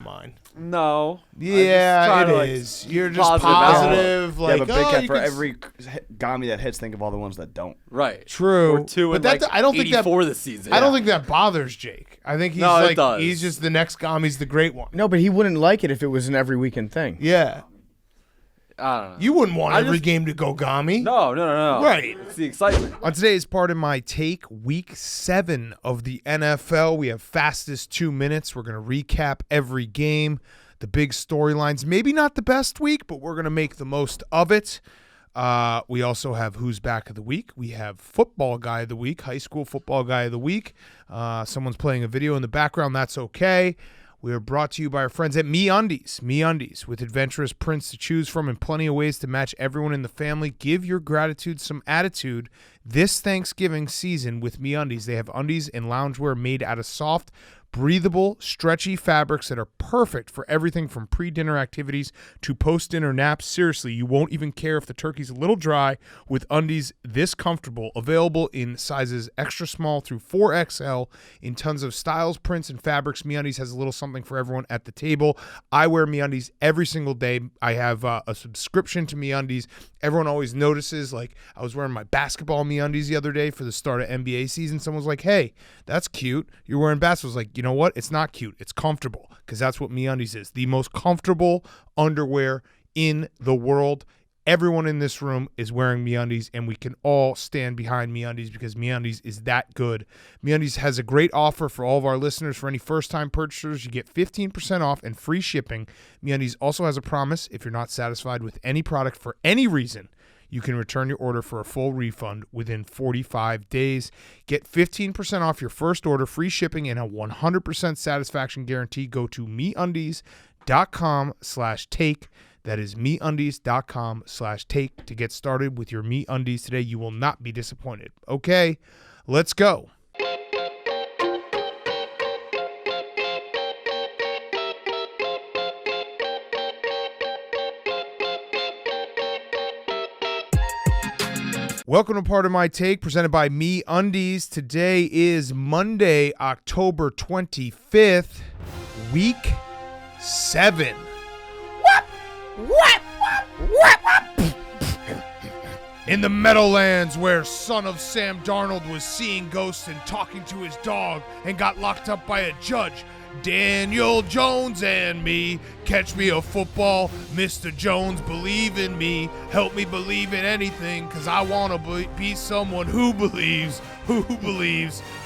mine. No. Yeah, it is. You're just positive. Like, but Big Cat, for every Gami that hits, think of all the ones that don't. Right. True. Or two but in that, I don't think that for the season. I don't think that bothers Jake. I think he's he's just the next Gami's the great one. No, but he wouldn't like it if it was an every weekend thing. Yeah. I don't know. You wouldn't want every game to go Gami. No. Right. It's the excitement. On today's part of my take, week 7 of the NFL, we have fastest 2 minutes. We're going to recap every game, the big storylines. Maybe not the best week, but we're going to make the most of it. We also have Who's Back of the Week. We have Football Guy of the Week, High School Football Guy of the Week. Someone's playing a video in the background. That's okay. We are brought to you by our friends at MeUndies. MeUndies, with adventurous prints to choose from and plenty of ways to match everyone in the family. Give your gratitude some attitude this Thanksgiving season with MeUndies. They have undies and loungewear made out of soft, breathable, stretchy fabrics that are perfect for everything from pre-dinner activities to post-dinner naps. Seriously, you won't even care if the turkey's a little dry with undies this comfortable. Available in sizes extra small through 4XL in tons of styles, prints, and fabrics. MeUndies has a little something for everyone at the table. I wear MeUndies every single day. I have a subscription to MeUndies. Everyone always notices, like, I was wearing my basketball MeUndies the other day for the start of NBA season. Someone was like, hey, that's cute. You're wearing basketball. I was like, you know what? It's not cute. It's comfortable, because that's what MeUndies is. The most comfortable underwear in the world. Everyone in this room is wearing MeUndies, and we can all stand behind MeUndies because MeUndies is that good. MeUndies has a great offer for all of our listeners. For any first-time purchasers, you get 15% off and free shipping. MeUndies also has a promise. If you're not satisfied with any product for any reason, you can return your order for a full refund within 45 days. Get 15% off your first order, free shipping, and a 100% satisfaction guarantee. Go to MeUndies.com/take. That is MeUndies.com/take to get started with your MeUndies today. You will not be disappointed. Okay, let's go. Welcome to Part of My Take, presented by MeUndies. Today is Monday, October 25th, week 7. In the Meadowlands, where son of Sam Darnold was seeing ghosts and talking to his dog and got locked up by a judge, Daniel Jones and me. Catch me a football, Mr. Jones, believe in me. Help me believe in anything, because I want to be someone who believes.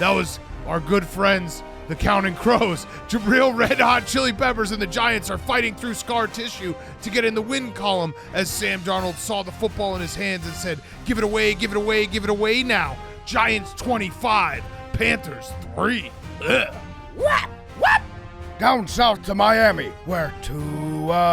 That was our good friends, the Counting Crows. Jabril Red Hot Chili Peppers and the Giants are fighting through scar tissue to get in the win column as Sam Darnold saw the football in his hands and said, give it away, give it away, give it away now. Giants 25, Panthers 3. Ugh. Down south to Miami, where Tualura,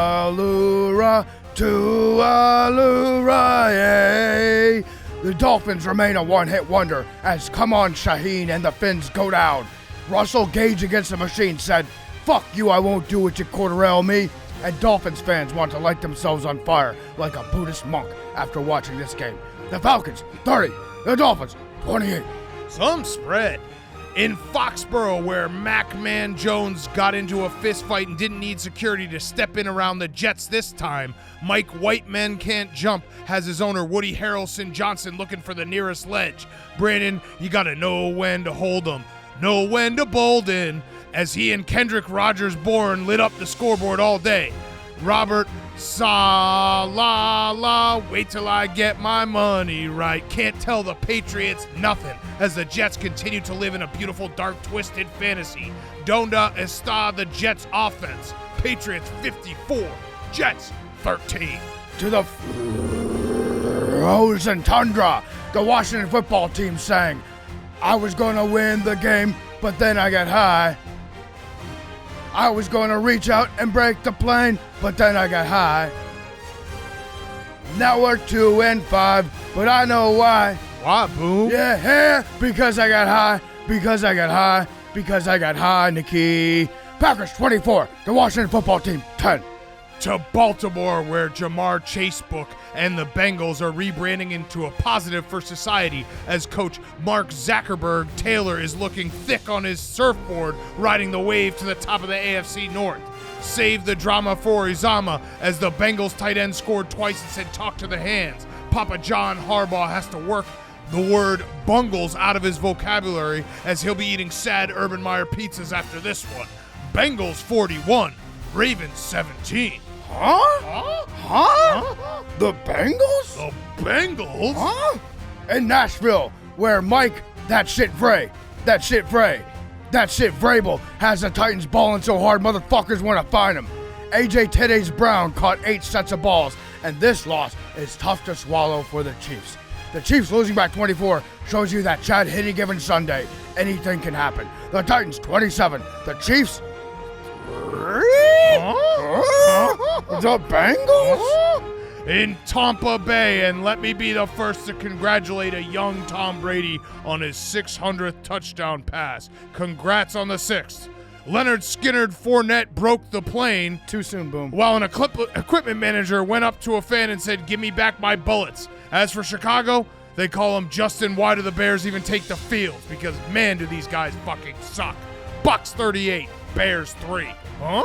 yay. The Dolphins remain a one-hit wonder as Come On Shaheen and the Finns go down. Russell Gage against the machine said, fuck you, I won't do what you corderell me. And Dolphins fans want to light themselves on fire like a Buddhist monk after watching this game. The Falcons, 30. The Dolphins, 28. Some spread. In Foxborough, where Mac-Man Jones got into a fist fight and didn't need security to step in around the Jets this time, Mike White Men Can't Jump has his owner Woody Harrelson Johnson looking for the nearest ledge. Brandon, you gotta know when to hold them, know when to bolden, as he and Kendrick Rogers Bourne lit up the scoreboard all day. Robert Salala, wait till I get my money right. Can't tell the Patriots nothing as the Jets continue to live in a beautiful, dark, twisted fantasy. Donda está the Jets offense. Patriots 54, Jets 13. To the frozen tundra, the Washington football team sang, I was going to win the game, but then I got high. I was going to reach out and break the plane, but then I got high. Now we're 2-5, but I know why. Why, Boom? Yeah, because I got high, because I got high, because I got high, Nikki. Packers 24, the Washington football team 10. To Baltimore, where Jamar Chasebook and the Bengals are rebranding into a positive for society as coach Mark Zuckerberg Taylor is looking thick on his surfboard, riding the wave to the top of the AFC North. Save the drama for Izama as the Bengals tight end scored twice and said talk to the hands. Papa John Harbaugh has to work the word bungles out of his vocabulary as he'll be eating sad Urban Meyer pizzas after this one. Bengals 41, Ravens 17. Huh? The Bengals? The Bengals? Huh? In Nashville, where Mike, that shit Vrabel, has the Titans balling so hard motherfuckers want to find him. AJ Teddy's Brown caught 8 sets of balls, and this loss is tough to swallow for the Chiefs. The Chiefs losing by 24 shows you that Chad any given Sunday, anything can happen. The Titans 27, the Chiefs 3? The Bengals? In Tampa Bay, and let me be the first to congratulate a young Tom Brady on his 600th touchdown pass. Congrats on the 6th. Leonard Skinner Fournette broke the plane. Too soon, boom. While an equipment manager went up to a fan and said, "Give me back my bullets." As for Chicago, they call him Justin, why do the Bears even take the field? Because, man, do these guys fucking suck. Bucs 38, Bears 3. Huh?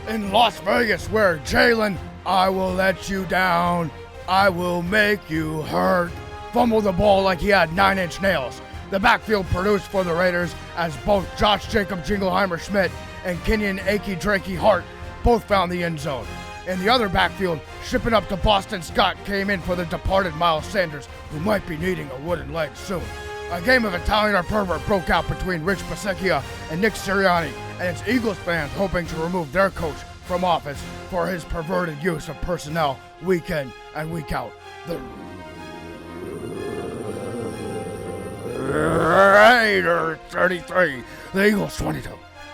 In Las Vegas, where Jalen, I will let you down, I will make you hurt, fumbled the ball like he had 9-inch nails. The backfield produced for the Raiders as both Josh Jacob Jingleheimer-Schmidt and Kenyon Akey-Drakey Hart both found the end zone. In the other backfield, shipping up to Boston Scott came in for the departed Miles Sanders, who might be needing a wooden leg soon. A game of Italian or pervert broke out between Rich Bisaccia and Nick Sirianni, and it's Eagles fans hoping to remove their coach from office for his perverted use of personnel week in and week out. The Raiders 33, the Eagles 22.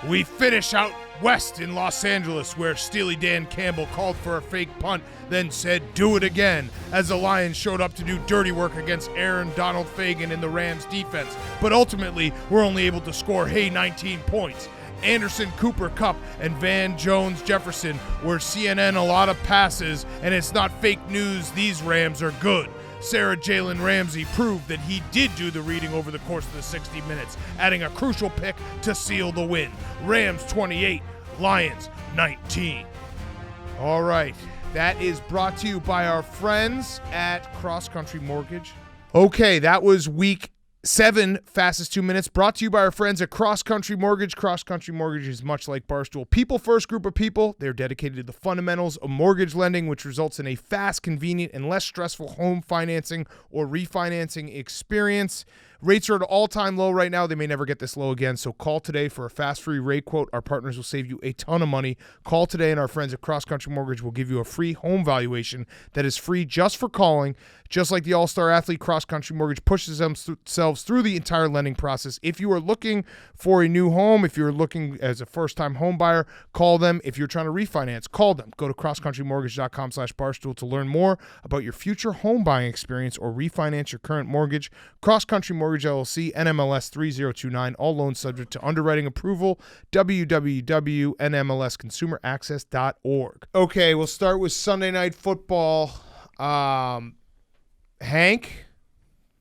We finish out west in Los Angeles, where Steely Dan Campbell called for a fake punt, then said, "Do it again," as the Lions showed up to do dirty work against Aaron Donald Fagan in the Rams defense, but ultimately were only able to score 19 points. Anderson, Cooper, Kupp, and Van Jones Jefferson were CNN a lot of passes, and it's not fake news these Rams are good. Sarah Jalen Ramsey proved that he did do the reading over the course of the 60 minutes, adding a crucial pick to seal the win. Rams 28, Lions 19. All right, that is brought to you by our friends at Cross Country Mortgage. Okay, that was week 7 fastest 2 minutes, brought to you by our friends at Cross Country Mortgage. Cross Country Mortgage is much like Barstool. People first group of people. They're dedicated to the fundamentals of mortgage lending, which results in a fast, convenient, and less stressful home financing or refinancing experience. Rates are at an all-time low right now. They may never get this low again, so call today for a fast, free rate quote. Our partners will save you a ton of money. Call today, and our friends at Cross Country Mortgage will give you a free home valuation that is free just for calling. Just like the all-star athlete, Cross Country Mortgage pushes themselves through the entire lending process. If you are looking for a new home, if you're looking as a first-time home buyer, call them. If you're trying to refinance, call them. Go to crosscountrymortgage.com/barstool to learn more about your future home buying experience or refinance your current mortgage. Cross Country Mortgage LLC, NMLS 3029, all loans subject to underwriting approval, www.nmlsconsumeraccess.org. Okay, we'll start with Sunday Night Football. Hank,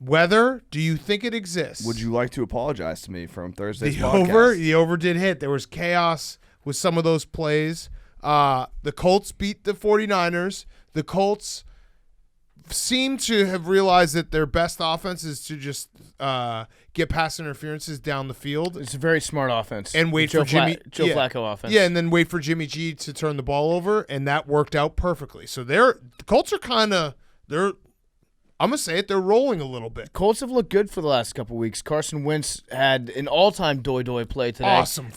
weather, do you think it exists? Would you like to apologize to me from Thursday's the podcast? The over did hit. There was chaos with some of those plays. The Colts beat the 49ers. The Colts seem to have realized that their best offense is to just get pass interferences down the field. It's a very smart offense. And wait for Joe Flacco offense. Yeah, and then wait for Jimmy G to turn the ball over, and that worked out perfectly. So the Colts are kind of I'm going to say it, they're rolling a little bit. Colts have looked good for the last couple of weeks. Carson Wentz had an all-time doy-doy play today. Awesome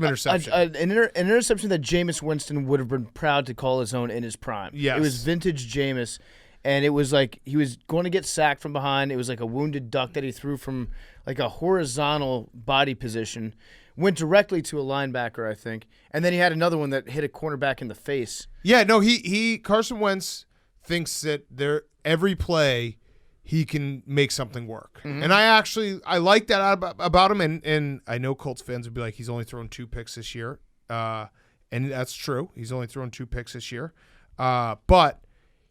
interception. An interception that Jameis Winston would have been proud to call his own in his prime. Yes. It was vintage Jameis, and it was like he was going to get sacked from behind. It was like a wounded duck that he threw from like a horizontal body position, went directly to a linebacker, I think, and then he had another one that hit a cornerback in the face. Yeah, no, Carson Wentz thinks that every play he can make something work. Mm-hmm. And I like that about him, and I know Colts fans would be like, he's only thrown 2 picks this year. And that's true. He's only thrown 2 picks this year. But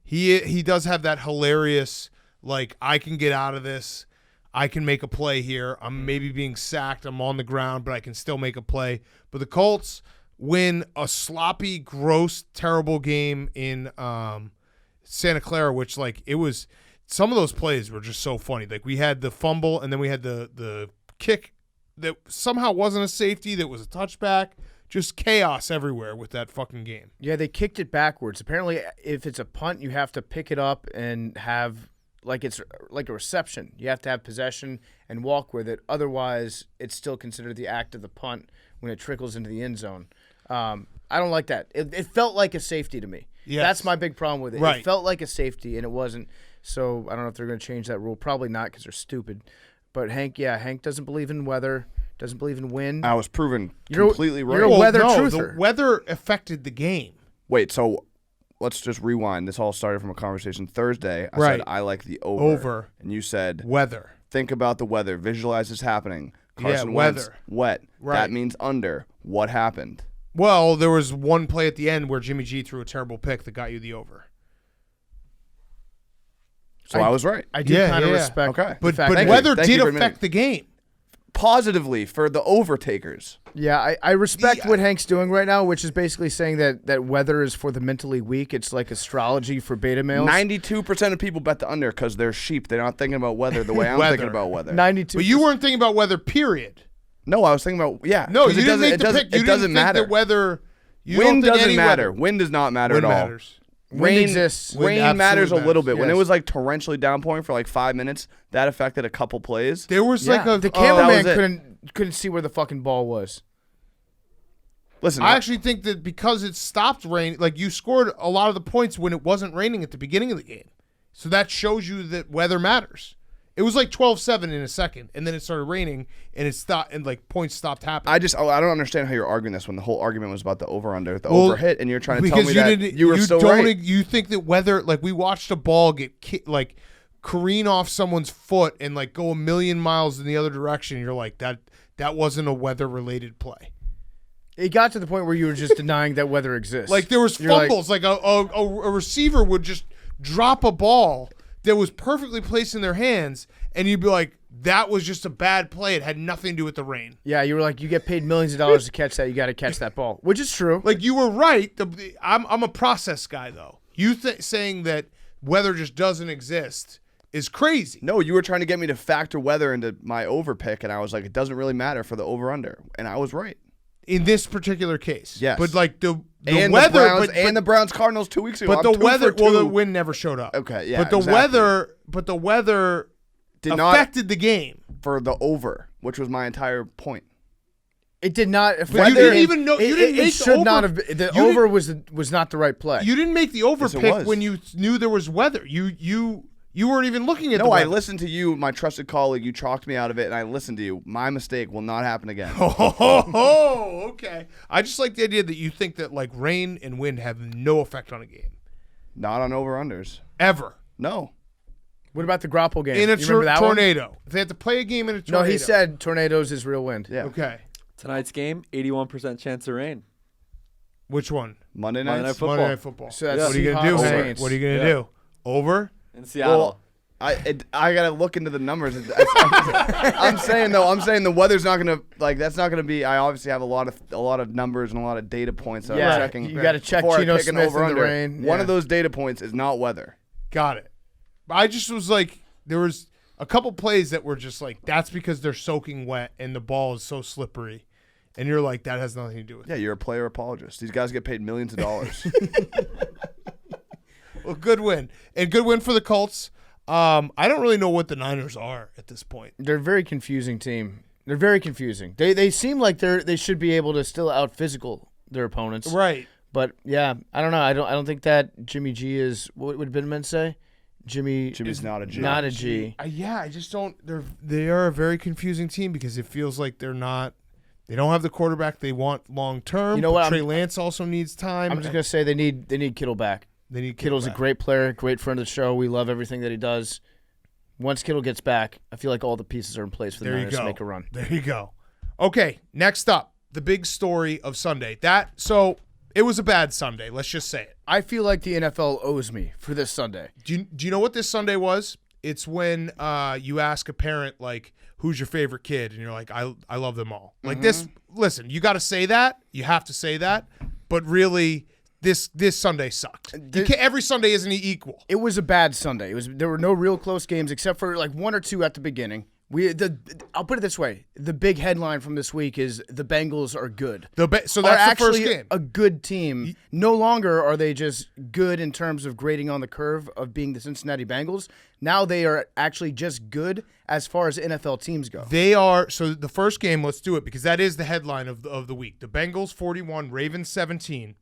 he does have that hilarious, like, I can get out of this. I can make a play here. I'm maybe being sacked. I'm on the ground, but I can still make a play. But the Colts win a sloppy, gross, terrible game in Santa Clara, which, like, it was – some of those plays were just so funny. Like, we had the fumble, and then we had the kick that somehow wasn't a safety, that was a touchback. Just chaos everywhere with that fucking game. Yeah, they kicked it backwards. Apparently, if it's a punt, you have to pick it up and have like it's like a reception. You have to have possession and walk with it. Otherwise, it's still considered the act of the punt when it trickles into the end zone. I don't like that. It felt like a safety to me. Yes. That's my big problem with it. Right. It felt like a safety, and it wasn't. So I don't know if they're going to change that rule. Probably not, because they're stupid. But Hank doesn't believe in weather. Doesn't believe in wind. I was proven completely right. You're a weather truther. The weather affected the game. Wait, so let's just rewind. This all started from a conversation Thursday. I said I like the over. And you said weather. Think about the weather. Visualize this happening. Carson Wentz, weather. Wet. Right. That means under. What happened? Well, there was one play at the end where Jimmy G threw a terrible pick that got you the over. So I was right. I do kind of respect. Okay. But Thank weather you. did affect the game. Positively for the overtakers. Yeah, I respect what Hank's doing right now, which is basically saying that weather is for the mentally weak. It's like astrology for beta males. 92% of people bet the under because they're sheep. They're not thinking about weather the way I'm thinking about weather. 92. But you weren't thinking about weather, period. No, I was thinking about, No, you didn't make the pick. You didn't think matter. that weather. Wind doesn't matter. Wind does not matter Wind at all. matters. Wind exists. Rain matters a little bit. Yes. When it was like torrentially downpouring for like 5 minutes, that affected a couple plays. There was like the cameraman couldn't see where the fucking ball was. Listen, I actually think that because it stopped raining, like you scored a lot of the points when it wasn't raining at the beginning of the game. So that shows you that weather matters. It was like 12-7 in a second, and then it started raining, and it stopped, and like points stopped happening. I don't understand how you're arguing this when the whole argument was about the over-under, over hit, and you're trying to tell me that you were so right. You think that weather, like we watched a ball get like careen off someone's foot and like go a million miles in the other direction. And you're like, that wasn't a weather-related play. It got to the point where you were just denying that weather exists. Like there was fumbles, like a receiver would just drop a ball that was perfectly placed in their hands, and you'd be like, that was just a bad play. It had nothing to do with the rain. Yeah, you were like, you get paid millions of dollars to catch that. You got to catch that ball, which is true. Like you were right. I'm a process guy, though. You saying that weather just doesn't exist is crazy. No, you were trying to get me to factor weather into my over pick, and I was like, it doesn't really matter for the over-under, and I was right. In this particular case. Yes. But like the and weather. The Browns, and the Browns Cardinals 2 weeks ago. But the weather, the wind never showed up. Okay, yeah. But the weather did affected the game. For the over, which was my entire point. It did not. But you didn't even know. You didn't make the over. Not have. The over was not the right play. You didn't make the over pick when you knew there was weather. You weren't even looking at the weather. I listened to you, my trusted colleague. You chalked me out of it, and I listened to you. My mistake will not happen again. Oh, okay. I just like the idea that you think that like rain and wind have no effect on a game. Not on over-unders. Ever. No. What about the Grapple game? In a tornado. One? If they have to play a game in a tornado. No, he said tornadoes is real wind. Yeah. Okay. Tonight's game, 81% chance of rain. Which one? Monday Night Football. Monday Night Football. So that's what are you going to do, Hank? What are you going to do? Over? In Seattle. Well, I gotta look into the numbers. I'm saying the weather's not gonna that's not gonna be. I obviously have a lot of numbers and a lot of data points that I'm checking. You got to check Geno Smith in the rain. One of those data points is not weather. Got it. I just was like, there was a couple plays that were just like, that's because they're soaking wet and the ball is so slippery, and you're like, that has nothing to do with it. Yeah, you're a player apologist. These guys get paid millions of dollars. Well, good win, and good win for the Colts. I don't really know what the Niners are at this point. They're a very confusing team. They're very confusing. They seem like they should be able to still out physical their opponents. Right. But yeah, I don't know. I don't think that Jimmy G is, what would Binman say? Jimmy's not a G. Not a G. I just don't. They are a very confusing team because it feels like they don't have the quarterback they want long term. You know what? Trey Lance also needs time. I'm just gonna say they need Kittle back. They need Kittle's a great player, great friend of the show. We love everything that he does. Once Kittle gets back, I feel like all the pieces are in place for the Niners to make a run. There you go. Okay, next up, the big story of Sunday. So it was a bad Sunday. Let's just say it. I feel like the NFL owes me for this Sunday. Do you know what this Sunday was? It's when you ask a parent, like, who's your favorite kid? And you're like, I love them all. Like this, listen, you got to say that. You have to say that. But really, this Sunday sucked. Every Sunday isn't equal. It was a bad Sunday. There were no real close games except for like one or two at the beginning. I'll put it this way: the big headline from this week is the Bengals are good. So that's the first game. A good team. No longer are they just good in terms of grading on the curve of being the Cincinnati Bengals. Now they are actually just good as far as NFL teams go. They are. So the first game, let's do it because that is the headline of the week. The Bengals 41, Ravens 17.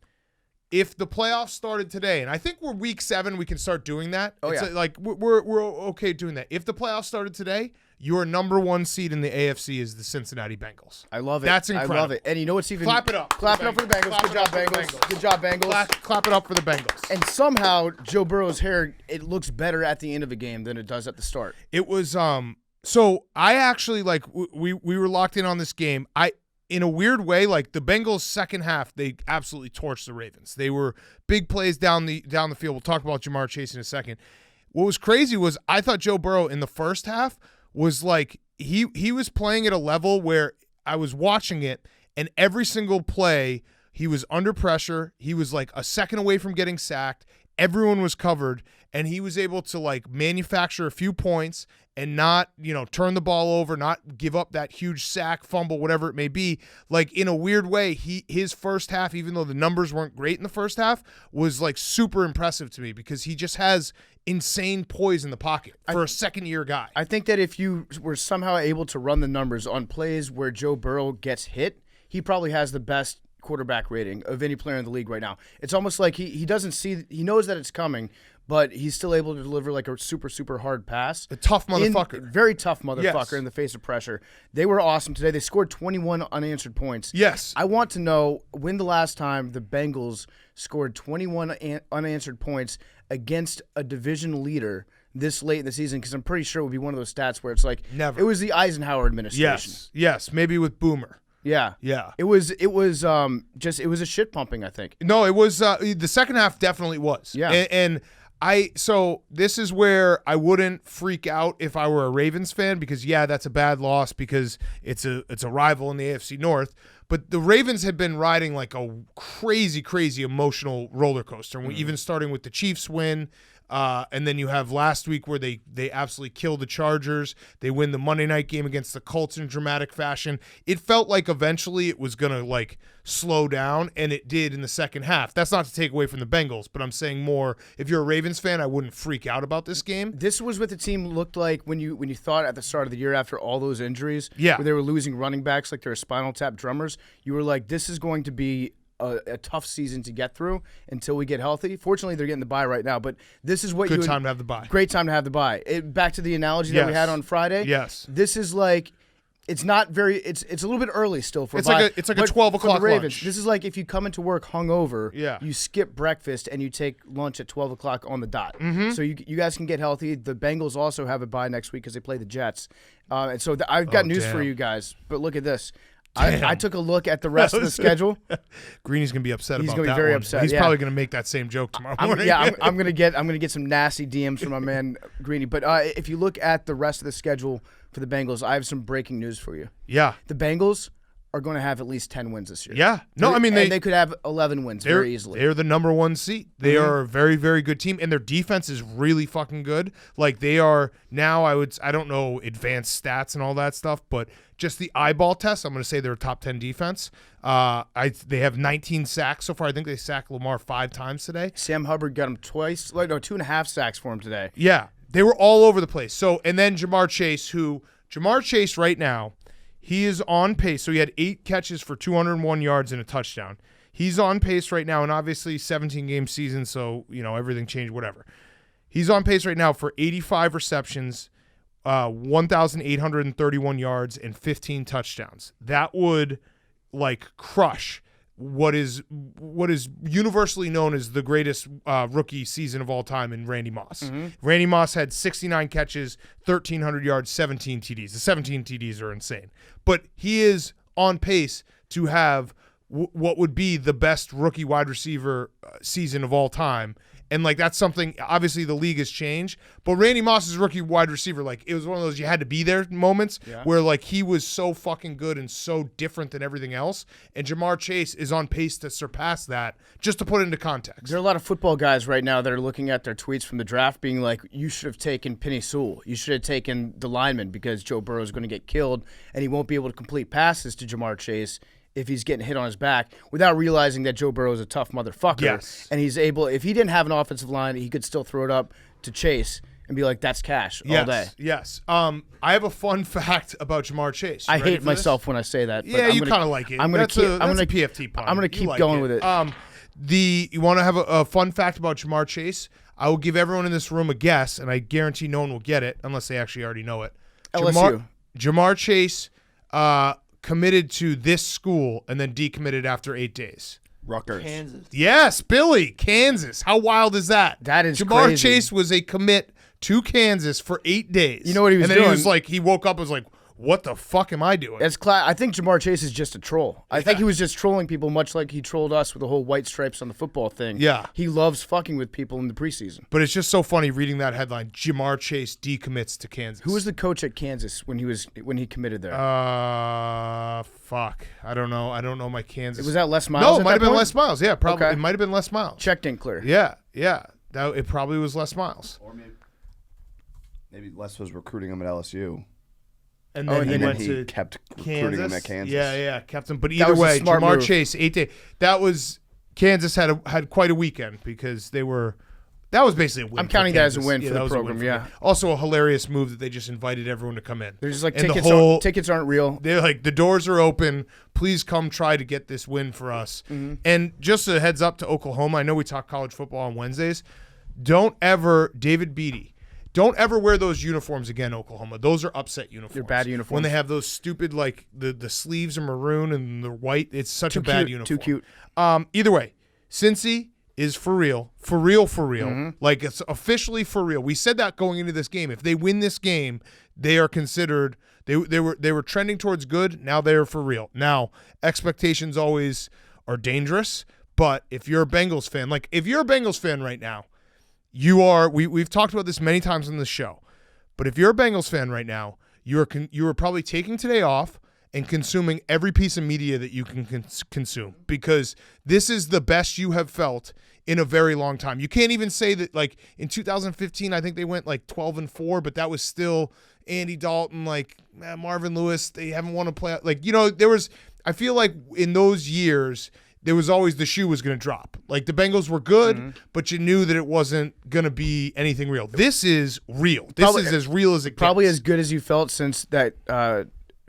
If the playoffs started today, and I think we're week 7, we can start doing that. Oh, yeah. Like we're okay doing that. If the playoffs started today, your number 1 seed in the AFC is the Cincinnati Bengals. I love it. That's incredible. I love it. And you know what's even... Clap it up. Clap it up for the Bengals. Good job, Bengals. Good job, Bengals. Clap it up for the Bengals. And somehow, Joe Burrow's hair, it looks better at the end of a game than it does at the start. It was... So I actually, like, we were locked in on this game. In a weird way, like the Bengals' second half, they absolutely torched the Ravens. They were big plays down the field. We'll talk about Jamar Chase in a second. What was crazy was I thought Joe Burrow in the first half was like he was playing at a level where I was watching it, and every single play he was under pressure. He was like a second away from getting sacked. Everyone was covered, and he was able to like manufacture a few points and not, turn the ball over, not give up that huge sack, fumble, whatever it may be. Like in a weird way, his first half, even though the numbers weren't great in the first half, was like super impressive to me because he just has insane poise in the pocket for a second-year guy. I think that if you were somehow able to run the numbers on plays where Joe Burrow gets hit, he probably has the best quarterback rating of any player in the league right now. It's almost like he doesn't see, he knows that it's coming, but he's still able to deliver like a super, super hard pass. A tough motherfucker. Very tough motherfucker Yes. in the face of pressure. They were awesome today. They scored 21 unanswered points. Yes. I want to know when the last time the Bengals scored 21 unanswered points against a division leader this late in the season, because I'm pretty sure it would be one of those stats where it's like, Never. It was the Eisenhower administration. Yes, maybe with Boomer. Yeah. It was a shit pumping, I think. No, it was the second half definitely was. Yeah. So this is where I wouldn't freak out if I were a Ravens fan because that's a bad loss because it's a rival in the AFC North. But the Ravens had been riding like a crazy, crazy emotional roller coaster. Even starting with the Chiefs win. And then you have last week where they absolutely kill the Chargers. They win the Monday night game against the Colts in dramatic fashion. It felt like eventually it was going to like slow down, and it did in the second half. That's not to take away from the Bengals, but I'm saying more if you're a Ravens fan, I wouldn't freak out about this game. This was what the team looked like when you thought at the start of the year after all those injuries, where they were losing running backs like they were spinal tap drummers. You were like, this is going to be a tough season to get through until we get healthy. Fortunately, they're getting the bye right now, but this is what Good time to have the bye. Great time to have the bye. Back to the analogy that we had on Friday. Yes. This is like, it's not very. It's a little bit early still for it's bye. Like a 12 o'clock for the Ravens. lunch. This is like if you come into work hungover. Yeah. You skip breakfast and you take lunch at 12 o'clock on the dot. Mm-hmm. So you guys can get healthy. The Bengals also have a bye next week because they play the Jets. And so I've got news for you guys. But look at this. I took a look at the rest of the schedule. Greeny's gonna be upset. He's about gonna that be very one. upset. He's yeah. probably gonna make that same joke tomorrow morning. I'm gonna get some nasty DMs from my man Greeny. But if you look at the rest of the schedule for the Bengals, I have some breaking news for you. Yeah. The Bengals are going to have at least 10 wins this year. Yeah. No, I mean they could have 11 wins very easily. They're the number 1 seed. They are a very, very good team, and their defense is really fucking good. Like they are now. I don't know advanced stats and all that stuff, but just the eyeball test, I'm going to say they're a top 10 defense. They have 19 sacks so far. I think they sacked Lamar 5 times today. Sam Hubbard got him twice. 2.5 sacks for him today. Yeah, they were all over the place. So and then Jamar Chase right now. He is on pace. So he had 8 catches for 201 yards and a touchdown. He's on pace right now, and obviously 17-game season, so everything changed, whatever. He's on pace right now for 85 receptions, 1,831 yards, and 15 touchdowns. That would crush what is universally known as the greatest rookie season of all time in Randy Moss. Mm-hmm. Randy Moss had 69 catches, 1,300 yards, 17 TDs. The 17 TDs are insane. But he is on pace to have what would be the best rookie wide receiver season of all time. And, like, that's something, obviously the league has changed. But Randy Moss's rookie wide receiver, like, it was one of those you had to be there moments where, like, he was so fucking good and so different than everything else. And Jamar Chase is on pace to surpass that, just to put it into context. There are a lot of football guys right now that are looking at their tweets from the draft being like, you should have taken Penei Sewell. You should have taken the lineman because Joe Burrow is going to get killed and he won't be able to complete passes to Jamar Chase if he's getting hit on his back, without realizing that Joe Burrow is a tough motherfucker. Yes. And he's able, if he didn't have an offensive line, he could still throw it up to Chase and be like, that's cash all day. Yes. I have a fun fact about Jamar Chase. I hate myself when I say that. But Yeah, you kind of like it. That's a PFT pun. I'm going to keep like going with it. You want to have a fun fact about Jamar Chase? I will give everyone in this room a guess, and I guarantee no one will get it unless they actually already know it. LSU. Jamar Chase committed to this school and then decommitted after 8 days. Rutgers. Kansas. Yes, Billy, Kansas. How wild is that? That is Jamar crazy. Chase was a commit to Kansas for 8 days. You know what he was and then doing? he was like, he woke up and was like, what the fuck am I doing? I think Jamar Chase is just a troll. I think he was just trolling people, much like he trolled us with the whole white stripes on the football thing. Yeah. He loves fucking with people in the preseason. But it's just so funny reading that headline. Jamar Chase decommits to Kansas. Who was the coach at Kansas when he committed there? Fuck. I don't know. I don't know my Kansas. Was that Les Miles? No, at it might that have been point? Les Miles. Yeah, probably. Okay. It might have been Les Miles. Check didn't clear. Yeah. It probably was Les Miles. Or maybe Les was recruiting him at LSU. And then he went to kept recruiting him at Kansas. Yeah, kept him. But That either was a way, smart Jamar move. Chase, 8 days. That was Kansas had quite a weekend because they were. That was basically a win. I'm for counting that as a Kansas. win for that the was a win program, for yeah. them. Also, a hilarious move that they just invited everyone to come in. They're just like, And tickets aren't real. They're like, the doors are open. Please come try to get this win for us. Mm-hmm. And just a heads up to Oklahoma. I know we talk college football on Wednesdays. David Beatty, don't ever wear those uniforms again, Oklahoma. Those are upset uniforms. They're bad uniforms. When they have those stupid, like, the sleeves are maroon and the white. It's such a bad uniform. Too cute. Either way, Cincy is for real. Mm-hmm. Like, it's officially for real. We said that going into this game. If they win this game, they are considered they were trending towards good. Now they are for real. Now, expectations always are dangerous, but if you're a Bengals fan, like if you're a Bengals fan right now, you are we've talked about this many times on the show. But if you're a Bengals fan right now, you are probably taking today off and consuming every piece of media that you can consume, because this is the best you have felt in a very long time. You can't even say that, like, in 2015, I think they went like 12-4, but that was still Andy Dalton, like Marvin Lewis. They haven't won a playoff. Like, I feel like in those years, there was always the shoe was going to drop. Like, the Bengals were good, but you knew that it wasn't going to be anything real. This is real. This is as real as it gets. Probably as good as you felt since that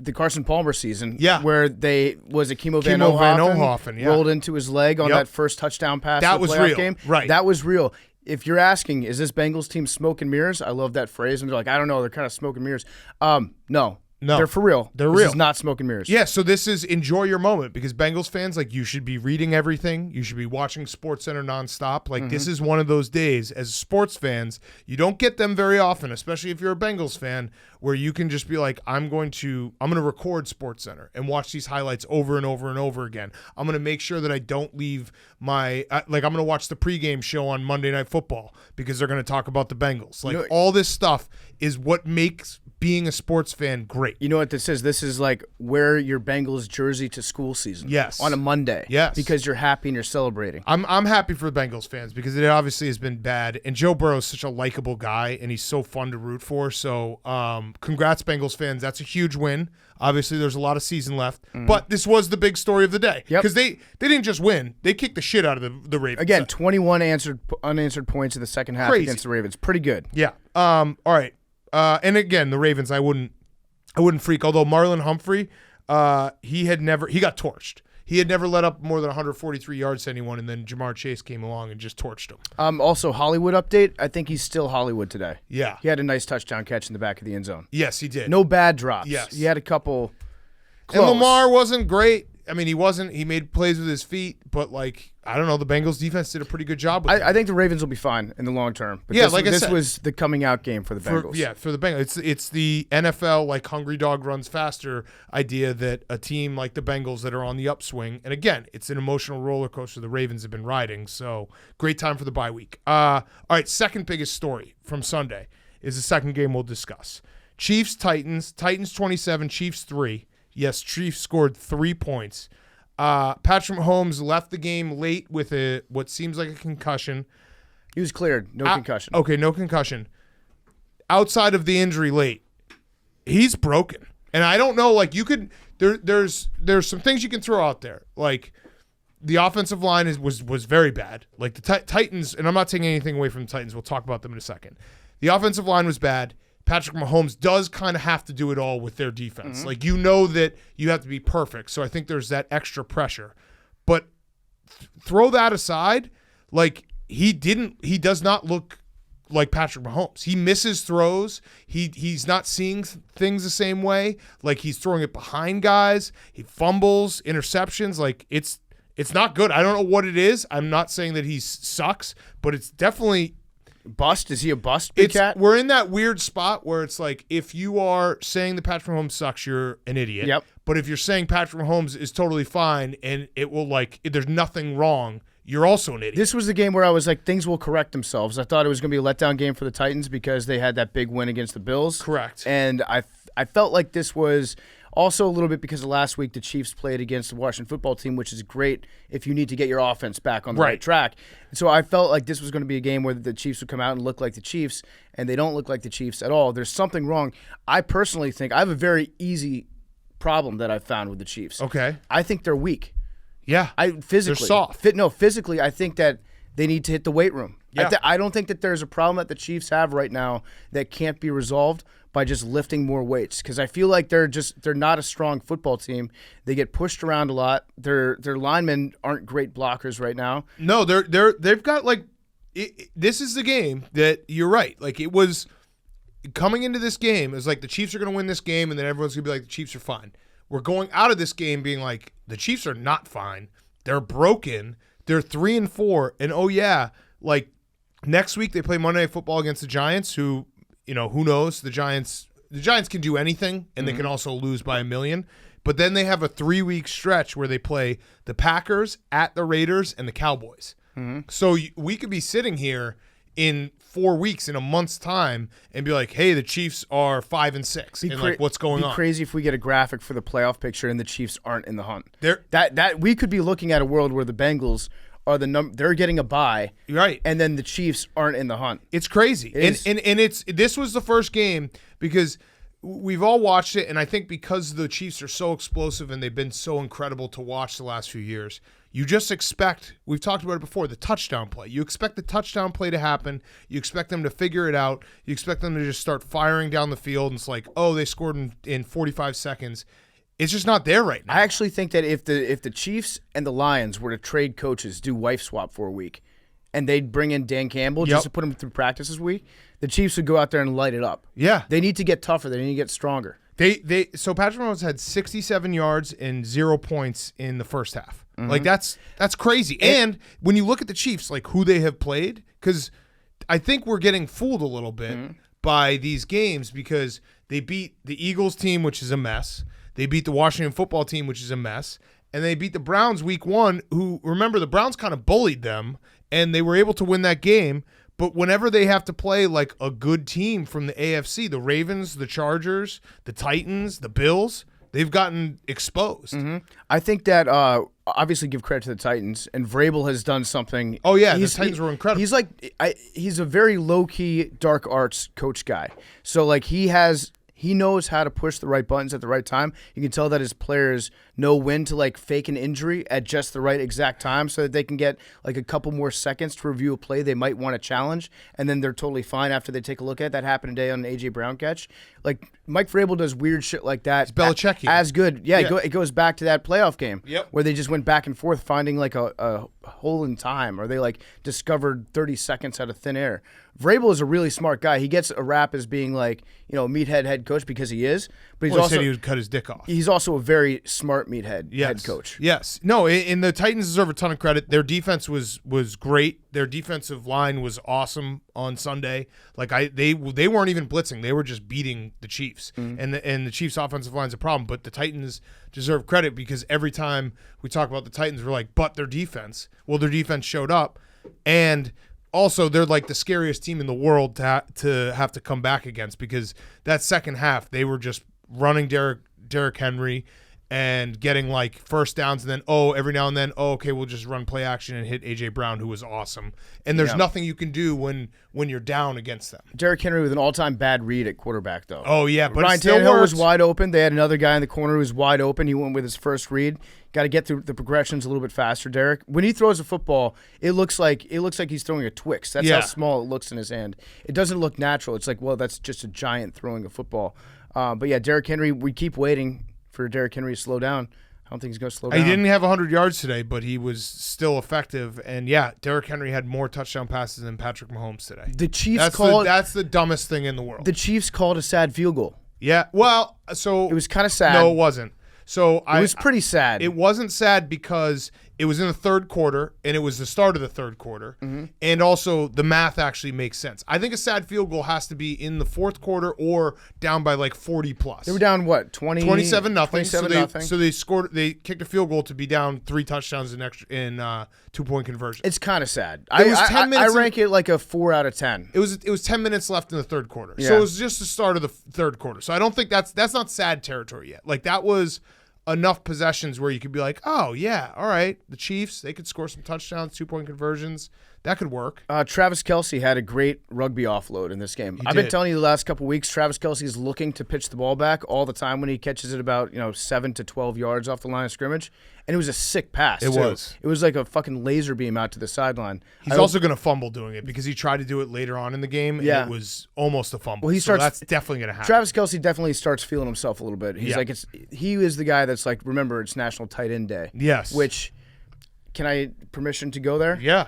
the Carson Palmer season, where a Kimo Van Ohoffen rolled into his leg on that first touchdown pass. That in the was playoff real, game. right? That was real. If you're asking, is this Bengals team smoke and mirrors? I love that phrase. And they're like, I don't know, they're kind of smoke and mirrors. No, they're for real. They're this real. Is not smoke and mirrors. Yeah, so this is enjoy your moment, because Bengals fans, like, you should be reading everything. You should be watching SportsCenter nonstop. Like, this is one of those days as sports fans, you don't get them very often, especially if you're a Bengals fan, where you can just be like, I'm going to record SportsCenter and watch these highlights over and over and over again. I'm going to make sure that I don't leave I'm going to watch the pregame show on Monday Night Football because they're going to talk about the Bengals. Like, all this stuff is what makes being a sports fan great. You know what this is? This is like wear your Bengals jersey to school season. Yes. On a Monday. Yes. Because you're happy and you're celebrating. I'm happy for the Bengals fans because it obviously has been bad. And Joe Burrow is such a likable guy, and he's so fun to root for. So congrats, Bengals fans. That's a huge win. Obviously, there's a lot of season left. But this was the big story of the day. Because they didn't just win. They kicked the shit out of the Ravens. Again, 21 unanswered points in the second half against the Ravens. Pretty good. Yeah. All right. And again, the Ravens, I wouldn't freak. Although Marlon Humphrey, he got torched. He had never let up more than 143 yards to anyone, and then Jamar Chase came along and just torched him. Also, Hollywood update. I think he's still Hollywood today. Yeah. He had a nice touchdown catch in the back of the end zone. Yes, he did. No bad drops. Yes. He had a couple close. And Lamar wasn't great. I mean, he made plays with his feet, but like, I don't know, the Bengals defense did a pretty good job with I think the Ravens will be fine in the long term. But this was the coming out game for the Bengals. For the Bengals. It's the NFL, like, hungry dog runs faster idea that a team like the Bengals that are on the upswing, and again, it's an emotional roller coaster the Ravens have been riding, so great time for the bye week. All right, second biggest story from Sunday is the second game we'll discuss. Chiefs-Titans. Titans 27, Chiefs 3. Yes, Chiefs scored 3 points. Patrick Mahomes left the game late with what seems like a concussion. He was cleared. No concussion. Okay, no concussion. Outside of the injury late, he's broken. And I don't know, like, you could there's some things you can throw out there. Like, the offensive line was very bad. Like, the Titans, and I'm not taking anything away from the Titans. We'll talk about them in a second. The offensive line was bad. Patrick Mahomes does kind of have to do it all with their defense. Like, you know that you have to be perfect. So I think there's that extra pressure. But throw that aside, like, he does not look like Patrick Mahomes. He misses throws. He's not seeing things the same way. Like, he's throwing it behind guys. He fumbles, interceptions. Like, it's not good. I don't know what it is. I'm not saying that he sucks, but it's definitely bust. Is he a bust, Big Cat? We're in that weird spot where it's like, if you are saying that Patrick Mahomes sucks, you're an idiot. Yep. But if you're saying Patrick Mahomes is totally fine and it will, like, there's nothing wrong, you're also an idiot. This was the game where I was like, things will correct themselves. I thought it was going to be a letdown game for the Titans because they had that big win against the Bills. Correct. And I felt like this was also a little bit because of last week the Chiefs played against the Washington football team, which is great if you need to get your offense back on the right track. So I felt like this was going to be a game where the Chiefs would come out and look like the Chiefs, and they don't look like the Chiefs at all. There's something wrong. I personally think I have a very easy problem that I've found with the Chiefs. Okay. I think they're weak. Yeah. Physically. They're soft. Physically, I think that they need to hit the weight room. Yeah. I don't think that there's a problem that the Chiefs have right now that can't be resolved by just lifting more weights, because I feel like they're not a strong football team. They get pushed around a lot. Their linemen aren't great blockers right now. No, they've got, like, this is the game that you're right. Like, it was coming into this game, it was like the Chiefs are going to win this game, and then everyone's going to be like, the Chiefs are fine. We're going out of this game being like, the Chiefs are not fine. They're broken. They're 3-4, and oh yeah, like, next week they play Monday Night Football against the Giants, who, you know, who knows? The Giants can do anything, and they can also lose by 1 million. But then they have a 3-week stretch where they play the Packers, at the Raiders, and the Cowboys. So we could be sitting here in 4 weeks, in a month's time, and be like, hey, the Chiefs are 5-6, and like, what's going on? It'd be crazy if we get a graphic for the playoff picture and the Chiefs aren't in the hunt. That we could be looking at a world where the Bengals are they're getting a bye, right? And then the Chiefs aren't in the hunt. It's crazy, this was the first game because we've all watched it, and I think because the Chiefs are so explosive and they've been so incredible to watch the last few years, you just expect, we've talked about it before, the touchdown play. You expect the touchdown play to happen. You expect them to figure it out. You expect them to just start firing down the field, and it's like, oh, they scored in 45 seconds. It's just not there right now. I actually think that if the Chiefs and the Lions were to trade coaches, do wife swap for a week, and they'd bring in Dan Campbell just to put him through practice this week, the Chiefs would go out there and light it up. Yeah. They need to get tougher. They need to get stronger. So Patrick Mahomes had 67 yards and 0 points in the first half. Like, that's crazy. And when you look at the Chiefs, like, who they have played, because I think we're getting fooled a little bit by these games because they beat the Eagles team, which is a mess. They beat the Washington football team, which is a mess. And they beat the Browns week 1, who, remember, the Browns kind of bullied them, and they were able to win that game. But whenever they have to play, like, a good team from the AFC, the Ravens, the Chargers, the Titans, the Bills, they've gotten exposed. I think that obviously give credit to the Titans, and Vrabel has done something. Oh, yeah, the Titans were incredible. He's like he's a very low-key dark arts coach guy. So, like, he knows how to push the right buttons at the right time. You can tell that his players know when to, like, fake an injury at just the right exact time so that they can get, like, a couple more seconds to review a play they might want to challenge, and then they're totally fine after they take a look at it. That happened today on an A.J. Brown catch. Like, Mike Vrabel does weird shit like that. It's Belichickian. As good. Yeah. It goes back to that playoff game Yep. where they just went back and forth finding, like, a hole in time, or they like discovered 30 seconds out of thin air. Vrabel is a really smart guy. He gets a rap as being like, meathead head coach because he is, but he's Well, he also said he would cut his dick off. he's also a very smart meathead head coach. Yes. No, and the Titans deserve a ton of credit. Their defense was great. Their defensive line was awesome on Sunday. Like they weren't even blitzing. They were just beating the Chiefs. And the Chiefs offensive line's a problem, but the Titans deserve credit because every time we talk about the Titans, we're like, but their defense. Well, their defense showed up, and also they're like the scariest team in the world to have to come back against because that second half they were just running Derrick Henry and getting like first downs, and then every now and then okay, we'll just run play action and hit AJ Brown, who was awesome. And there's nothing you can do when you're down against them. Derrick Henry with an all-time bad read at quarterback, though. Oh yeah, but Ryan Tannehill was wide open. They had another guy in the corner who was wide open. He went with his first read. Got to get through the progressions a little bit faster. Derrick, when he throws a football, it looks like he's throwing a Twix. That's how small it looks in his hand. It doesn't look natural. It's like, well, that's just a giant throwing a football. But yeah, Derrick Henry. We keep waiting for Derrick Henry to slow down. I don't think he's going to slow down. He didn't have 100 yards today, but he was still effective. And yeah, Derrick Henry had more touchdown passes than Patrick Mahomes today. The Chiefs that's the dumbest thing in the world. The Chiefs called a sad field goal. Yeah, well, so it was kind of sad. No, it wasn't. So it was pretty sad. It wasn't sad because it was in the third quarter, and it was the start of the third quarter, and also the math actually makes sense. I think a sad field goal has to be in the fourth quarter or down by like 40 plus. They were down what, 27-0. 27-0. So they scored. They kicked a field goal to be down 3 touchdowns in 2-point conversion. It's kind of sad. It was 10 minutes. I rank it like a 4 out of 10. It was 10 minutes left in the third quarter, Yeah. so it was just the start of the third quarter. So I don't think that's not sad territory yet. Like that was enough possessions where you could be like, oh yeah, all right, the Chiefs, they could score some touchdowns, 2-point conversions. That could work. Travis Kelce had a great rugby offload in this game. I've been telling you the last couple of weeks, Travis Kelce is looking to pitch the ball back all the time when he catches it about 7 to 12 yards off the line of scrimmage. And it was a sick pass. It was. It was like a fucking laser beam out to the sideline. He's also going to fumble doing it because he tried to do it later on in the game, and it was almost a fumble. Well, so that's definitely going to happen. Travis Kelce definitely starts feeling himself a little bit. He's like, he is the guy that's like, remember, it's National Tight End Day. Yes. Which, can I permission to go there? Yeah.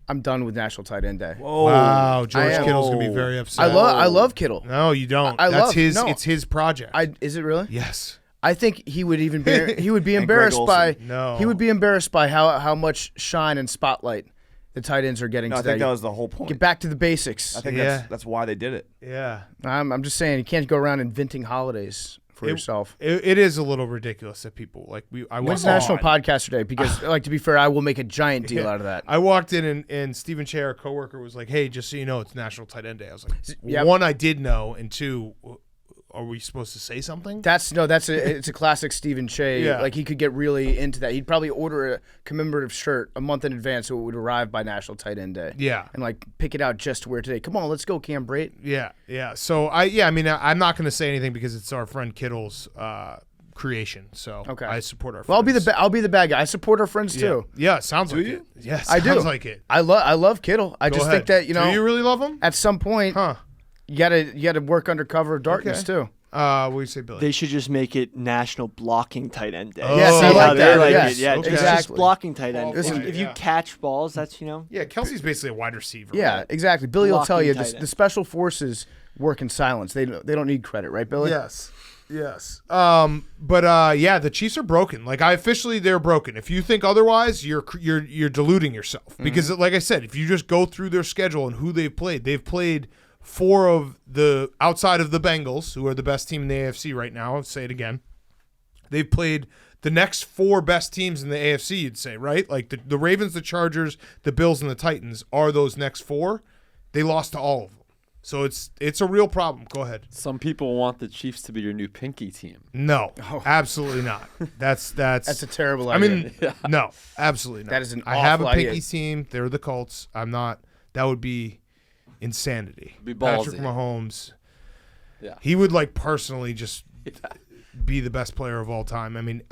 I'm done with National Tight End Day. Whoa. Wow, George Kittle's gonna be very upset. I love Kittle. No, you don't. It's his project. Is it really? Yes. I think he would even he would be embarrassed by he would be embarrassed by how much shine and spotlight the tight ends are getting today. I think that was the whole point. Get back to the basics. I think that's why they did it. Yeah. I'm just saying you can't go around inventing holidays for yourself. It is a little ridiculous that people like When's National Podcaster Day? Because to be fair, I will make a giant deal out of that. I walked in and Stephen Che, our coworker, was like, "Hey, just so you know, it's National Tight End Day." I was like, "One, I did know, and two, are we supposed to say something?" It's a classic Stephen Che. Yeah. Like he could get really into that. He'd probably order a commemorative shirt a month in advance so it would arrive by National Tight End Day. Yeah. And like pick it out just to wear today. Come on, let's go, Cam Brate. Yeah. So I'm not going to say anything because it's our friend Kittle's creation. So I support our friends. Well, I'll be the bad guy. I support our friends too. Yeah, sounds like it. Yes, I do. Sounds like it. I love Kittle. I just think that, Do you really love him? At some point, you gotta work under cover of darkness too. What do you say, Billy? They should just make it National Blocking Tight End Day. Yes, I like that. Yes. Yeah, Okay. just Exactly. blocking tight end. Listen, If you catch balls, that's Yeah, Kelsey's basically a wide receiver. Yeah, right? exactly. Billy will tell you Blocking tight end. the special forces work in silence. They don't need credit, right, Billy? Yes. The Chiefs are broken. Like they're broken. If you think otherwise, you're deluding yourself. Because like I said, if you just go through their schedule and who they've played 4 of the outside of the Bengals, who are the best team in the AFC right now. I'll say it again. They've played the next 4 best teams in the AFC, you'd say, right? Like the Ravens, the Chargers, the Bills, and the Titans are those next 4. They lost to all of them. So it's a real problem. Go ahead. Some people want the Chiefs to be your new pinky team. No, absolutely not. That's a terrible idea. I mean, no, absolutely not. That is an I have a awful pinky idea. team. They're the Colts. I'm not. That would be insanity. Be ballsy. Patrick Mahomes. Yeah. He would personally just be the best player of all time. I mean,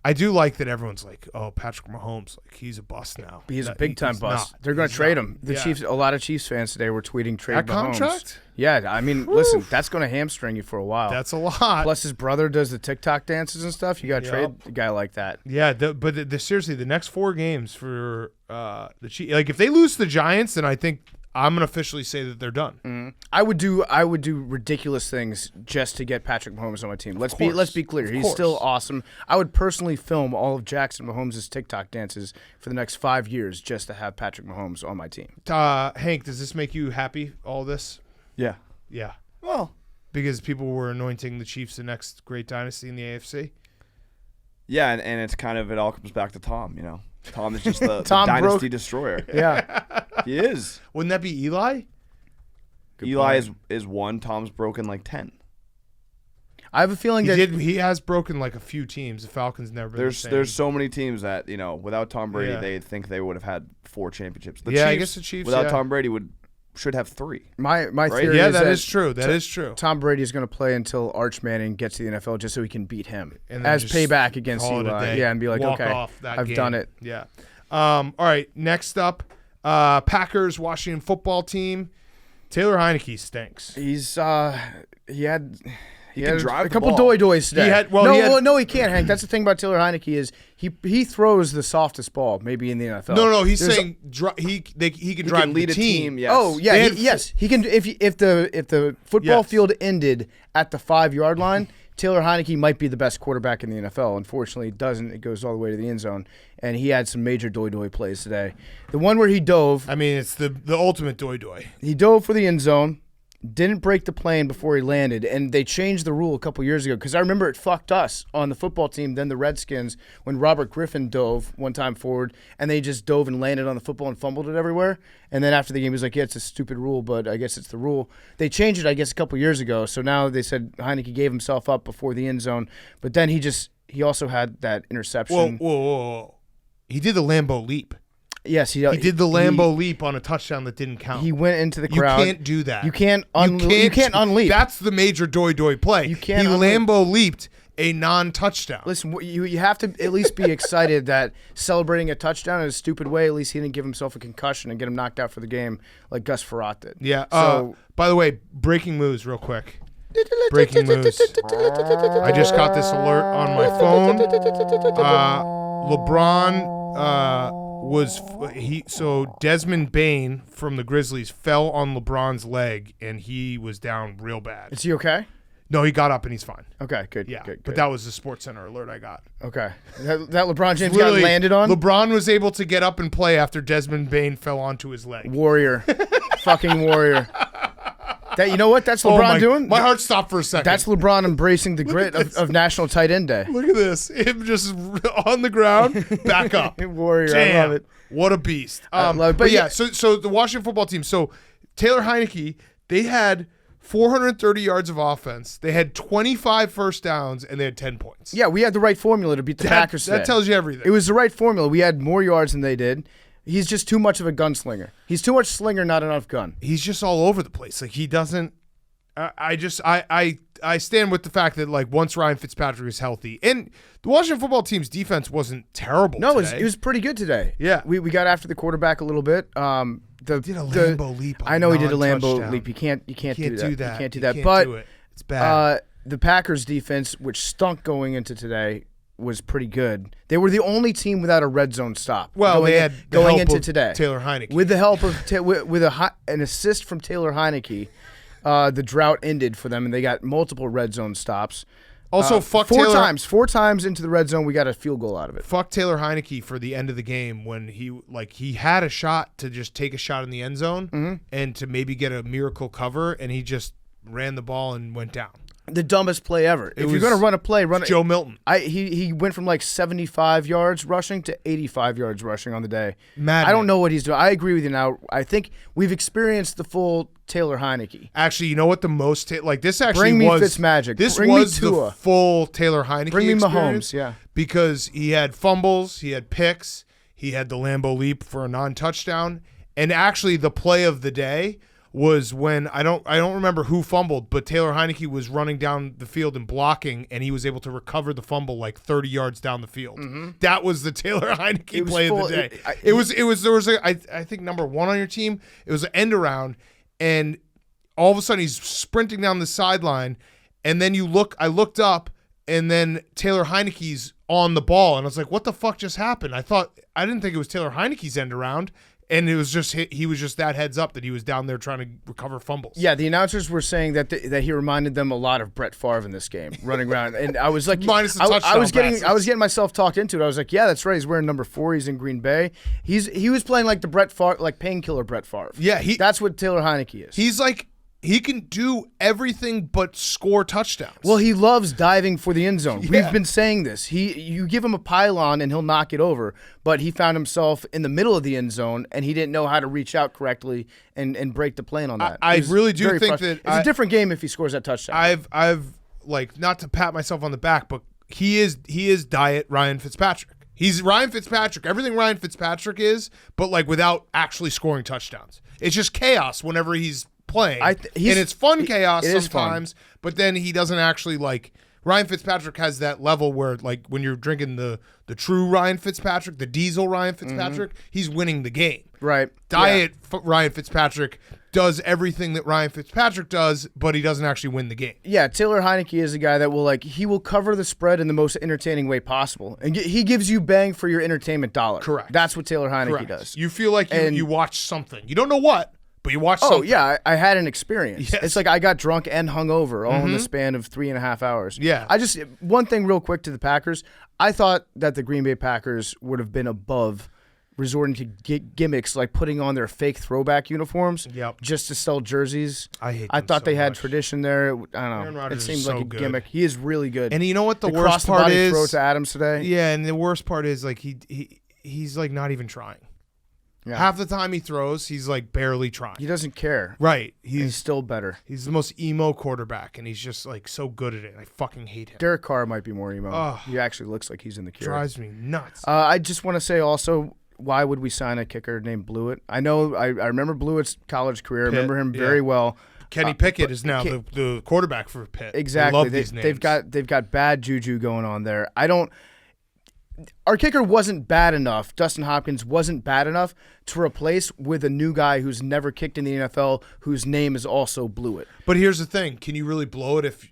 I do like that everyone's like, oh, Patrick Mahomes, like he's a bust now. He's a That- big time he's bust. not. They're going to He's trade not. him. The Yeah. Chiefs. A lot of Chiefs fans today were tweeting trade That Mahomes. contract? Yeah, I mean, listen, that's going to hamstring you for a while. That's a lot. Plus, his brother does the TikTok dances and stuff. You got to Yep. trade a guy like that. Yeah, but seriously, the next 4 games for the Chiefs, like if they lose to the Giants, then I think I'm gonna officially say that they're done. I would do ridiculous things just to get Patrick Mahomes on my team. Let's be clear. Of He's course. still awesome. I would personally film all of Jackson Mahomes' TikTok dances for the next 5 years just to have Patrick Mahomes on my team. Hank, does this make you happy? All this? Yeah. Yeah, Well, because people were anointing the Chiefs the next great dynasty in the AFC. yeah, and it's kind of, it all comes back to Tom, you know. Tom is just the Tom dynasty broke- destroyer. Yeah. He is. Wouldn't that be Eli? Eli is 1. Tom's broken like 10. I have a feeling that He has broken like a few teams. The Falcons never been the same. There's so many teams that, you know, without Tom Brady, Yeah. they think they would have had 4 championships. The Yeah, I Chiefs, guess the Chiefs, without yeah. Tom Brady, should have 3. my Right? theory Yeah, is that is true. That is true. Tom Brady is going to play until Arch Manning gets to the NFL just so he can beat him And then as just payback against call it a Eli. day. Yeah, and be like, Walk okay, off that I've game. done it. Yeah. All right. Next up, Packers Washington football team. Taylor Heineke stinks. He's he had can drive a the couple ball. doy-doys today. Well, he can't, Hank. That's the thing about Taylor Heineke is he throws the softest ball maybe in the NFL. No. He's There's- saying he can He drive can lead the a team, yes. Oh yeah, They had yes, he can. If the football Yes. field ended at the 5-yard line, Taylor Heineke might be the best quarterback in the NFL. Unfortunately, it doesn't. It goes all the way to the end zone, and he had some major doy plays today. The one where he dove, I mean, it's the ultimate doy. he dove for the end zone, didn't break the plane before he landed, and they changed the rule a couple years ago because I remember it fucked us on the football team, then the Redskins, when Robert Griffin dove one time forward, and they just dove and landed on the football and fumbled it everywhere. And then after the game, he was like, yeah, it's a stupid rule, but I guess it's the rule. They changed it, I guess, a couple years ago, so now they said Heineke gave himself up before the end zone, but then he also had that interception. Whoa. He did the Lambeau leap. Yes, He did the Lambeau leap on a touchdown that didn't count. He went into the You crowd. can't do that. You can't unleap. That's the major doy play. You can't He unleap. Lambeau leaped a non-touchdown. Listen, you have to at least be excited that celebrating a touchdown in a stupid way, at least he didn't give himself a concussion and get him knocked out for the game like Gus Farrat did. Yeah. So, By the way, breaking news real quick. Breaking news. I just got this alert on my phone. LeBron so Desmond Bain from the Grizzlies fell on LeBron's leg and he was down real bad. is he okay? No, he got up and he's fine. Okay, good. Yeah, good. but that was the Sports Center alert I got. okay. That LeBron James got Literally, landed on. LeBron was able to get up and play after Desmond Bain fell onto his leg. Warrior, fucking warrior. That you know what? That's Oh LeBron doing. My heart stopped for a second. That's LeBron embracing the grit of National Tight End Day. Look at this. Him just on the ground, back up. Warrior, Damn. I love it. What a beast. love it. But But yeah, yeah- so the Washington football team. So Taylor Heineke, they had 430 yards of offense. They had 25 first downs, and they had 10 points. Yeah, we had the right formula to beat the Packers today. That tells you everything. It was the right formula. We had more yards than they did. He's just too much of a gunslinger. He's too much slinger, not enough gun. He's just all over the place. Like he doesn't. I stand with the fact that like once Ryan Fitzpatrick is healthy, and the Washington football team's defense wasn't terrible. No, today. it was pretty good today. Yeah. we got after the quarterback a little bit. Did a Lambeau leap. On I know he did a non-touchdown. Lambeau leap. You can't do that. You can't You can't do that. do But it. It's bad. the Packers defense, which stunk going into today, was pretty good. They were the only team without a red zone stop. Well, they had the going help into of today Taylor Heineke. with the help of with an assist from Taylor Heineke. The drought ended for them, and they got multiple red zone stops. Also, fuck four Taylor. Four times into the red zone, we got a field goal out of it. Fuck Taylor Heineke for the end of the game when he had a shot to just take a shot in the end zone and to maybe get a miracle cover, and he just ran the ball and went down. The dumbest play ever. If you're was going to run a play, run it. Joe Milton. He went from like 75 yards rushing to 85 yards rushing on the day. Maddening. I don't know what he's doing. I agree with you now. I think we've experienced the full Taylor Heineke. Actually, you know what the most this actually Bring me was Fitzmagic. This Bring me was the Tua. full Taylor Heineke Bring me experience. Mahomes, yeah. Because he had fumbles, he had picks, he had the Lambeau leap for a non-touchdown, and actually the play of the day was when I don't remember who fumbled, but Taylor Heineke was running down the field and blocking, and he was able to recover the fumble like 30 yards down the field. That was the Taylor Heineke play of the day. There was I think number 1 on your team. It was an end around, and all of a sudden he's sprinting down the sideline, and then I looked up, and then Taylor Heineke's on the ball, and I was like, what the fuck just happened? I didn't think it was Taylor Heineke's end around. And it was just he was just that heads up that he was down there trying to recover fumbles. Yeah, the announcers were saying that he reminded them a lot of Brett Favre in this game, running around. And I was like, minus the touchdown I was passes. getting myself talked into it. I was like, yeah, that's right. He's wearing number 4. He's in Green Bay. He was playing like the Brett Favre, like painkiller Brett Favre. Yeah, that's what Taylor Heineke is. He's like, he can do everything but score touchdowns. Well, he loves diving for the end zone. Yeah. We've been saying this. You give him a pylon and he'll knock it over, but he found himself in the middle of the end zone and he didn't know how to reach out correctly and break the plane on that. I really do think that it's a different game if he scores that touchdown. I've like, not to pat myself on the back, but he is diet Ryan Fitzpatrick. He's Ryan Fitzpatrick. Everything Ryan Fitzpatrick is, but like without actually scoring touchdowns. It's just chaos whenever he's playing, and it's fun chaos sometimes, but then he doesn't actually like. Ryan Fitzpatrick has that level where, like, when you're drinking the true Ryan Fitzpatrick, the diesel Ryan Fitzpatrick, he's winning the game. Right. Diet Ryan Fitzpatrick does everything that Ryan Fitzpatrick does, but he doesn't actually win the game. Yeah, Taylor Heineke is a guy that he will cover the spread in the most entertaining way possible, and he gives you bang for your entertainment dollar. Correct. That's what Taylor Heineke does. You feel like you watch something. You don't know what. But you watch something. Oh, yeah, I had an experience. Yes. It's like I got drunk and hungover all in the span of 3.5 hours. Yeah. One thing real quick to the Packers. I thought that the Green Bay Packers would have been above resorting to gimmicks like putting on their fake throwback uniforms just to sell jerseys. I thought they had tradition there. I don't know. It seemed like a gimmick. He is really good. And you know what the worst part is? Throw to Adams today. Yeah, and the worst part is like he's like not even trying. Yeah. Half the time he throws, he's like barely trying. He doesn't care. Right. He's still better. He's the most emo quarterback, and he's just like so good at it. I fucking hate him. Derek Carr might be more emo. He actually looks like he's in the cure. Drives me nuts. I just want to say also, why would we sign a kicker named Blewett? I know I remember Blewett's college career. I remember him very well. Kenny Pickett is now the quarterback for Pitt. Exactly. I love these names. They've got bad juju going on there. Our kicker wasn't bad enough. Dustin Hopkins wasn't bad enough to replace with a new guy who's never kicked in the NFL, whose name is also Blewett. But here's the thing: can you really blow it if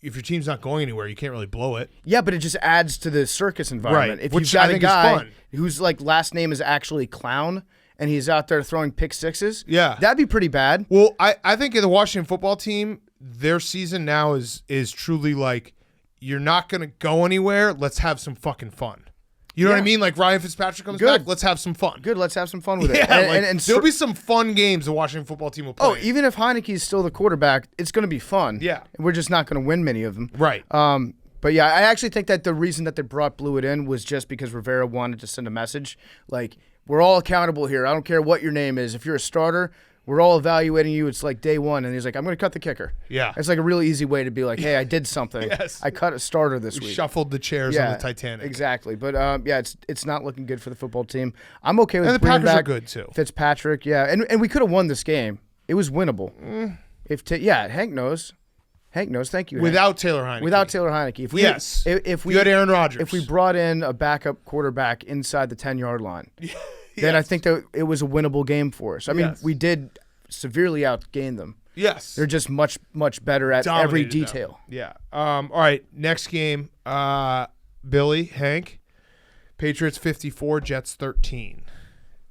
your team's not going anywhere? You can't really blow it. Yeah, but it just adds to the circus environment. Right. If Which you've got I think a guy is fun. whose like last name is actually Clown and he's out there throwing pick sixes, yeah, that'd be pretty bad. Well, I think the Washington football team, their season now is truly like, you're not going to go anywhere. Let's have some fucking fun. You know what I mean? Like Ryan Fitzpatrick comes back, let's have some fun. Good, let's have some fun with it. Yeah, and there'll be some fun games the Washington football team will play. Oh, even if Heineke's still the quarterback, it's going to be fun. Yeah. We're just not going to win many of them. Right. But yeah, I actually think that the reason that they brought Blewett in was just because Rivera wanted to send a message. Like, we're all accountable here. I don't care what your name is. If you're a starter, we're all evaluating you. It's like day one. And he's like, I'm going to cut the kicker. Yeah. It's like a really easy way to be like, hey, I did something. Yes. I cut a starter this week. Shuffled the chairs on the Titanic. Exactly. But yeah, it's not looking good for the football team. I'm okay with And the bringing Packers back are good too. Fitzpatrick, yeah. And we could have won this game. It was winnable. Hank knows. Hank knows. Thank you, Hank. Without Taylor Heineke. Without Taylor Heineke. If we you had Aaron Rodgers. If we brought in a backup quarterback inside the 10-yard line, then I think that it was a winnable game for us. I mean, we did severely outgain them. Yes. They're just much, much better at every detail. Yeah. All right. Next game, Billy, Hank, Patriots 54, Jets 13.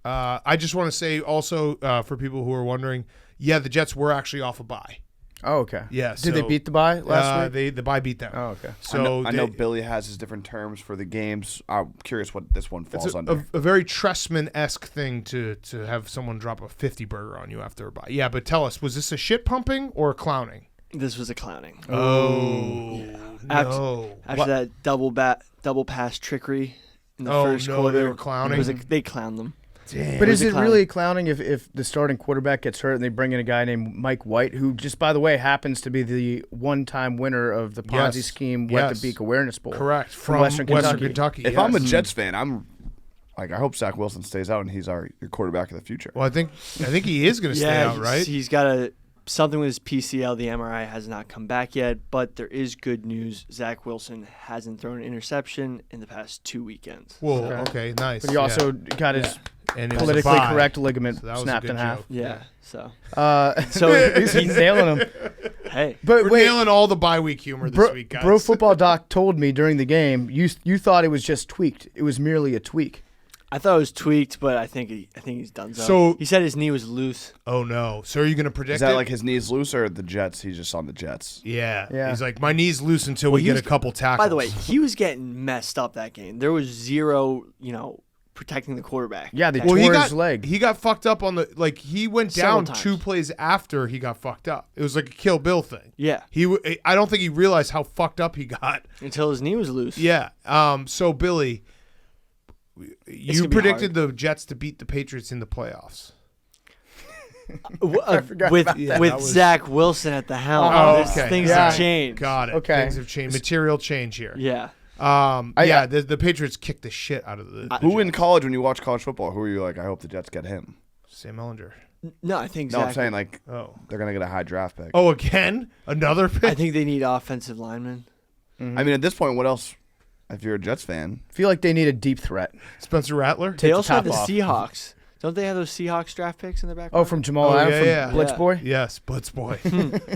I just want to say also for people who are wondering, the Jets were actually off a bye. Oh, okay. Yeah. Did they beat the bye last week? The bye beat them. Oh, okay. So I know Billy has his different terms for the games. I'm curious what this one falls under. A very Tressman-esque thing to have someone drop a 50 burger on you after a bye. Yeah, but tell us, was this a shit pumping or a clowning? This was a clowning. Oh, no. After that double pass trickery in the first quarter, they were clowning. They clowned them. Damn. But is it really clowning if the starting quarterback gets hurt and they bring in a guy named Mike White, who just, by the way, happens to be the one-time winner of the Ponzi scheme Wet the Beak Awareness Bowl? Correct. From Western Kentucky. Kentucky. If I'm a Jets fan, I'm Like, I hope Zach Wilson stays out and he's your quarterback of the future. Well, I think he is going to stay out, right? He's got something with his PCL. The MRI has not come back yet, but there is good news. Zach Wilson hasn't thrown an interception in the past 2 weekends. Whoa, okay, nice. But he also got his and it was a politically bye. correct ligament So that was a snapped good in half. joke. Yeah, so So he's nailing him. hey, But We're wait, nailing all the bye week humor this week, guys. Bro Football Doc told me during the game you thought it was just tweaked. It was merely a tweak. I thought it was tweaked, but I think he's done so. So- He said his knee was loose. Oh no! So are you going to predict Is that it? like his knees loose or the Jets? He's just on the Jets. Yeah. He's like, my knee's loose until we he get was- a couple tackles. By the way, he was getting messed up that game. There was zero, protecting the quarterback. Yeah, they well, tore his leg. He got fucked up on he went down Several times. 2 plays after he got fucked up. It was like a Kill Bill thing. Yeah, I don't think he realized how fucked up he got. until his knee was loose. Yeah. So Billy, you gonna be predicted the Jets to beat the Patriots in the playoffs. forgot with about that. with That was- Zach Wilson at the helm. Oh, This- okay. Things Yeah. have changed. Got it. Okay. Things have changed. Material change here. Yeah. The Patriots kicked the shit out of the Who in college, when you watch college football, who are you like, I hope the Jets get him? Sam Ellinger. No, I think No, Zach. I'm saying, like, Oh. they're going to get a high draft pick. Oh, again? Another pick? I think they need offensive linemen. I mean, at this point, what else, if you're a Jets fan? I feel like they need a deep threat. Spencer Rattler? They the also have top the off. Seahawks. Don't they have those Seahawks draft picks in their back? Oh, from Jamal Oh, Adams yeah, from yeah. Blitz Yeah. Boy? Yes, Blitz Boy.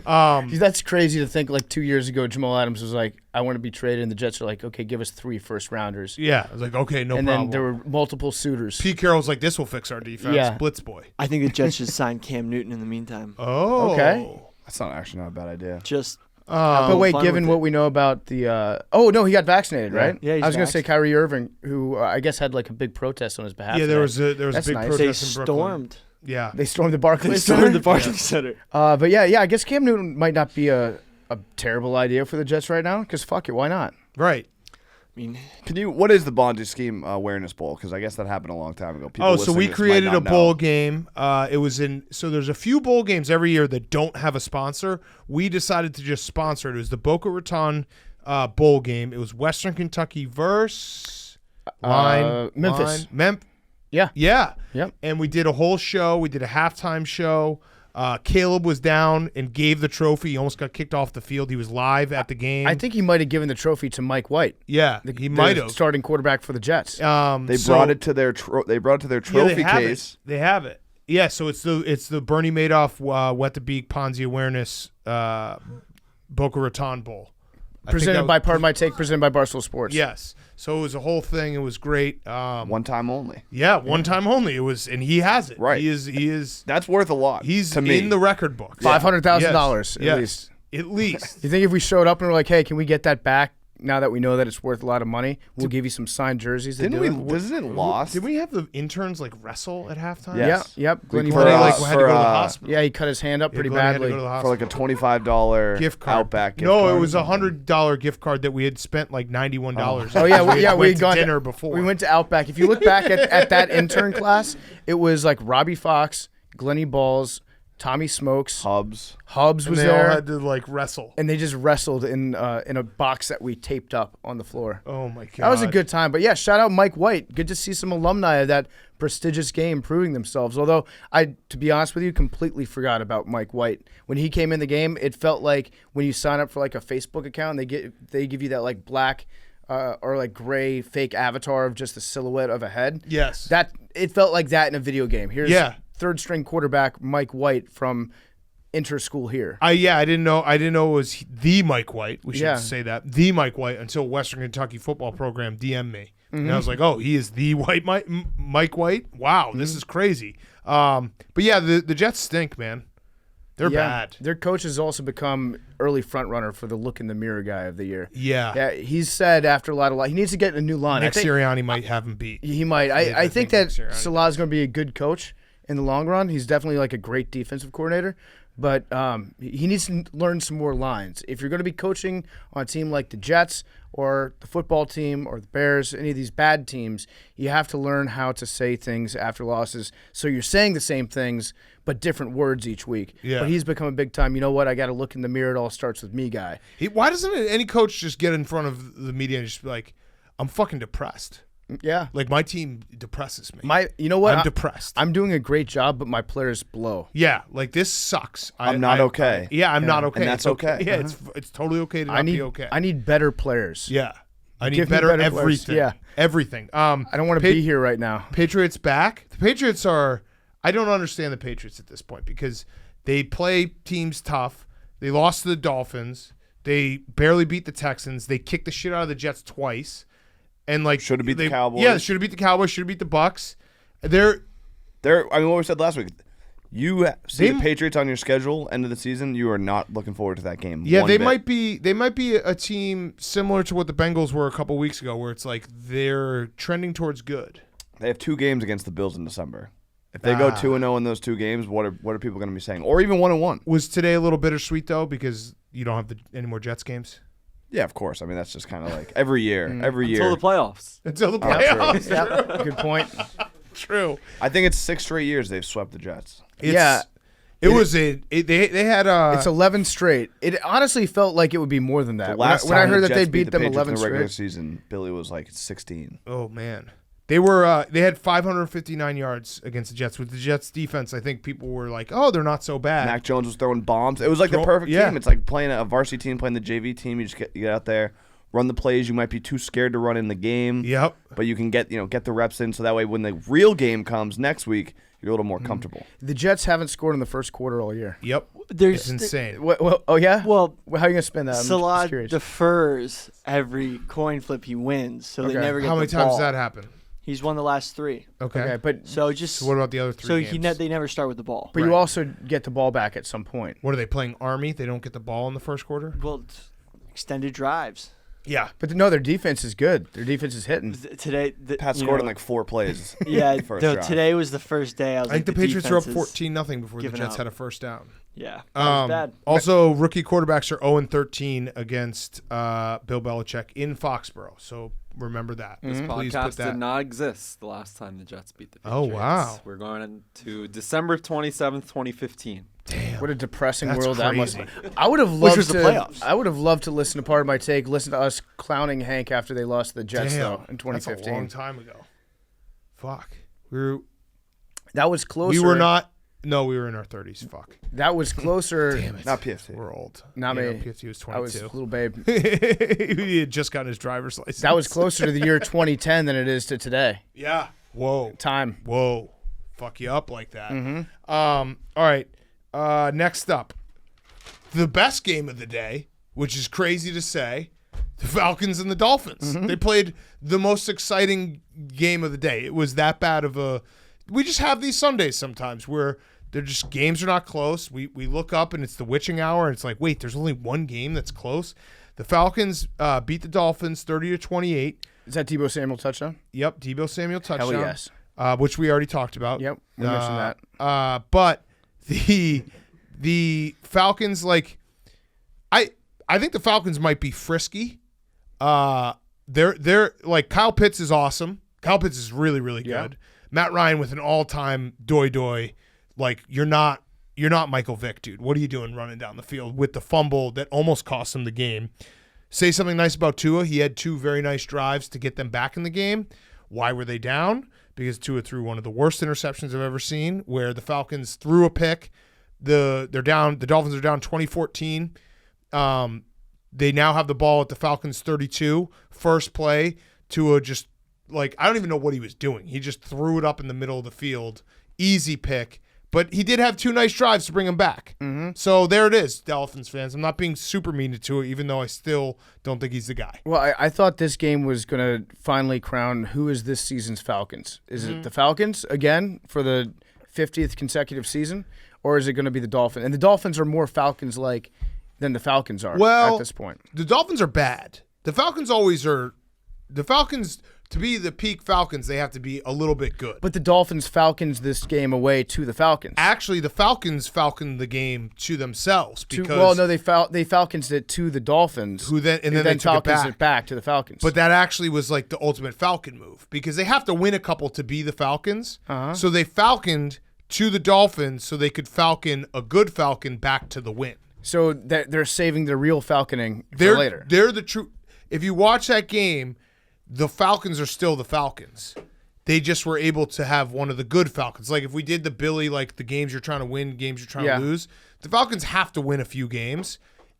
That's crazy to think like 2 years ago, Jamal Adams was like, I want to be traded. And the Jets are like, okay, give us 3 first-rounders. Yeah. I was like, okay, no and problem. then there were multiple suitors. Pete Carroll's like, this will fix our defense. Yeah. Blitz Boy. I think the Jets should sign Cam Newton in the meantime. Oh. Okay. That's actually not a bad idea. Just But wait, fun given with what it. we know about the oh no, he got vaccinated, right? Yeah, he's I was gonna say vaxxed. Kyrie Irving, who I guess had like a big protest on his behalf. Yeah, there today. was a That's big nice. they protest in Brooklyn. stormed. Yeah. They stormed the They Barclays stormed Center. the Barclays Center. But yeah, I guess Cam Newton might not be a terrible idea for the Jets right now. Because fuck it, why not? Right. I mean, What is the Bonzi Scheme Awareness Bowl? Because I guess that happened a long time ago. People Oh, so we listening to this created might a not bowl know. game. It was so there's a few bowl games every year that don't have a sponsor. We decided to just sponsor it. It was the Boca Raton bowl game. It was Western Kentucky versus Memphis. Yeah. Yep. And we did a whole show. We did a halftime show. Caleb was down and gave the trophy. He almost got kicked off the field. He was live at the game. I think he might have given the trophy to Mike White. Yeah, he might the have. starting quarterback for the Jets. They brought it to their trophy case. They have it. Yeah, so it's the Bernie Madoff Wet the Beak Ponzi Awareness Boca Raton Bowl. Presented by Pardon My Take, presented by Barstool Sports. Yes. So it was a whole thing. It was great. One time only. Yeah, one time only. It was, and he has it. Right. He is. That's worth a lot. He's to me. in the record book. $500,000 Yes. at least. At least. You think if we showed up and we're like, hey, can we get that back? Now that we know that it's worth a lot of money, we'll give you some signed jerseys. Didn't we? Wasn't it lost? Did we have the interns like wrestle at halftime? Yes. Yep. Glenn For, They uh, like had to go to the for, hospital. Yeah, he cut his hand up pretty Glenn had to badly. go to the For like a hospital. $25 gift card. Outback gift No, card. it was a $100 gift card that we had spent like $91. Oh yeah, we we went had gone to dinner before. We went to Outback. If you look back at that intern class, it was like Robbie Fox, Glenny Balls, Tommy Smokes, Hubs. Hubs and was they all there, had to like wrestle. and they just wrestled in a box that we taped up on the floor. Oh my god, That was a good time. But yeah, shout out Mike White. Good to see some alumni of that prestigious game proving themselves. Although to be honest with you, completely forgot about Mike White. When he came in the game, it felt like when you sign up for like a Facebook account, they give you that like black or like gray fake avatar of just the silhouette of a head. Yes. That it felt like that in a video game. Here's Yeah. third string quarterback Mike White from Interschool here. I didn't know it was the Mike White. We should Yeah. say that, the Mike White, until Western Kentucky football program DM'd me, and Mm-hmm. I was like, oh, he is the Mike White. Wow, this is crazy. But yeah, the Jets stink, man. They're bad. Their coach has also become early front runner for the look in the mirror guy of the year. Yeah. Yeah, he's said after a lot he needs to get a new line. Nick I think Sirianni might have him beat. he might. I think that Nick Sirianni. Salah's going to be a good coach in the long run. He's definitely like a great defensive coordinator, but he needs to learn some more lines. If you're going to be coaching on a team like the Jets or the football team or the Bears, any of these bad teams, you have to learn how to say things after losses. So you're saying the same things, but different words each week. Yeah. But he's become a big time, you know what, I got to look in the mirror, it all starts with me guy. Why doesn't any coach just get in front of the media and just be like, I'm fucking depressed. Yeah. Like my team depresses me. You know what? I'm depressed. I'm doing a great job, but my players blow. Yeah, like this sucks. I'm not okay. I'm not okay. And that's It's okay. Yeah, it's totally okay to not be okay. I need better players. Yeah. I need Give me better better players. everything. Yeah. Everything. I don't want to be here right now. Patriots back. The Patriots are I don't understand the Patriots at this point because they play teams tough. They lost to the Dolphins. They barely beat the Texans. They kicked the shit out of the Jets twice. And like should have beat the Cowboys. Yeah, should have beat the Cowboys, should have beat the Bucs. They're I mean what we said last week. You see the Patriots on your schedule end of the season, you are not looking forward to that game. Yeah, one they bit. might be a team similar to what the Bengals were a couple weeks ago where it's like they're trending towards good. They have 2 games against the Bills in December. If they go 2-0 in those 2 games, what are people going to be saying? Or even 1-1. Was today a little bittersweet though because you don't have any more Jets games? Yeah, of course. I mean, that's just kind of like every year. Every year. Until the playoffs. Until the playoffs. Yep. Good point. True. I think it's 6 straight years they've swept the Jets. They had It's 11 straight. It honestly felt like it would be more than that. The last when I time heard the that they Jets beat the them Patriots 11 in the regular straight. season, Billy was like 16. Oh man. They had 559 yards against the Jets. With the Jets defense, I think people were like, "Oh, they're not so bad." Mac Jones was throwing bombs. It was like the perfect team. It's like playing a varsity team, playing the JV team. You just get out there, run the plays. You might be too scared to run in the game. Yep. But you can get the reps in, so that way when the real game comes next week, you're a little more comfortable. The Jets haven't scored in the first quarter all year. Yep. There's It's insane. Oh yeah. Well, how are you gonna spin that? I'm just Salah curious. defers every coin flip he wins, so they Okay. never get How many the times ball. does that happen? He's won the last 3. Okay. Okay, but So just So what about the other 3 games? they never start with the ball. you also get the ball back at some point. What are they playing? Army? They don't get the ball in the first quarter? Well, extended drives. Yeah. But no, their defense is good. Their defense is hitting. Today, Pat scored in like 4 plays. yeah. first no, drive. today was the first day. I was I think like, the Patriots are up defense is 14-0 before the giving Jets up. had a first down. Yeah, that was bad. Also, rookie quarterbacks are 0-13 against Bill Belichick in Foxborough. So remember that. This Please put podcast that. did not exist the last time the Jets beat the Oh, Patriots. wow. We're going into December 27th, 2015. Damn. What a depressing That's world that must be. crazy. I would have Which loved was the playoffs. I would have loved to listen to part of my take. Listen to us clowning Hank after they lost to the Jets though in 2015. That's a long time ago. Fuck. We That was closer. were not. No, we were in our 30s. Fuck. That was closer. Damn it. Not PFT. We're old. Not Yeah, me. no, PFT was I was a 22. little babe. He had just gotten his driver's license. That was closer to the year 2010 than it is to today. Yeah. Whoa. Time. Whoa. Fuck you up like that. Mm-hmm. All right. Next up, the best game of the day, which is crazy to say, the Falcons and the Dolphins. Mm-hmm. They played the most exciting game of the day. It was that bad of a. We just have these Sundays sometimes where they're just games are not close. We look up and it's the witching hour and it's like, wait, there's only one game that's close. The Falcons beat the Dolphins 30-28. Is that Deebo Samuel touchdown? Yep, Deebo Samuel touchdown. Hell yes. Which we already talked about. Yep, we mentioned that. But the Falcons, like, I think the Falcons might be frisky. They're like Kyle Pitts is awesome. Kyle Pitts is really really good. Yeah. Matt Ryan with an all-time doy. Like you're not Michael Vick, dude. What are you doing running down the field with the fumble that almost cost him the game? Say something nice about Tua. He had 2 very nice drives to get them back in the game. Why were they down? Because Tua threw one of the worst interceptions I've ever seen, where the Falcons threw a pick. The Dolphins are down 2014. They now have the ball at the Falcons 32. First play, Tua just like I don't even know what he was doing. He just threw it up in the middle of the field. Easy pick. But he did have 2 nice drives to bring him back. Mm-hmm. So there it is, Dolphins fans. I'm not being super mean to Tua, even though I still don't think he's the guy. Well, I thought this game was going to finally crown who is this season's Falcons. Is it the Falcons again for the 50th consecutive season, or is it going to be the Dolphins? And the Dolphins are more Falcons-like than the Falcons are at this point. The Dolphins are bad. The Falcons always are. The Falcons, to be the peak Falcons, they have to be a little bit good. But the Dolphins Falcons this game away to the Falcons. Actually, the Falcons falconed the game to themselves because they Falcons it to the Dolphins, and then they took Falcons it back. it back to the Falcons. But that actually was like the ultimate Falcon move because they have to win a couple to be the Falcons. So they falconed to the Dolphins so they could falcon a good Falcon back to the win. So they're saving the real falconing for later. They're the true. If you watch that game, the Falcons are still the Falcons. They just were able to have one of the good Falcons. Like if we did the Billy, like the games you're trying to win, games you're trying to lose, the Falcons have to win a few games,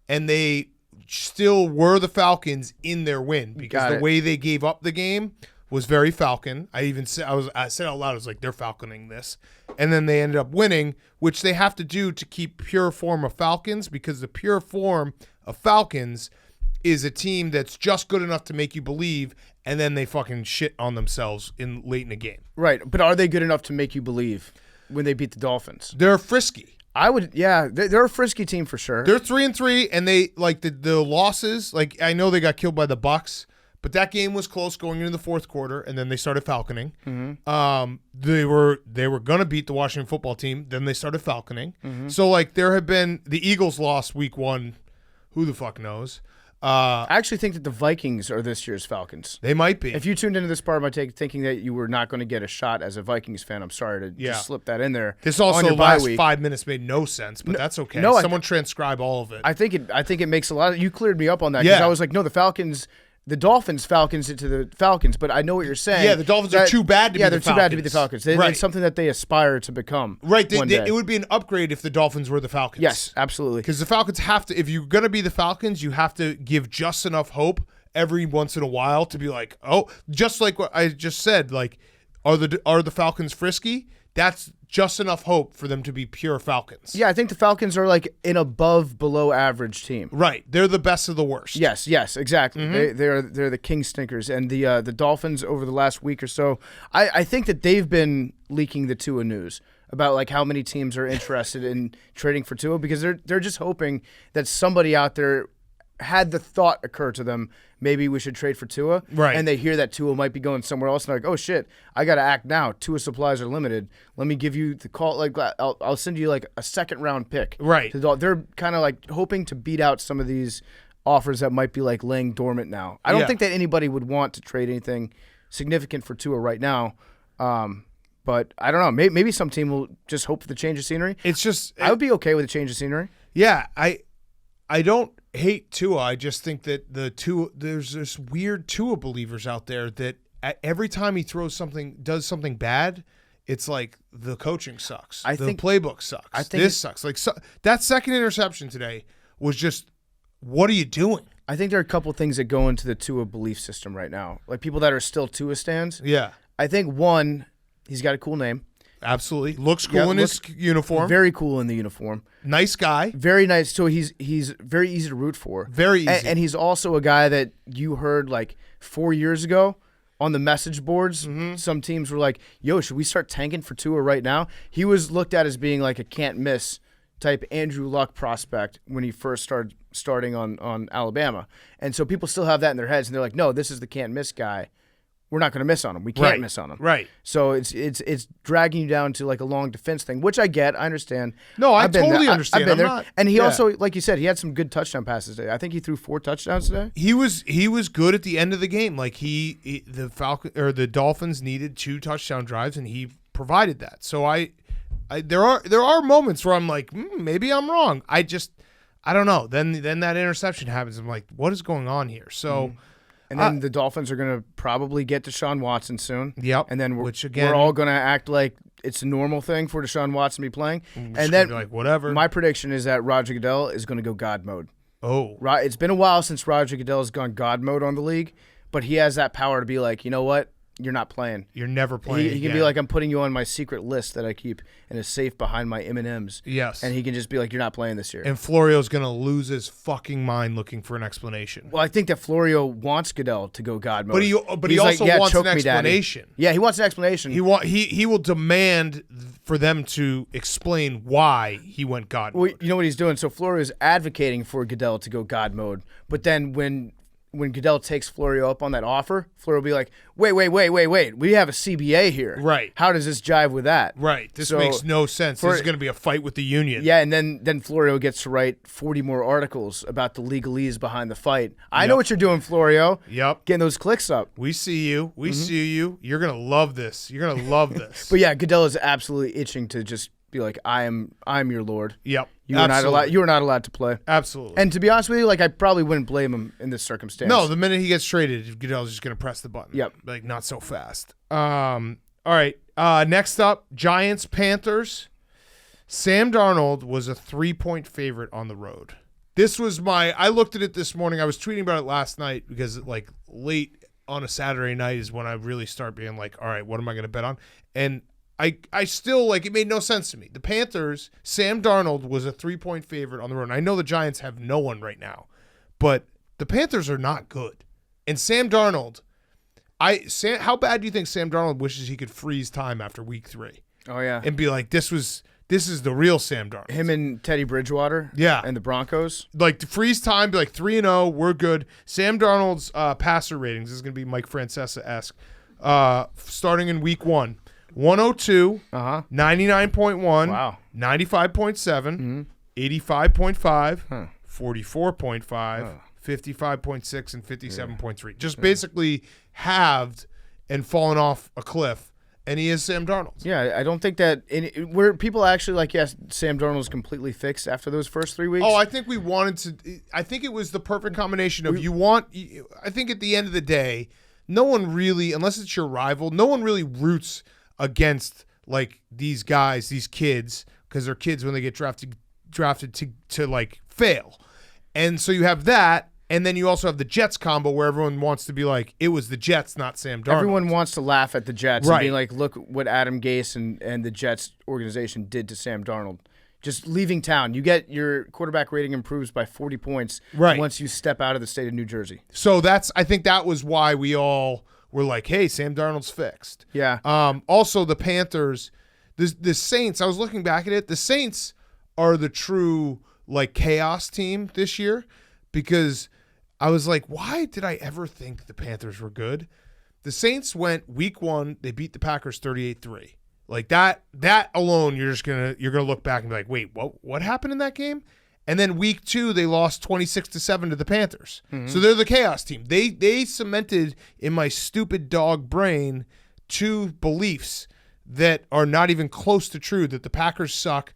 and they still were the Falcons in their win because the way they gave up the game was very Falcon. I said out loud, I was like, they're Falconing this. And then they ended up winning, which they have to do to keep pure form of Falcons, because the pure form of Falcons is a team that's just good enough to make you believe, and then they fucking shit on themselves late in the game. Right, but are they good enough to make you believe when they beat the Dolphins? They're frisky. They're a frisky team for sure. They're 3-3, and they like the losses. Like I know they got killed by the Bucs, but that game was close going into the fourth quarter, and then they started falconing. Mm-hmm. They were gonna beat the Washington football team, then they started falconing. Mm-hmm. So like there have been the Eagles lost week 1. Who the fuck knows? I actually think that the Vikings are this year's Falcons. They might be. If you tuned into this part of my take thinking that you were not going to get a shot as a Vikings fan, I'm sorry to just slip that in there. This also last 5 minutes made no sense, but that's okay. No, someone transcribe all of it. I think it makes a lot of. You cleared me up on that because I was like, no, the Dolphins Falcons into the Falcons, but I know what you're saying. Yeah, the Dolphins are too bad to be the Falcons. Yeah, they're too bad to be the Falcons. It's something that they aspire to become. Right. It would be an upgrade if the Dolphins were the Falcons. Yes, absolutely. Because the Falcons have to, if you're going to be the Falcons, you have to give just enough hope every once in a while to be like, oh, just like what I just said, like, are the Falcons frisky? That's just enough hope for them to be pure Falcons. Yeah, I think the Falcons are like an below average team. Right, they're the best of the worst. Yes, exactly. Mm-hmm. They're the king stinkers, and the Dolphins over the last week or so, I think that they've been leaking the Tua news about like how many teams are interested in trading for Tua because they're just hoping that somebody out there had the thought occur to them, maybe we should trade for Tua, right? And they hear that Tua might be going somewhere else, and they're like, oh shit, I got to act now. Tua supplies are limited. Let me give you the call. Like, I'll send you like a second round pick. Right. They're kind of like hoping to beat out some of these offers that might be like laying dormant now. I don't think that anybody would want to trade anything significant for Tua right now. But I don't know. Maybe some team will just hope for the change of scenery. I would be okay with a change of scenery. Yeah, I don't hate Tua. I just think that there's this weird Tua believers out there that every time he does something bad, it's like the coaching sucks. The playbook sucks. This sucks. Like that second interception today was just, what are you doing? I think there are a couple things that go into the Tua belief system right now. Like people that are still Tua stands. Yeah. I think one, he's got a cool name. Absolutely. Looks cool in his uniform. Very cool in the uniform. Nice guy. Very nice. So he's very easy to root for. Very easy. And he's also a guy that you heard like 4 years ago on the message boards. Mm-hmm. Some teams were like, yo, should we start tanking for Tua right now? He was looked at as being like a can't miss type Andrew Luck prospect when he first starting on Alabama. And so people still have that in their heads, and they're like, no, this is the can't miss guy. We're not going to miss on him. We can't miss on him. Right. So it's dragging you down to like a long defense thing, which I get. I understand. No, I totally understand. I've been there. And he also, like you said, he had some good touchdown passes today. I think he threw 4 touchdowns today. He was good at the end of the game. Like the Dolphins needed 2 touchdown drives, and he provided that. So there are moments where I'm like, maybe I'm wrong. I don't know. Then that interception happens. I'm like, what is going on here? So. And then the Dolphins are going to probably get Deshaun Watson soon. Yep. And then we're all going to act like it's a normal thing for Deshaun Watson to be playing. And then like whatever. My prediction is that Roger Goodell is going to go God mode. Oh. It's been a while since Roger Goodell has gone God mode on the league, but he has that power to be like, you know what? You're not playing. You're never playing. He can be like, I'm putting you on my secret list that I keep in a safe behind my M&Ms. Yes. And he can just be like, you're not playing this year. And Florio's going to lose his fucking mind looking for an explanation. Well, I think that Florio wants Goodell to go God mode. But he also wants an explanation. Yeah, he wants an explanation. He will demand for them to explain why he went God mode. Well, you know what he's doing? So Florio is advocating for Goodell to go God mode. But then when Goodell takes Florio up on that offer, Florio will be like, wait. We have a CBA here. Right. How does this jive with that? Right. This makes no sense. This is going to be a fight with the union. Yeah, and then Florio gets to write 40 more articles about the legalese behind the fight. I know what you're doing, Florio. Yep. Getting those clicks up. We see you. We see you. You're going to love this. You're going to love this. But yeah, Goodell is absolutely itching to just be like, I'm your lord. Yep. You are not allowed to play. Absolutely. And to be honest with you, like I probably wouldn't blame him in this circumstance. No, the minute he gets traded, Goodell's just going to press the button. Yep. Like, not so fast. All right. Next up, Giants, Panthers. Sam Darnold was a 3-point favorite on the road. This was I looked at it this morning. I was tweeting about it last night because like late on a Saturday night is when I really start being like, all right, what am I going to bet on? And I still, like, it made no sense to me. The Panthers, Sam Darnold was a 3-point favorite on the road. And I know the Giants have no one right now, but the Panthers are not good. And Sam Darnold, how bad do you think Sam Darnold wishes he could freeze time after week 3? Oh, yeah. And be like, this is the real Sam Darnold. Him and Teddy Bridgewater. Yeah. And the Broncos. Like, to freeze time, be like 3-0, we're good. Sam Darnold's passer ratings, this is going to be Mike Francesa-esque, starting in week 1. 102, 99.1, Wow. 95.7, 85.5, 44.5, 55.6, and 57.3. Just basically halved and fallen off a cliff, and he is Sam Darnold. Yeah, I don't think that where people actually like, yes, Sam Darnold's completely fixed after those first 3 weeks. Oh, I think we wanted to. I think it was the perfect combination of I think at the end of the day, no one really, unless it's your rival, no one really roots against like these guys, these kids, because they're kids when they get drafted to like fail. And so you have that, and then you also have the Jets combo where everyone wants to be like, it was the Jets, not Sam Darnold. Everyone wants to laugh at the Jets Right. and be like, look what Adam Gase and the Jets organization did to Sam Darnold. Just leaving town. You get your quarterback rating improves by 40 points once you step out of the state of New Jersey. So I think that was why we all were like, hey, Sam Darnold's fixed. Yeah. Also, the Panthers, the Saints, I was looking back at it. The Saints are the true like chaos team this year because I was like, why did I ever think the Panthers were good? The Saints went week 1, they beat the Packers 38-3. Like that alone, you're gonna look back and be like, wait, what happened in that game? And then week 2, they lost 26-7 to the Panthers. Mm-hmm. So they're the chaos team. They cemented in my stupid dog brain 2 beliefs that are not even close to true, that the Packers suck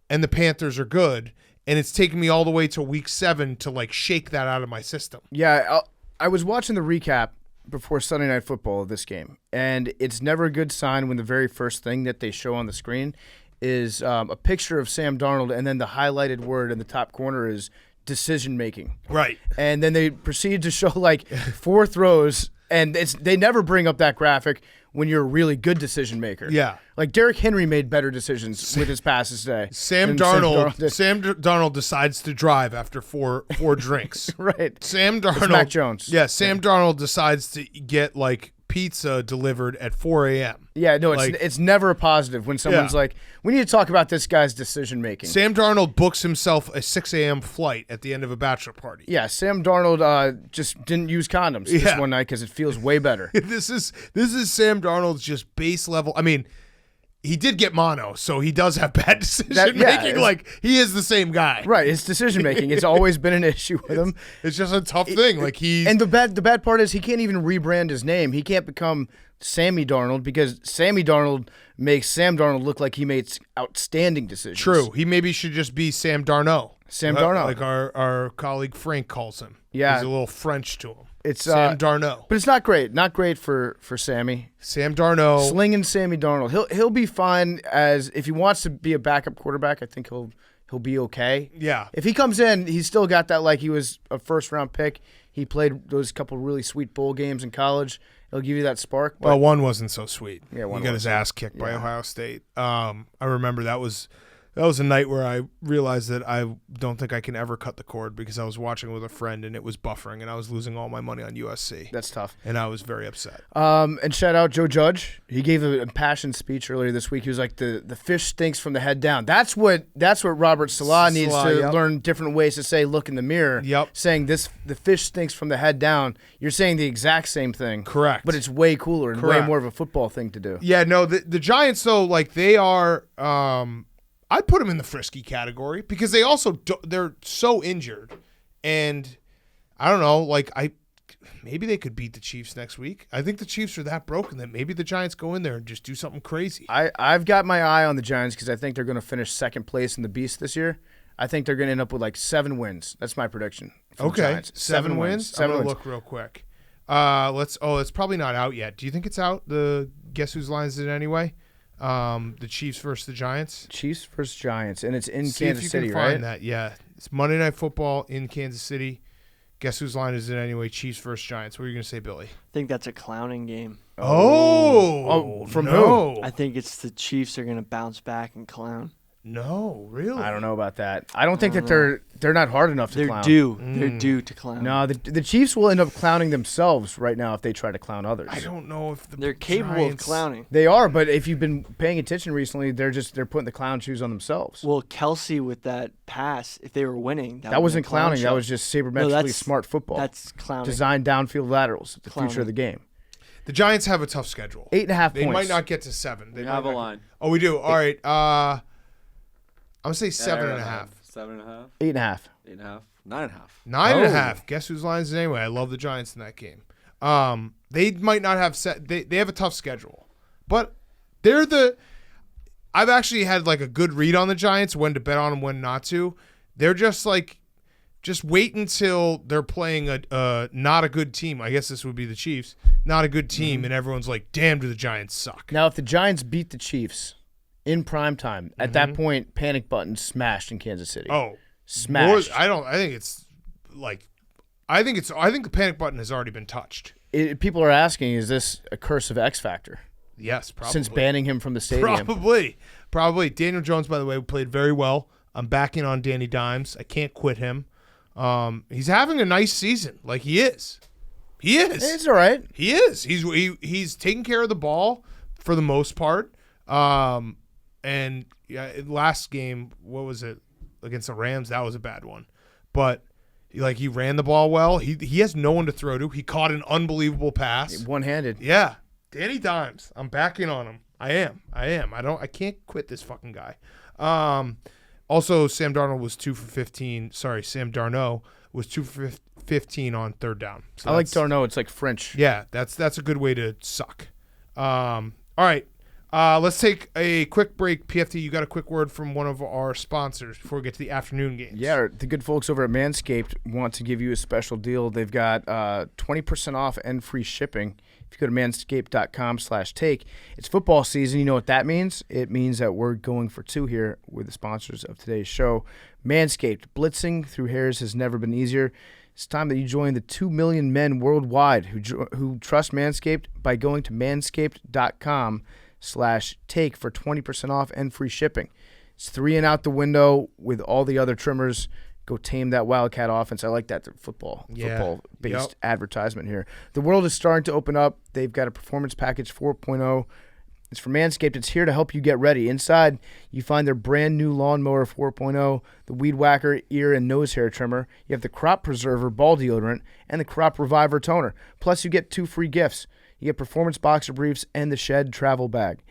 and the Panthers are good. And it's taken me all the way to week 7 to like shake that out of my system. Yeah, I was watching the recap before Sunday Night Football of this game, and it's never a good sign when the very first thing that they show on the screen is a picture of Sam Darnold, and then the highlighted word in the top corner is decision making. Right. And then they proceed to show like 4 throws, and they never bring up that graphic when you're a really good decision maker. Yeah. Like Derrick Henry made better decisions with his passes today. Sam Darnold decides to drive after four drinks. Right. Sam Darnold. It's Mac Jones. Yeah, Sam Darnold decides to get like pizza delivered at 4 a.m. Yeah, no, Like- it's never a positive when someone's like, we need to talk about this guy's decision making. Sam Darnold books himself a 6 a.m. flight at the end of a bachelor party. Yeah, Sam Darnold just didn't use condoms this one night because it feels way better. This is Sam Darnold's just base level. I mean, he did get mono, so he does have bad decision making. Like, he is the same guy. Right, his decision making. It's always been an issue with him. It's just a tough thing. Like And the bad part is he can't even rebrand his name. He can't become Sammy Darnold because Sammy Darnold makes Sam Darnold look like he makes outstanding decisions. True. He maybe should just be Sam Darno. Sam Darno. Like our colleague Frank calls him. Yeah. He's a little French to him. It's Sam Darno. But it's not great. Not great for Sammy. Sam Darno. Slinging Sammy Darnold. He'll be fine as if he wants to be a backup quarterback. I think he'll be okay. Yeah. If he comes in, he's still got that like he was a first round pick. He played those couple really sweet bowl games in college. It'll give you that spark. Well, one wasn't so sweet. Yeah, one he got his wasn't. ass kicked by Ohio State. I remember that was a night where I realized that I don't think I can ever cut the cord because I was watching with a friend and it was buffering and I was losing all my money on USC. That's tough. And I was very upset. And shout out Joe Judge. He gave an impassioned speech earlier this week. He was like, the fish stinks from the head down. That's what Robert Salah needs to learn different ways to say, look in the mirror. Yep. Saying the fish stinks from the head down. You're saying the exact same thing. Correct. But it's way cooler and way Correct. more of a football thing to do. Yeah, no, the Giants, though, like they are I'd put them in the frisky category because they also they're so injured, and I don't know, like maybe they could beat the Chiefs next week. I think the Chiefs are that broken that maybe the Giants go in there and just do something crazy. I've got my eye on the Giants because I think they're going to finish second place in the Beast this year. I think they're going to end up with like 7 wins. That's my prediction. Okay, 7 wins. I'm going to look real quick. It's probably not out yet. Do you think it's out? The Guess Whose Line Is It Anyway? The Chiefs versus the Giants. Chiefs versus Giants, and it's in See Kansas if you City, can right? find that. Yeah, it's Monday Night Football in Kansas City. Guess Whose Line Is It Anyway? Chiefs versus Giants. What are you going to say, Billy? I think that's a clowning game. From who? I think it's the Chiefs are going to bounce back and clown. No, really? I don't know about that. I don't think that they're not hard enough to They're clown. due. They're due to clown. No, the Chiefs will end up clowning themselves right now if they try to clown others. I don't know if They're capable Giants... of clowning. They are, but if you've been paying attention recently, they're putting the clown shoes on themselves. Well, Kelsey with that pass, if they were winning, that wasn't clown clowning. That show. was just sabermetrically that's- smart football. That's clowning. Designed downfield laterals, the Clowning. future of the game. The Giants have a tough schedule. 8.5 They points. might not get to 7. They We might have a not- line. Oh, we do. All right. I'm going to say 7.5. 7.5. 8.5. 8.5. 9.5. 9.5. Guess whose lines is it anyway? I love the Giants in that game. They might not have they have a tough schedule, but they're the. I've actually had like a good read on the Giants, when to bet on them, when not to. They're just wait until they're playing a not a good team. I guess this would be the Chiefs, not a good team, and everyone's like, "Damn, do the Giants suck?" Now, if the Giants beat the Chiefs in prime time, at that point, panic button smashed in Kansas City. Oh, smashed. I think the panic button has already been touched. People are asking, is this a curse of X Factor? Yes, probably. Since banning him from the stadium. Probably. Daniel Jones, by the way, played very well. I'm backing on Danny Dimes. I can't quit him. He's having a nice season. Like, he is. He is. It's all right. He is. He's taking care of the ball for the most part. And last game, what was it? Against the Rams, that was a bad one. But he ran the ball well. He has no one to throw to. He caught an unbelievable pass. One-handed. Yeah. Danny Dimes. I'm backing on him. I am. I can't quit this fucking guy. Also, Sam Darnold was 2 for 15. Sorry, Sam Darnold was 2 for 15 on third down. So I like Darnold. It's like French. Yeah, that's a good way to suck. All right. Let's take a quick break. PFT, you got a quick word from one of our sponsors before we get to the afternoon games. Yeah, the good folks over at Manscaped want to give you a special deal. They've got 20% off and free shipping. If you go to manscaped.com/take, it's football season. You know what that means? It means that we're going for 2 here with the sponsors of today's show. Manscaped, blitzing through hairs has never been easier. It's time that you join the 2 million men worldwide who trust Manscaped by going to manscaped.com/take for 20% off and free shipping. It's 3 and out the window with all the other trimmers. Go tame that Wildcat offense. I like that football-based advertisement here. The world is starting to open up. They've got a Performance Package 4.0. It's from Manscaped. It's here to help you get ready. Inside, you find their brand new Lawnmower 4.0, the Weed Whacker ear and nose hair trimmer. You have the Crop Preserver ball deodorant and the Crop Reviver toner. Plus, you get 2 free gifts. You get Performance Boxer Briefs and the Shed travel bag.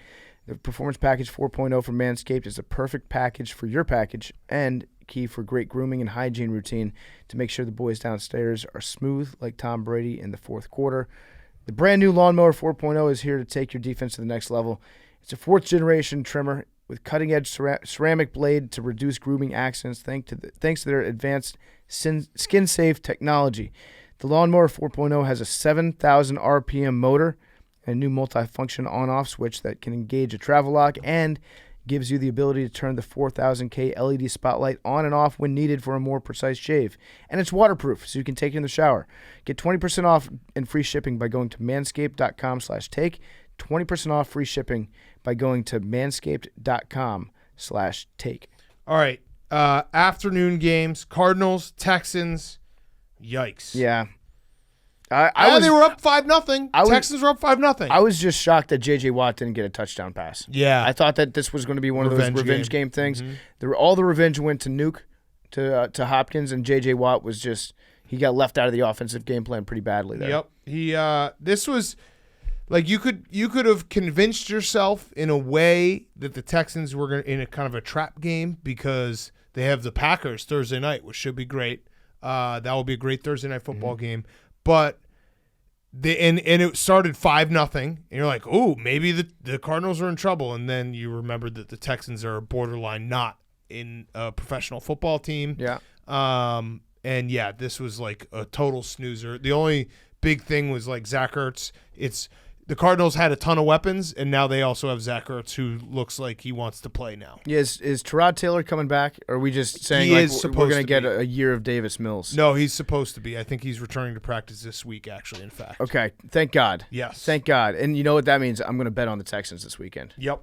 The Performance Package 4.0 from Manscaped is a perfect package for your package and key for great grooming and hygiene routine to make sure the boys downstairs are smooth like Tom Brady in the fourth quarter. The brand new Lawnmower 4.0 is here to take your defense to the next level. It's a 4th-generation trimmer with cutting-edge ceramic blade to reduce grooming accidents thanks to their advanced skin-safe technology. The Lawnmower 4.0 has a 7,000 RPM motor and a new multi-function on-off switch that can engage a travel lock and gives you the ability to turn the 4000K LED spotlight on and off when needed for a more precise shave. And it's waterproof, so you can take it in the shower. Get 20% off and free shipping by going to manscaped.com/take. 20% off free shipping by going to manscaped.com/take. All right. Afternoon games. Cardinals, Texans. Yikes. Yeah. They were up 5-0. was- Texans were up 5-0. I was just shocked that J.J. Watt didn't get a touchdown pass. Yeah. I thought that this was going to be one of those revenge game things. All the revenge went to Nuke, to Hopkins, and J.J. Watt was just he got left out of the offensive game plan pretty badly there. Yep. This was like you could have convinced yourself in a way that the Texans were going in a kind of a trap game because they have the Packers Thursday night, which should be great. That will be a great Thursday night football game. But and it started 5-0, and you're like, oh, maybe the Cardinals are in trouble, and then you remembered that the Texans are borderline not in a professional football team. Yeah. And yeah, this was like a total snoozer. The only big thing was like Zach Ertz. The Cardinals had a ton of weapons, and now they also have Zach Ertz, who looks like he wants to play now. Yeah, is Tyrod Taylor coming back? Or are we just saying we're going to get a year of Davis Mills? No, he's supposed to be. I think he's returning to practice this week, actually, in fact. Okay, thank God. Yes. Thank God. And you know what that means? I'm going to bet on the Texans this weekend. Yep.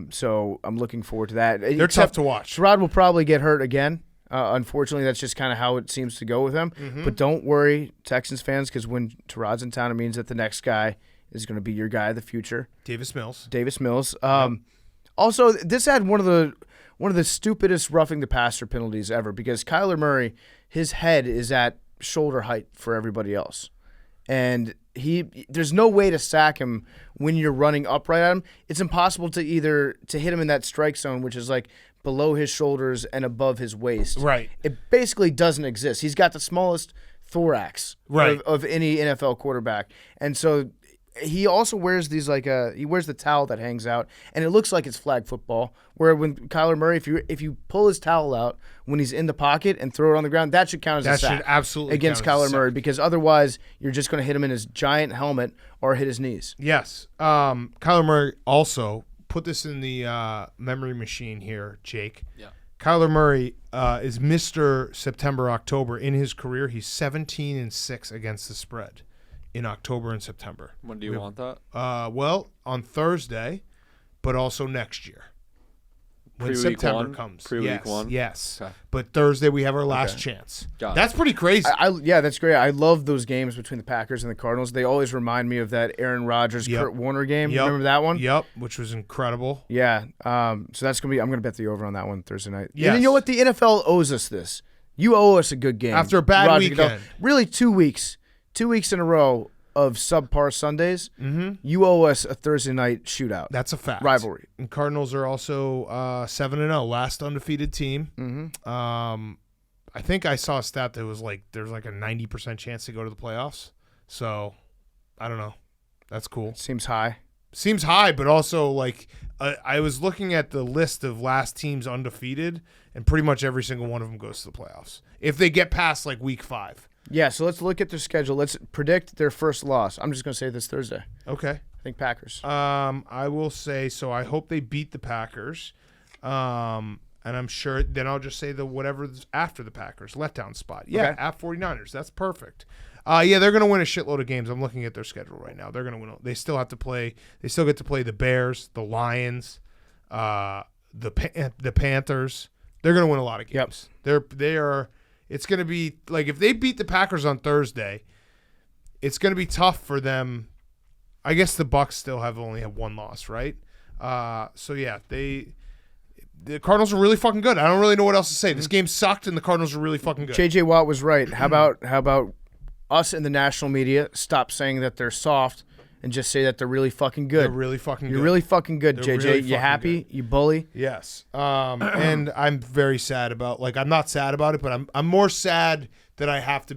So I'm looking forward to that. They're tough to watch. Tyrod will probably get hurt again. Unfortunately, that's just kind of how it seems to go with him. Mm-hmm. But don't worry, Texans fans, because when Tyrod's in town, it means that the next guy is going to be your guy of the future, Davis Mills. Also, this had one of the stupidest roughing the passer penalties ever, because Kyler Murray, his head is at shoulder height for everybody else, and there's no way to sack him when you're running upright at him. It's impossible to hit him in that strike zone, which is like below his shoulders and above his waist. Right. It basically doesn't exist. He's got the smallest thorax of any NFL quarterback, and so he also wears these he wears the towel that hangs out, and it looks like it's flag football. Where when Kyler Murray, if you pull his towel out when he's in the pocket and throw it on the ground, that should count as a sack. That should absolutely against count as Kyler a Murray, sack. because otherwise you're just going to hit him in his giant helmet or hit his knees. Yes. Kyler Murray also put this in the memory machine here, Jake. Yeah. Kyler Murray is Mr. September-October in his career. He's 17-6 against the spread in October and September. When do you want that? Well, on Thursday, but also next year. When Pre-week September one? comes. Pre-week yes, one? Yes. Okay. But Thursday we have our last chance. Got it. That's pretty crazy. Yeah, that's great. I love those games between the Packers and the Cardinals. They always remind me of that Aaron Rodgers, Yep. Kurt Warner game. Yep. Remember that one? Yep, which was incredible. Yeah. So that's I'm gonna bet the over on that one Thursday night. Yes. And you know what? The NFL owes us this. You owe us a good game After a bad Roger weekend. Goodell. Really, 2 weeks. 2 weeks in a row of subpar Sundays. Mm-hmm. You owe us a Thursday night shootout. That's a fact. Rivalry. And Cardinals are also 7-0, last undefeated team. Mm-hmm. I think I saw a stat that was like there's like a 90% chance to go to the playoffs. So, I don't know. That's cool. Seems high. Seems high, but also like I was looking at the list of last teams undefeated, and pretty much every single one of them goes to the playoffs if they get past like week 5. Yeah, so let's look at their schedule. Let's predict their first loss. I'm just going to say this Thursday. Okay. I think Packers. I will say so. I hope they beat the Packers, and I'm sure. Then I'll just say the whatever's after the Packers letdown spot. Yeah, Okay. at 49ers. That's perfect. Yeah, they're going to win a shitload of games. I'm looking at their schedule right now. They're going to win. They still have to play. They still get to play the Bears, the Lions, the Panthers. They're going to win a lot of games. They are. It's going to be like if they beat the Packers on Thursday, it's going to be tough for them. I guess the Bucs still only have one loss, right? So yeah, the Cardinals are really fucking good. I don't really know what else to say. This game sucked, and the Cardinals are really fucking good. J.J. Watt was right. How about us in the national media stop saying that they're soft and just say that they're really fucking good? They're really fucking good. You're really fucking good, They're JJ. really You fucking happy? good. You bully? Yes. And I'm very sad about I'm not sad about it, but I'm more sad that I have to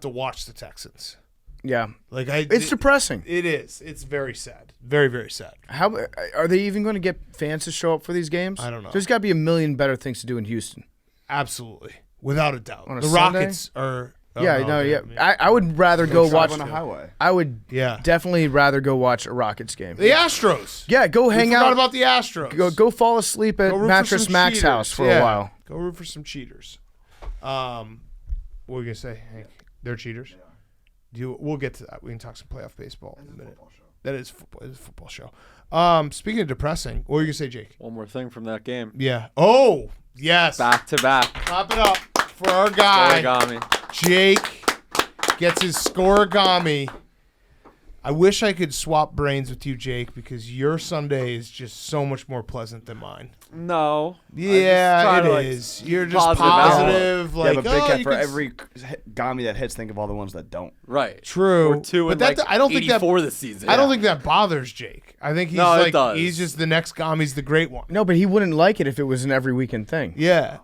watch the Texans. Yeah. It's depressing. It is. It's very sad. Very, very sad. How are they even going to get fans to show up for these games? I don't know. There's got to be a million better things to do in Houston. Absolutely. Without a doubt. On a The Sunday? Rockets are Yeah. I would rather go watch on a highway. I would definitely rather go watch a Rockets game. The Astros. Yeah, go We hang forgot out. about the Astros. Go fall asleep at Go root for Mattress some Mac's cheaters. house for a while. Go root for some cheaters. What were you gonna say, Hank? They're cheaters. We'll get to that. We can talk some playoff baseball in a minute. That is football. It is a football show. Speaking of depressing, what were you gonna say, Jake? One more thing from that game. Yeah. Oh, yes. Back to back. Clap it up for our guy. Origami. Jake gets his scoregami. I wish I could swap brains with you, Jake, because your Sunday is just so much more pleasant than mine. No. Yeah, it to, is. You're just positive positive. Yeah, Like, but Big Cat, you for can- every Gami that hits, think of all the ones that don't. Right. True. Or two but and that, like I don't think that 84 this season. I don't think that bothers Jake. I think he's No, it like does. he's just the next Gami's the great one. No, but he wouldn't like it if it was an every weekend thing. Yeah.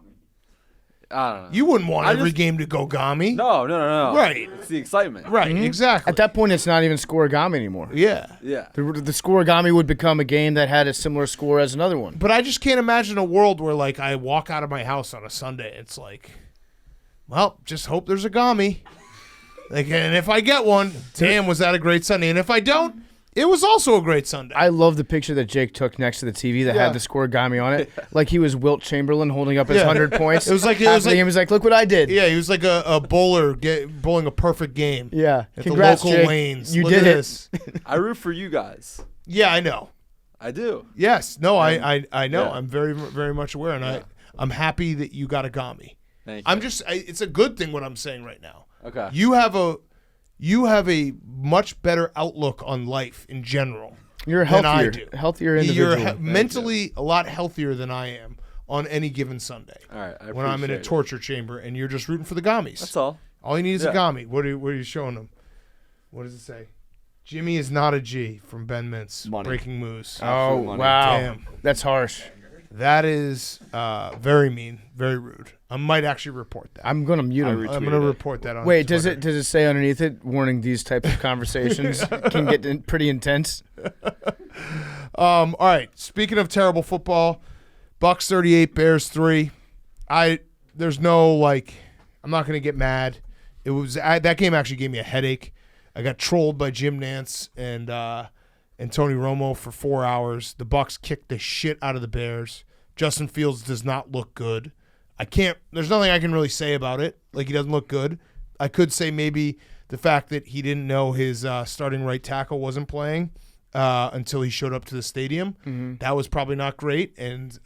I don't know. You wouldn't want I every just- game to go Gami. No. Right. It's the excitement. Right, exactly. At that point, it's not even scoregami anymore. Yeah. Yeah. The scoregami would become a game that had a similar score as another one. But I just can't imagine a world where, like, I walk out of my house on a Sunday. It's like, well, just hope there's a Gami. Like, and if I get one, damn, was that a great Sunday? And if I don't, it was also a great Sunday. I love the picture that Jake took next to the TV that had the scoregami on it, like he was Wilt Chamberlain holding up his 100 points. It was like After the game, he was like, "Look what I did." Yeah, he was like a bowler bowling a perfect game. Yeah. At Congrats, the local Jake. lanes. You Look did at it. this. I root for you guys. Yeah, I know. I do. Yes. No, I know. Yeah. I'm very, very much aware, and I'm happy that you got a Gami. Thank you. It's a good thing what I'm saying right now. Okay. You have a much better outlook on life in general. You're a than I do. healthier individual. You're mentally a lot healthier than I am on any given Sunday. All right. I When I'm in a appreciate it. torture chamber and you're just rooting for the Gummies. That's all. All you need is a Yeah. Gummy. What are you showing them? What does it say? Jimmy is not a G from Ben Mintz. Money. Breaking news. Oh, Absolute money. wow. Damn. That's harsh. That is very mean, very rude. I might actually report that. I'm going to mute him. I'm going to report that on Wait, Twitter. does it say underneath it, warning these types of conversations can get pretty intense? All right. Speaking of terrible football, Bucs 38, Bears 3. There's no I'm not gonna get mad. It was that game actually gave me a headache. I got trolled by Jim Nantz and Tony Romo for 4 hours. The Bucs kicked the shit out of the Bears. Justin Fields does not look good. There's nothing I can really say about it. Like, he doesn't look good. I could say maybe the fact that he didn't know his starting right tackle wasn't playing until he showed up to the stadium. Mm-hmm. That was probably not great, and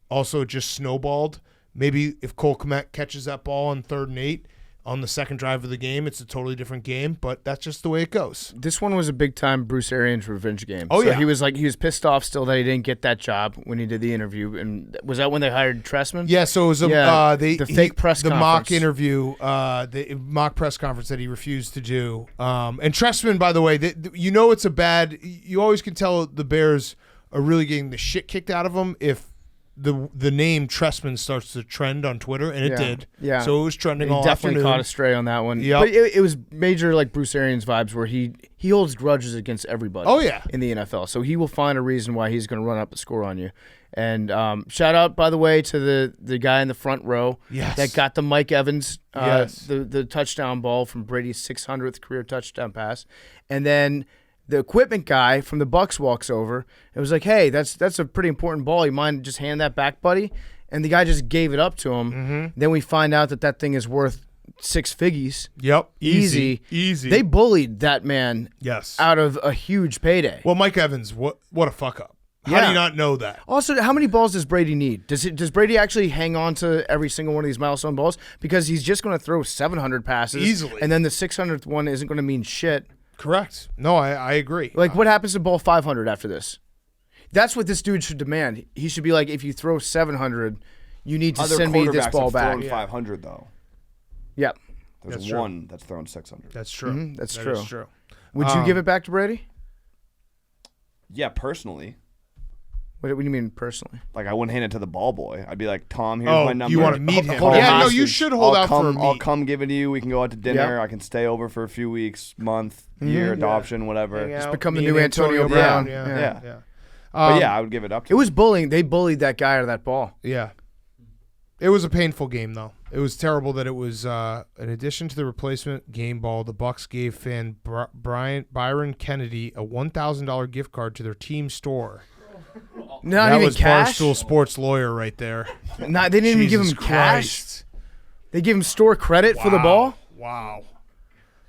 also just snowballed. Maybe if Cole Kmet catches that ball on 3rd and 8 on the second drive of the game, it's a totally different game, but that's just the way it goes. This one was a big-time Bruce Arians revenge game. Oh, so yeah. he was pissed off still that he didn't get that job when he did the interview. And was that when they hired Tressman? Yeah, so it was the fake press the conference. mock interview, the mock press conference that he refused to do. And Tressman, by the way, it's a bad. You always can tell the Bears are really getting the shit kicked out of them if the name Tressman starts to trend on Twitter, and it did. Yeah. So it was trending He all definitely afternoon. caught a stray on that one. Yep. But it was major Bruce Arians vibes where he holds grudges against everybody. Oh, yeah. In the NFL, so he will find a reason why he's going to run up the score on you. And shout out, by the way, to the guy in the front row that got the Mike Evans the touchdown ball from Brady's 600th career touchdown pass, and then the equipment guy from the Bucs walks over and was like, "Hey, that's a pretty important ball. You mind just hand that back, buddy?" And the guy just gave it up to him. Mm-hmm. Then we find out that thing is worth 6 figures. Yep. Easy. Easy. They bullied that man out of a huge payday. Well, Mike Evans, what a fuck up. How do you not know that? Also, how many balls does Brady need? Does Brady actually hang on to every single one of these milestone balls? Because he's just going to throw 700 passes. Easily. And then the 600th one isn't going to mean shit. Correct. No, I agree. What happens to ball 500 after this? That's what this dude should demand. He should be like, if you throw 700, you need to send me this ball back. Thrown 500 though. Yep. There's That's one that's thrown 600. That's true. Mhm, that's That true. is true. Would you give it back to Brady? Yeah, personally. What do you mean personally? Like, I wouldn't hand it to the ball boy. I'd be like, Tom, here's Oh, my number. you want to meet him? hold Yeah, no, hostage. you should hold out for a I'll meet. come give it to you. We can go out to dinner. Yep. I can stay over for a few weeks, month, year, adoption, whatever. Hang out, become the me new and Antonio Brown. Yeah. Yeah. But yeah, I would give it up to It was bullying. They bullied that guy out of that ball. Yeah. It was a painful game, though. It was terrible that it was, in addition to the replacement game ball, the Bucs gave fan Byron Kennedy a $1,000 gift card to their team store. Not that even was cash. Barstool Sports lawyer right there. They didn't even give him Jesus cash. Christ. They gave him store credit for the ball. Wow.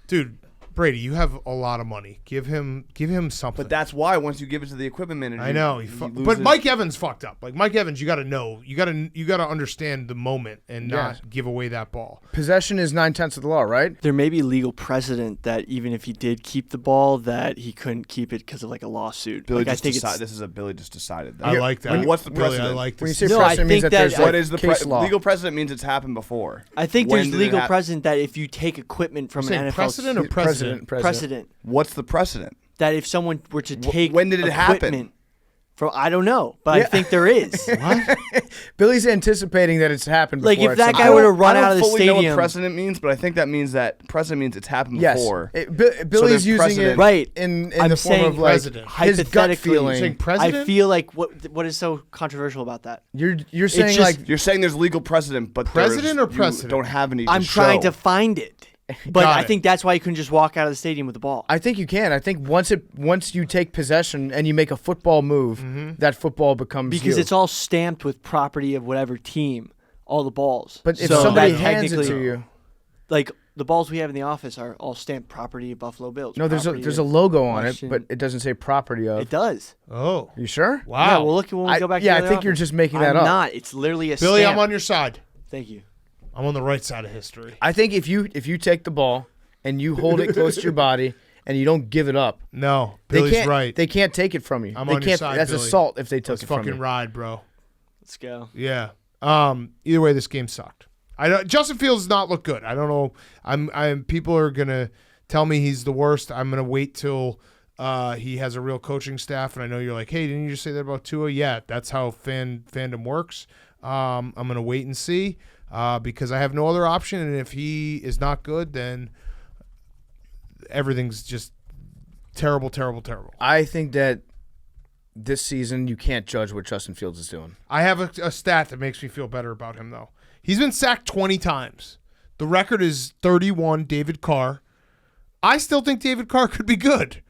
Dude, Brady, you have a lot of money. Give him something. But that's why once you give it to the equipment manager, I know. But Mike Evans fucked up. Like, Mike Evans, you got to know. You got to understand the moment and not give away that ball. Possession is 9/10 of the law, right? There may be legal precedent that even if he did keep the ball, that he couldn't keep it because of a lawsuit. Billy I just think decided. This is a Billy just decided that. I like that. What's the Really, precedent? I like When you this. say No, I precedent, means think that there's that- like What is the case law. legal precedent? Means it's happened before. I think When there's did it legal hap- precedent that if you take equipment from You're an saying NFL precedent or president? precedent What's the precedent? that if someone were to take when did it happen? equipment I don't know, but I think there is. What? Billy's anticipating that it's happened before. Like, if at that some guy point. were to run I don't out of the fully know what stadium. precedent means, but I think that means it's happened Yes. before. Billy's there's using precedent. it Right. in I'm the form saying of like president. his gut Hypothetically, feeling. saying president? I feel like what is so controversial about that? You're saying just- like You're saying there's legal precedent, but President or you precedent? don't have any. I'm trying to find it, but Got I it. think that's why you couldn't just walk out of the stadium with the ball. I think you can. I think once you take possession and you make a football move, that football becomes Because you. it's all stamped with property of whatever team, all the balls. But if So somebody that hands it to technically- you, like the balls we have in the office are all stamped property of Buffalo Bills. no, there's property a of logo on it, Washington. but it doesn't say property of. It does. Oh, You sure? wow. Yeah, well, look at when we go back. to yeah, the I other think you're office. just making I'm that up. not. It's literally a Billy, stamp. I'm on your side. Thank you. I'm on the right side of history. I think if you take the ball and you hold it close to your body and you don't give it up, No, they Billy's can't. right. They can't take it from you. I'm they on your can't. side, That's Billy. assault if they took Let's it from fucking you. ride, bro. Let's go. Yeah. Either way, this game sucked. Justin Fields does not look good. I don't know. I'm. People are gonna tell me he's the worst. I'm gonna wait till he has a real coaching staff. And I know you're like, hey, didn't you just say that about Tua? Yeah, that's how fandom works. I'm gonna wait and see because I have no other option. And if he is not good, then everything's just terrible, terrible, terrible. I think that this season you can't judge what Justin Fields is doing. I have a stat that makes me feel better about him, though. He's been sacked 20 times. The record is 31, David Carr. I still think David Carr could be good.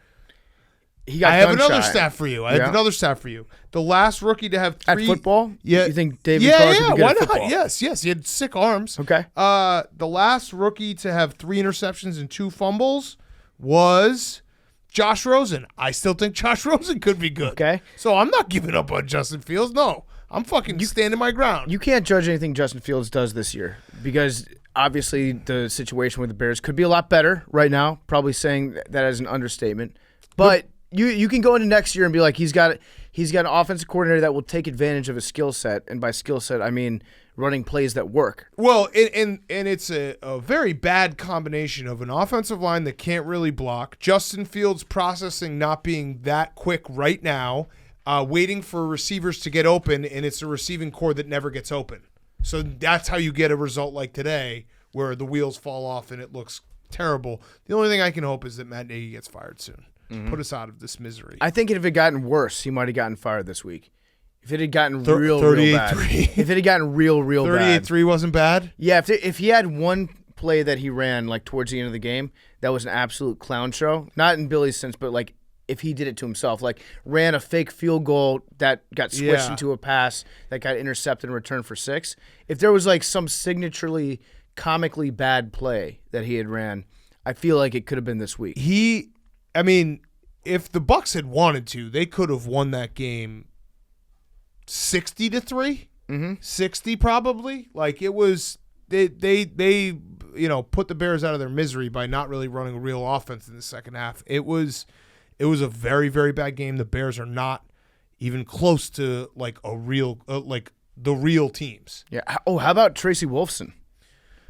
He got I have gun another shy. stat for you. The last rookie to have At three... football. Yeah. You think David yeah, Carr yeah, could be good why at not? football? Yes, he had sick arms. Okay. The last rookie to have 3 interceptions and 2 fumbles was Josh Rosen. I still think Josh Rosen could be good. Okay. So I'm not giving up on Justin Fields. No, I'm fucking standing my ground. You can't judge anything Justin Fields does this year because obviously the situation with the Bears could be a lot better right now. Probably saying that as an understatement, but you can go into next year and be like he's got an offensive coordinator that will take advantage of his skill set, and by skill set I mean running plays that work. Well, and it's a very bad combination of an offensive line that can't really block, Justin Fields processing not being that quick right now, waiting for receivers to get open, and it's a receiving core that never gets open. So that's how you get a result like today where the wheels fall off and it looks terrible. The only thing I can hope is that Matt Nagy gets fired soon. Put us out of this misery. I think if it had gotten worse, he might have gotten fired this week. If it had gotten real bad. 38-3. If it had gotten real bad. 38-3 wasn't bad? Yeah, if he had one play that he ran like towards the end of the game, that was an absolute clown show. Not in Billy's sense, but like if he did it to himself, like ran a fake field goal that got switched into a pass that got intercepted and returned for 6. If there was like some signaturely comically bad play that he had ran, I feel like it could have been this week. I mean, if the Bucs had wanted to, they could have won that game 60-3, 60 probably. Like it was, they put the Bears out of their misery by not really running a real offense in the second half. It was a very, very bad game. The Bears are not even close to like a real, the real teams. Yeah. Oh, how about Tracy Wolfson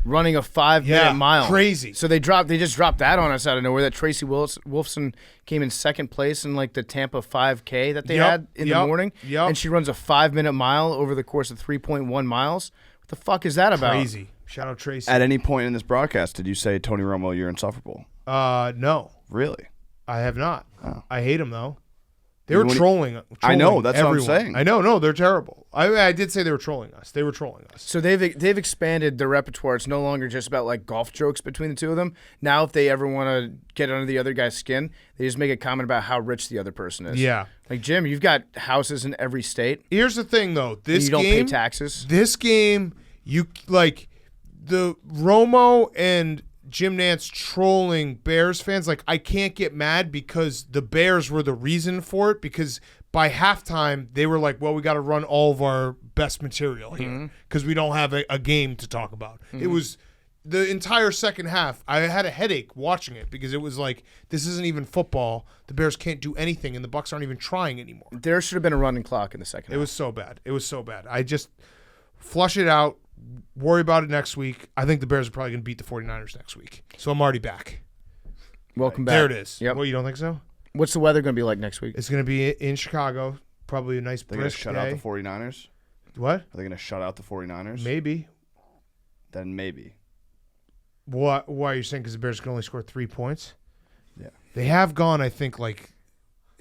running a 5-minute mile? Crazy. So they just dropped that on us out of nowhere. That Tracy Wolfson came in second place in like the Tampa 5K that they had in the morning. Yep. And she runs a 5-minute mile over the course of 3.1 miles. What the fuck is that about? Crazy. Shout out Tracy. At any point in this broadcast, did you say Tony Romo, you're insufferable? No, Really? I have not. Oh. I hate them though. They were trolling. I know, that's what I'm everyone. saying. I know. No, they're terrible. I did say they were trolling us. They were trolling us. So they've expanded their repertoire. It's no longer just about like golf jokes between the two of them. Now, if they ever want to get under the other guy's skin, they just make a comment about how rich the other person is. Yeah. Like Jim, you've got houses in every state. Here's the thing, though. And you don't pay taxes. This game, you like the Romo and Jim Nantz trolling Bears fans. Like I can't get mad because the Bears were the reason for it. Because by halftime they were like, "Well, we got to run all of our best material here because we don't have a game to talk about." It was the entire second half. I had a headache watching it because it was like, this isn't even football. The Bears can't do anything, and the Bucs aren't even trying anymore. There should have been a running clock in the second half. It was so bad. It was so bad. I just flush it out. Worry about it next week. I think the Bears are probably going to beat the 49ers next week. So I'm already back. Welcome back. There it is. Yep. Well, you don't think so? What's the weather going to be like next week? It's going to be in Chicago, probably a nice They're going to brisk shut day. out the 49ers? What? Are they going to shut out the 49ers? Maybe. Then maybe. What? Why are you saying? Because the Bears can only score 3 points? Yeah. They have gone, I think, like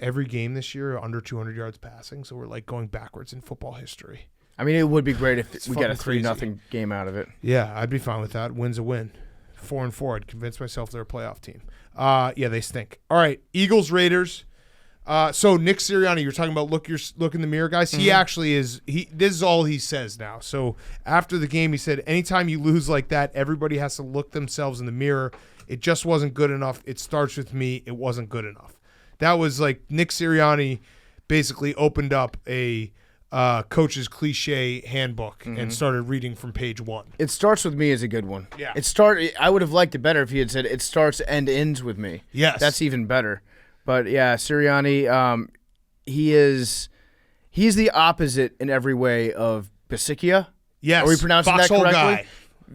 every game this year under 200 yards passing. So we're like going backwards in football history. I mean, it would be great if It's we get a fucking crazy. 3-0 game out of it. Yeah, I'd be fine with that. Win's a win. 4-4. I'd convince myself they're a playoff team. Yeah, they stink. All right, Eagles, Raiders. So Nick Sirianni, you're talking about look in the mirror, guys. He actually is. This is all he says now. So after the game, he said, anytime you lose like that, everybody has to look themselves in the mirror. It just wasn't good enough. It starts with me. It wasn't good enough. That was like Nick Sirianni basically opened up a coach's cliche handbook and started reading from page 1. It starts with me is a good one. Yeah. I would have liked it better if he had said it starts and ends with me. Yes. That's even better. But yeah, Sirianni, he's the opposite in every way of Basikia. Yes. Are we pronouncing that Foxhole correctly? guy.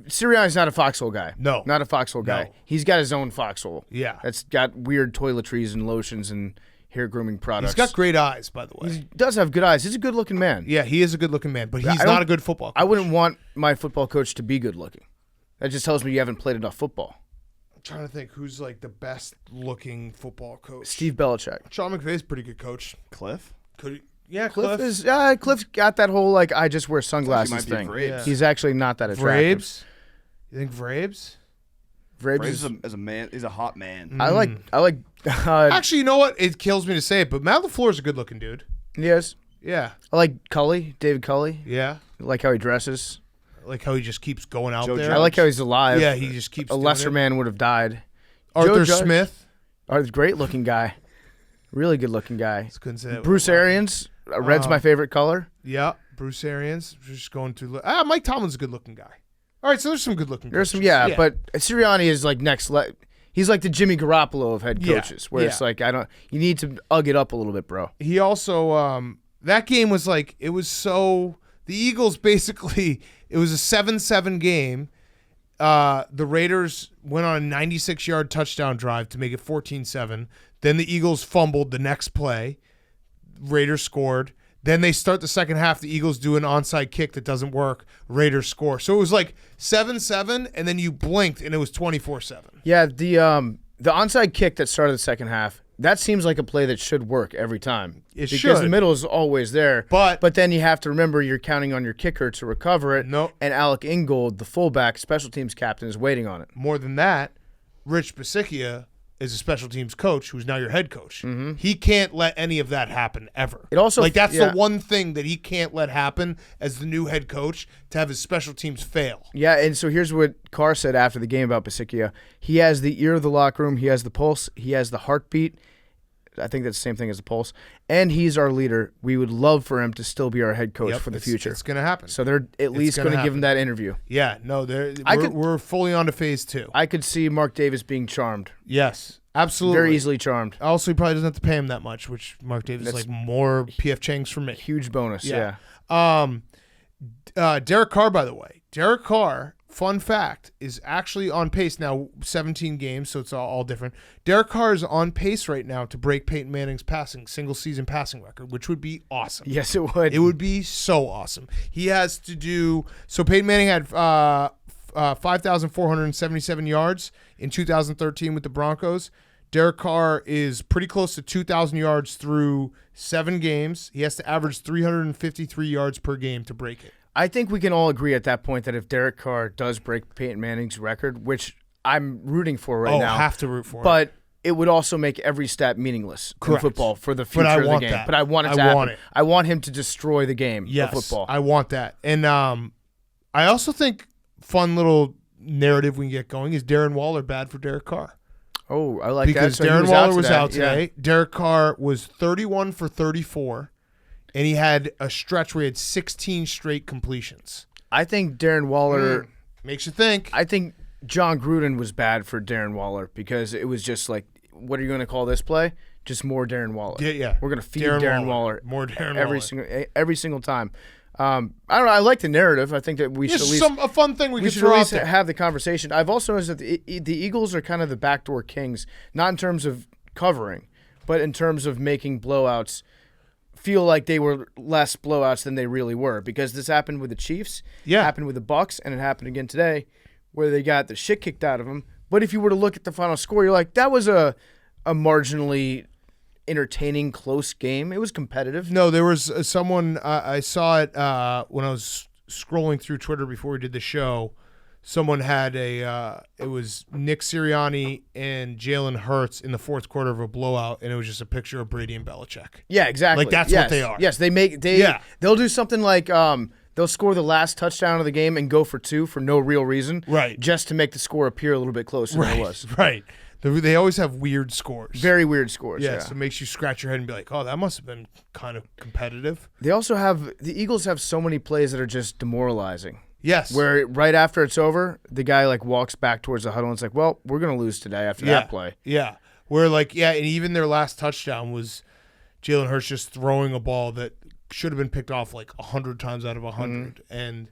Sirianni's not a foxhole guy. No. Not a foxhole guy. No. He's got his own foxhole. Yeah. That's got weird toiletries and lotions and hair grooming products. He's got great eyes, by the way. He does have good eyes. He's a good-looking man. Yeah, he is a good-looking man, but he's I not don't- a good football coach. I wouldn't want my football coach to be good-looking. That just tells me you haven't played enough football. I'm trying to think who's like the best-looking football coach. Steve Belichick. Sean McVay's a pretty good coach. Cliff? Could he? Yeah, Cliff's Cliff. got that whole like I just wear He sunglasses might be thing. Vrabes. Yeah. He's actually not that attractive. Vrabes. You think Vrabes? Vrabes Vrabes is, is a man. He's a hot man. I like Actually, you know what? It kills me to say it, but Matt LaFleur's a good-looking dude. yes. Yeah. I like Cully, David Cully. Yeah. I like how he dresses. Like how he just keeps going out Joe there. I like how he's alive. Yeah, he just keeps a doing lesser it. man would have died. Arthur Joe Judge. Smith. Great looking guy. Really good looking guy. Just couldn't say that. Bruce Arians. Red's my favorite color. Yeah, Bruce Arians. Just going through. Mike Tomlin's a good-looking guy. All right, so there's some good-looking. There's some, coaches. but Sirianni is like he's like the Jimmy Garoppolo of head Yeah, coaches, where it's yeah. like you need to ug it up a little bit, bro. He also that game was like it was so the Eagles basically it was a 7-7 game. The Raiders went on a 96-yard touchdown drive to make it 14-7. Then the Eagles fumbled the next play. Raiders scored. Then they start the second half. The Eagles do an onside kick that doesn't work. Raiders score. So it was like 7-7, and then you blinked, and it was 24-7. Yeah, the onside kick that started the second half, that seems like a play that should work every time. It because should. the middle is always there. But then you have to remember you're counting on your kicker to recover it. Nope. And Alec Ingold, the fullback, special teams captain, is waiting on it. more than that, Rich Bisickia is a special teams coach who's now your head coach. Mm-hmm. He can't let any of that happen ever. It also like that's yeah. the one thing that he can't let happen as the new head coach to have his special teams fail. Yeah, and so here's what Carr said after the game about Bisickia. He has the ear of the locker room. He has the pulse. He has the heartbeat. I think that's the same thing as the pulse. And he's our leader. We would love for him to still be our head coach Yep, for the it's- future. It's going to happen. So they're at least gonna going to give him happen. that interview. Yeah, no, we're fully on to phase 2. I could see Mark Davis being charmed. Yes, absolutely. Very easily charmed. Also, he probably doesn't have to pay him that much, which Mark Davis is That's like more PF Chang's for me. Huge bonus, yeah. Derek Carr, by the way. Derek Carr, fun fact, is actually on pace now, 17 games, so it's all different. Derek Carr is on pace right now to break Peyton Manning's single-season passing record, which would be awesome. Yes, it would. It would be so awesome. He has to do – so Peyton Manning had 5,477 yards in 2013 with the Broncos. Derek Carr is pretty close to 2,000 yards through 7 games. He has to average 353 yards per game to break it. I think we can all agree at that point that if Derek Carr does break Peyton Manning's record, which I'm rooting for right now. Have to root for it. But it would also make every stat meaningless Correct. in football for the future I of the want game. that. But I want it to I happen. want it. I want him to destroy the game Yes, of football. I want that. And I also think fun little narrative we can get going is Darren Waller bad for Derek Carr. Oh, I like Because that. So he Darren Waller was today. out today. Yeah. Derek Carr was 31 for 34, and he had a stretch where he had 16 straight completions. I think Darren Waller. Makes you think. I think John Gruden was bad for Darren Waller because it was just like, what are you going to call this play? Just more Darren Waller. Yeah. We're going to feed Darren Waller. More Darren every Waller. every single time. I don't know. I like the narrative. I think that we should at It's least a fun thing we could should throw at out least there. have the conversation. I've also noticed that the Eagles are kind of the backdoor kings, not in terms of covering, but in terms of making blowouts feel like they were less blowouts than they really were, because this happened with the Chiefs, happened with the Bucs, and it happened again today where they got the shit kicked out of them. But if you were to look at the final score, you're like, that was a marginally entertaining, close game. It was competitive. No, there was someone, I saw it when I was scrolling through Twitter before we did the show. Someone had it was Nick Sirianni and Jalen Hurts in the fourth quarter of a blowout, and it was just a picture of Brady and Belichick. Yeah, exactly. Like, that's what they are. Yes, they'll do something like they'll score the last touchdown of the game and go for 2 for no real reason. Right. Just to make the score appear a little bit closer than it was. Right. They always have weird scores. Very weird scores. Yeah, so it makes you scratch your head and be like, oh, that must have been kind of competitive. They also have – the Eagles have so many plays that are just demoralizing. Yes. Where right after it's over, the guy like walks back towards the huddle and it's like, well, we're going to lose today after that play. Yeah. Where and even their last touchdown was Jalen Hurts just throwing a ball that should have been picked off like 100 times out of 100. Mm-hmm. And,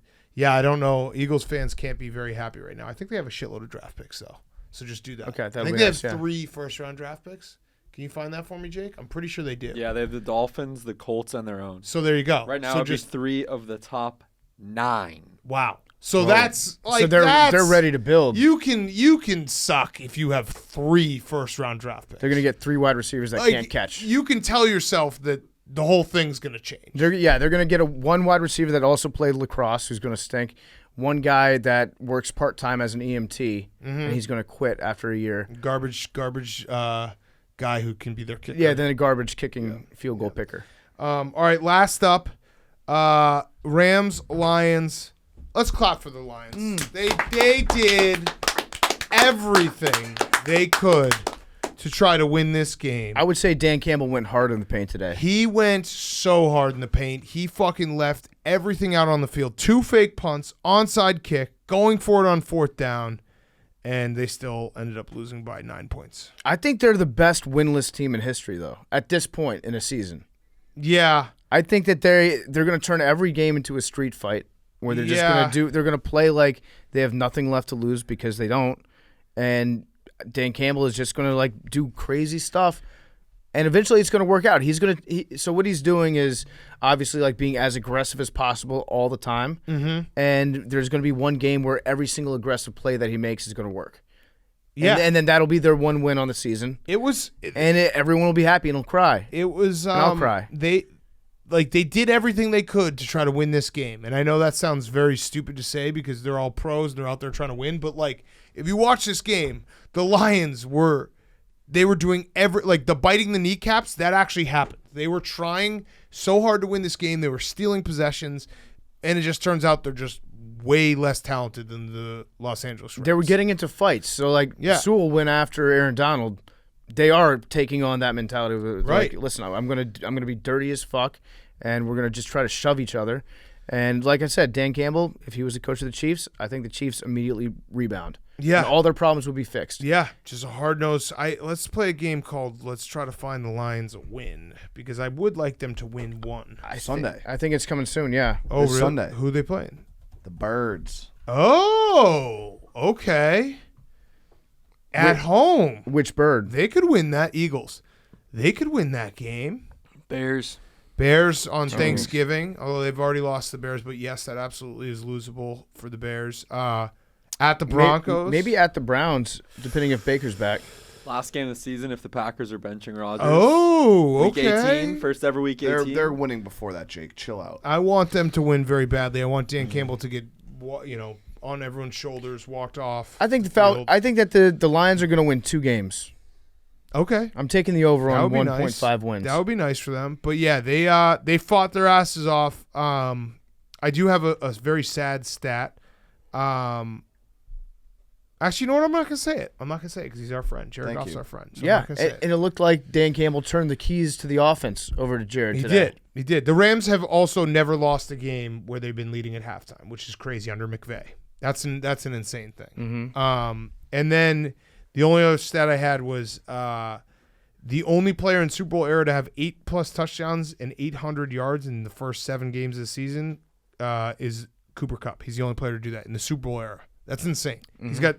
I don't know. Eagles fans can't be very happy right now. I think they have a shitload of draft picks, though. So just do that. Okay, I think they have 3 first-round draft picks. Can you find that for me, Jake? I'm pretty sure they do. Yeah, they have the Dolphins, the Colts, and their own. So there you go. Right now, so it'd be 3 of the top 9. Wow. So that's like so they're ready to build. You can suck if you have 3 first-round draft picks. They're going to get 3 wide receivers that can't catch. You can tell yourself that the whole thing's going to change. They're going to get one wide receiver that also played lacrosse who's going to stink. One guy that works part-time as an EMT, and he's going to quit after a year. Garbage guy who can be their kicker. Yeah, then a garbage kicking field goal picker. All right, last up, Rams, Lions. Let's clap for the Lions. They did everything they could to try to win this game. I would say Dan Campbell went hard in the paint today. He went so hard in the paint. He fucking left everything out on the field. 2 fake punts, onside kick, going for it on 4th down, and they still ended up losing by 9 points. I think they're the best winless team in history, though, at this point in a season. Yeah. I think that they're going to turn every game into a street fight where they're just they're going to play like they have nothing left to lose because they don't, and Dan Campbell is just going to like do crazy stuff, and eventually it's going to work out. So what he's doing is obviously like being as aggressive as possible all the time, and there's going to be one game where every single aggressive play that he makes is going to work. Yeah, and then that'll be their one win on the season. Everyone will be happy and will cry. It was. And I'll cry. They did everything they could to try to win this game, and I know that sounds very stupid to say because they're all pros and they're out there trying to win. But like, if you watch this game, the Lions were doing the biting the kneecaps. That actually happened. They were trying so hard to win this game. They were stealing possessions, and it just turns out they're just way less talented than the Los Angeles Rams. They were getting into fights. So like, Sewell went after Aaron Donald. They are taking on that mentality of like, listen, I'm gonna be dirty as fuck, and we're gonna just try to shove each other. And like I said, Dan Campbell, if he was the coach of the Chiefs, I think the Chiefs immediately rebound. Yeah, and all their problems will be fixed. Yeah, just a hard nose. Let's play a game called Let's Try to Find the Lions a Win, because I would like them to win one. Sunday. I think it's coming soon. Yeah. Oh, really? Sunday. Who are they playing? The Birds. Oh, okay. At home. Which bird? They could win that. Eagles. They could win that game. Bears on Thanksgiving, although they've already lost the Bears. But, yes, that absolutely is losable for the Bears. At the Broncos. Maybe at the Browns, depending if Baker's back. Last game of the season if the Packers are benching Rodgers. Oh, okay. Week 18, first ever week 18. They're winning before that, Jake. Chill out. I want them to win very badly. I want Dan Campbell to get, on everyone's shoulders, walked off. I think that the Lions are going to win 2 games. Okay. I'm taking the over on 1.5 wins. That would be nice for them. But yeah, they fought their asses off. I do have a very sad stat. Actually, you know what? I'm not going to say it. I'm not going to say it because he's our friend. Jared Goff's our friend. So yeah, and it looked like Dan Campbell turned the keys to the offense over to Jared today. He did. The Rams have also never lost a game where they've been leading at halftime, which is crazy under McVay. That's an insane thing. Mm-hmm. And then the only other stat I had was the only player in Super Bowl era to have 8+ touchdowns and 800 yards in the first 7 games of the season is Cooper Kupp. He's the only player to do that in the Super Bowl era. That's insane. Mm-hmm.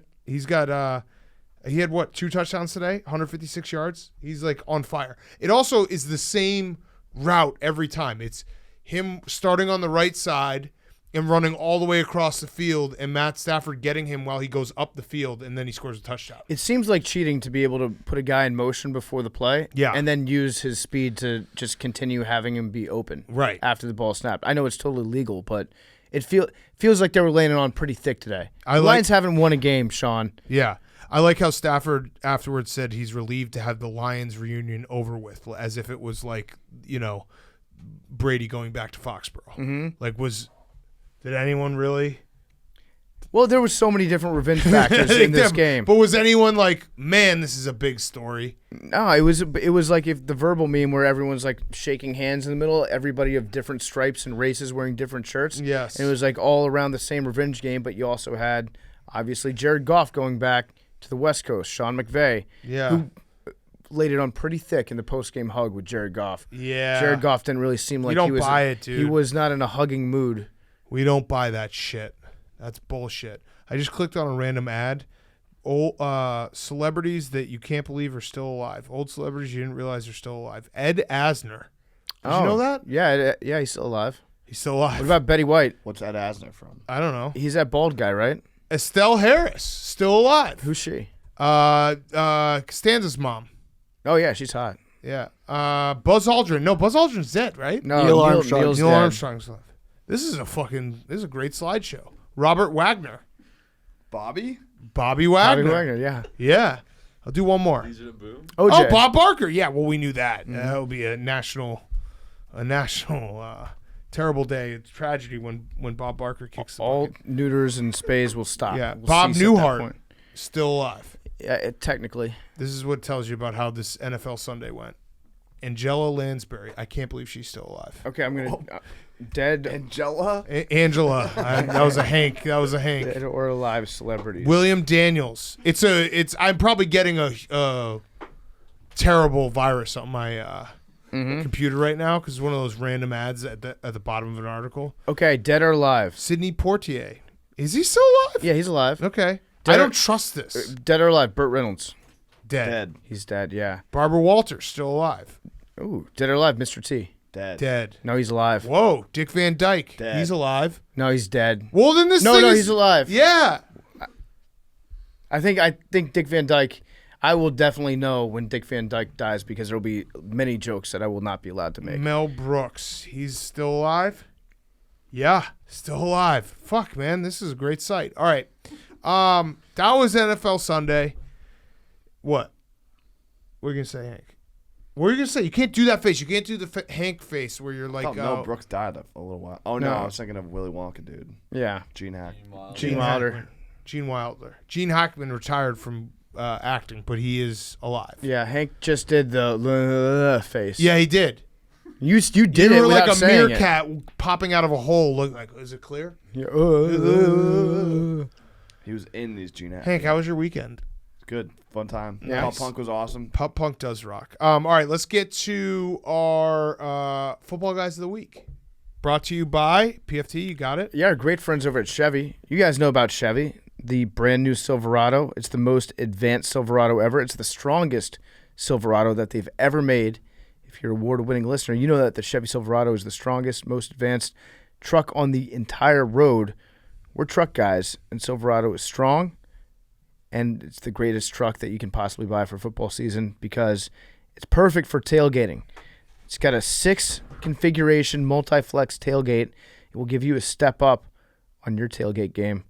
He had 2 touchdowns today, 156 yards. He's like on fire. It also is the same route every time. It's him starting on the right side and running all the way across the field, and Matt Stafford getting him while he goes up the field, and then he scores a touchdown. It seems like cheating to be able to put a guy in motion before the play, and then use his speed to just continue having him be open after the ball snapped. I know it's totally legal, but it feels like they were laying it on pretty thick today. The Lions haven't won a game, Sean. Yeah. I like how Stafford afterwards said he's relieved to have the Lions reunion over with, as if it was like, Brady going back to Foxborough. Mm-hmm. Did anyone really? Well, there was so many different revenge factors in this game. But was anyone like, man, this is a big story? No, it was like if the verbal meme where everyone's like shaking hands in the middle, everybody of different stripes and races wearing different shirts. Yes. And it was like all around the same revenge game, but you also had, obviously, Jared Goff going back to the West Coast, Sean McVay, who laid it on pretty thick in the post-game hug with Jared Goff. Yeah. Jared Goff didn't really seem like he was. Buy it, dude. He was not in a hugging mood. We don't buy that shit. That's bullshit. I just clicked on a random ad. Old celebrities that you can't believe are still alive. Old celebrities you didn't realize are still alive. Ed Asner. Did you know that? Yeah, he's still alive. He's still alive. What about Betty White? What's Ed Asner from? I don't know. He's that bald guy, right? Estelle Harris, still alive. Who's she? Costanza's mom. Oh, yeah, she's hot. Yeah. Buzz Aldrin. No, Buzz Aldrin's dead, right? No, Neil Armstrong. Neil's Neil dead. Armstrong's alive. This is a great slideshow. Robert Wagner. Bobby Wagner. Bobby Wagner, yeah. Yeah. I'll do one more. Boom. Oh, OJ. Bob Barker. Yeah, well, we knew that. That would be a national terrible day. It's tragedy when Bob Barker kicks the All bucket. neuters and spays will stop. Yeah, We'll Bob cease at that Newhart, point. still alive. Yeah, technically. This is what tells you about how this NFL Sunday went. Angela Lansbury. I can't believe she's still alive. Okay, I'm going to... dead Angela. Angela. That was a Hank. dead or alive celebrities. William Daniels. I'm probably getting a terrible virus on my computer right now because it's one of those random ads at the bottom of an article. Okay, dead or alive? Sidney Poitier. Is he still alive? Yeah, he's alive. Okay. Dead I or- don't trust this. Dead or alive? Burt Reynolds. Dead. He's dead, yeah. Barbara Walters, still alive. Ooh, dead or alive? Mr. T. Dead. No, he's alive. Whoa, Dick Van Dyke. Dead. He's alive. No, he's dead. Well, then this No, thing no, is- he's alive. Yeah. I think Dick Van Dyke, I will definitely know when Dick Van Dyke dies because there will be many jokes that I will not be allowed to make. Mel Brooks. He's still alive? Yeah, still alive. Fuck, man. This is a great site. All right. That was NFL Sunday. What? What are you going to say, Hank? What are you going to say? You can't do that face. You can't do the Hank face where you're like... I thought Mel Brooks died a little while. Oh, no, I was thinking of Willy Wonka, dude. Yeah. Gene Hack. Gene Wilder. Gene Wilder. Gene Hackman retired from acting, but he is alive. Yeah, Hank just did the face. Yeah, he did. You did You it were like without a saying meerkat popping out of a hole. Look like, is it clear? it. He was in these Gene Hack. Hank, how was your weekend? Good. Fun time. Yeah. Pop Punk was awesome. Pop Punk does rock. All right, let's get to our football guys of the week. Brought to you by PFT. You got it? Yeah, our great friends over at Chevy. You guys know about Chevy, the brand new Silverado. It's the most advanced Silverado ever. It's the strongest Silverado that they've ever made. If you're an award-winning listener, you know that the Chevy Silverado is the strongest, most advanced truck on the entire road. We're truck guys, and Silverado is strong, and it's the greatest truck that you can possibly buy for football season because it's perfect for tailgating. It's got a 6-configuration multi-flex tailgate. It will give you a step up on your tailgate game.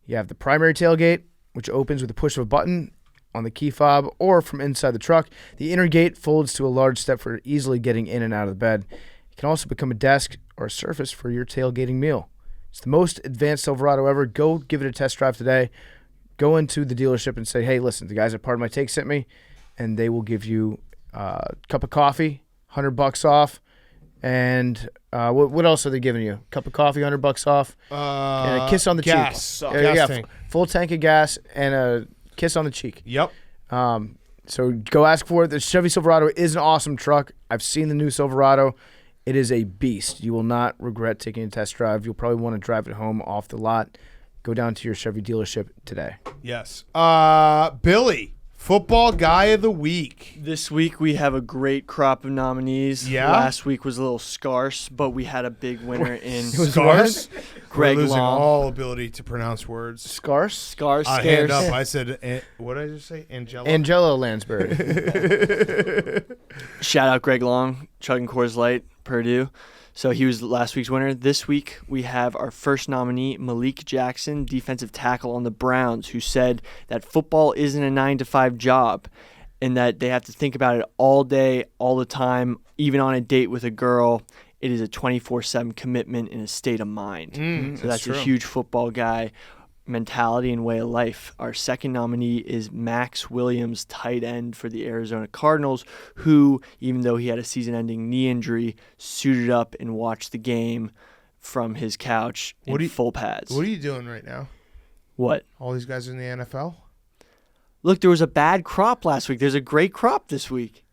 You have the primary tailgate, which opens with the push of a button on the key fob or from inside the truck. The inner gate folds to a large step for easily getting in and out of the bed. It can also become a desk or a surface for your tailgating meal. It's the most advanced Silverado ever. Go give it a test drive today. Go into the dealership and say, hey, listen, the guys at Part of My Take sent me, and they will give you a cup of coffee, $100 off, and what else are they giving you? Cup of coffee, $100 off, and a kiss on the gas. cheek. Gas tank. Full tank of gas and a kiss on the cheek. Yep. So go ask for it. The Chevy Silverado is an awesome truck. I've seen the new Silverado. It is a beast. You will not regret taking a test drive. You'll probably want to drive it home off the lot. Go down to your Chevy dealership today. Yes. Billy Football guy of the week. This week we have a great crop of nominees. Yeah? Last week was a little scarce, but we had a big winner in Scarce? Greg We're losing Long. all ability to pronounce words. Scarce? Scarce, Hand scarce. up. I said, what did I just say? Angelo Lansbury. Shout out Greg Long, chugging Coors Light, Purdue. So he was last week's winner. This week we have our first nominee, Malik Jackson, defensive tackle on the Browns, who said that football isn't a 9-to-5 job and that they have to think about it all day, all the time, even on a date with a girl. It is a 24/7 commitment in a state of mind. So that's a huge football guy mentality and way of life. Our second nominee is Max Williams, tight end for the Arizona Cardinals, who, even though he had a season-ending knee injury, suited up and watched the game from his couch in full pads. What are you doing right now? What? All these guys are in the NFL? Look, there was a bad crop last week. There's a great crop this week.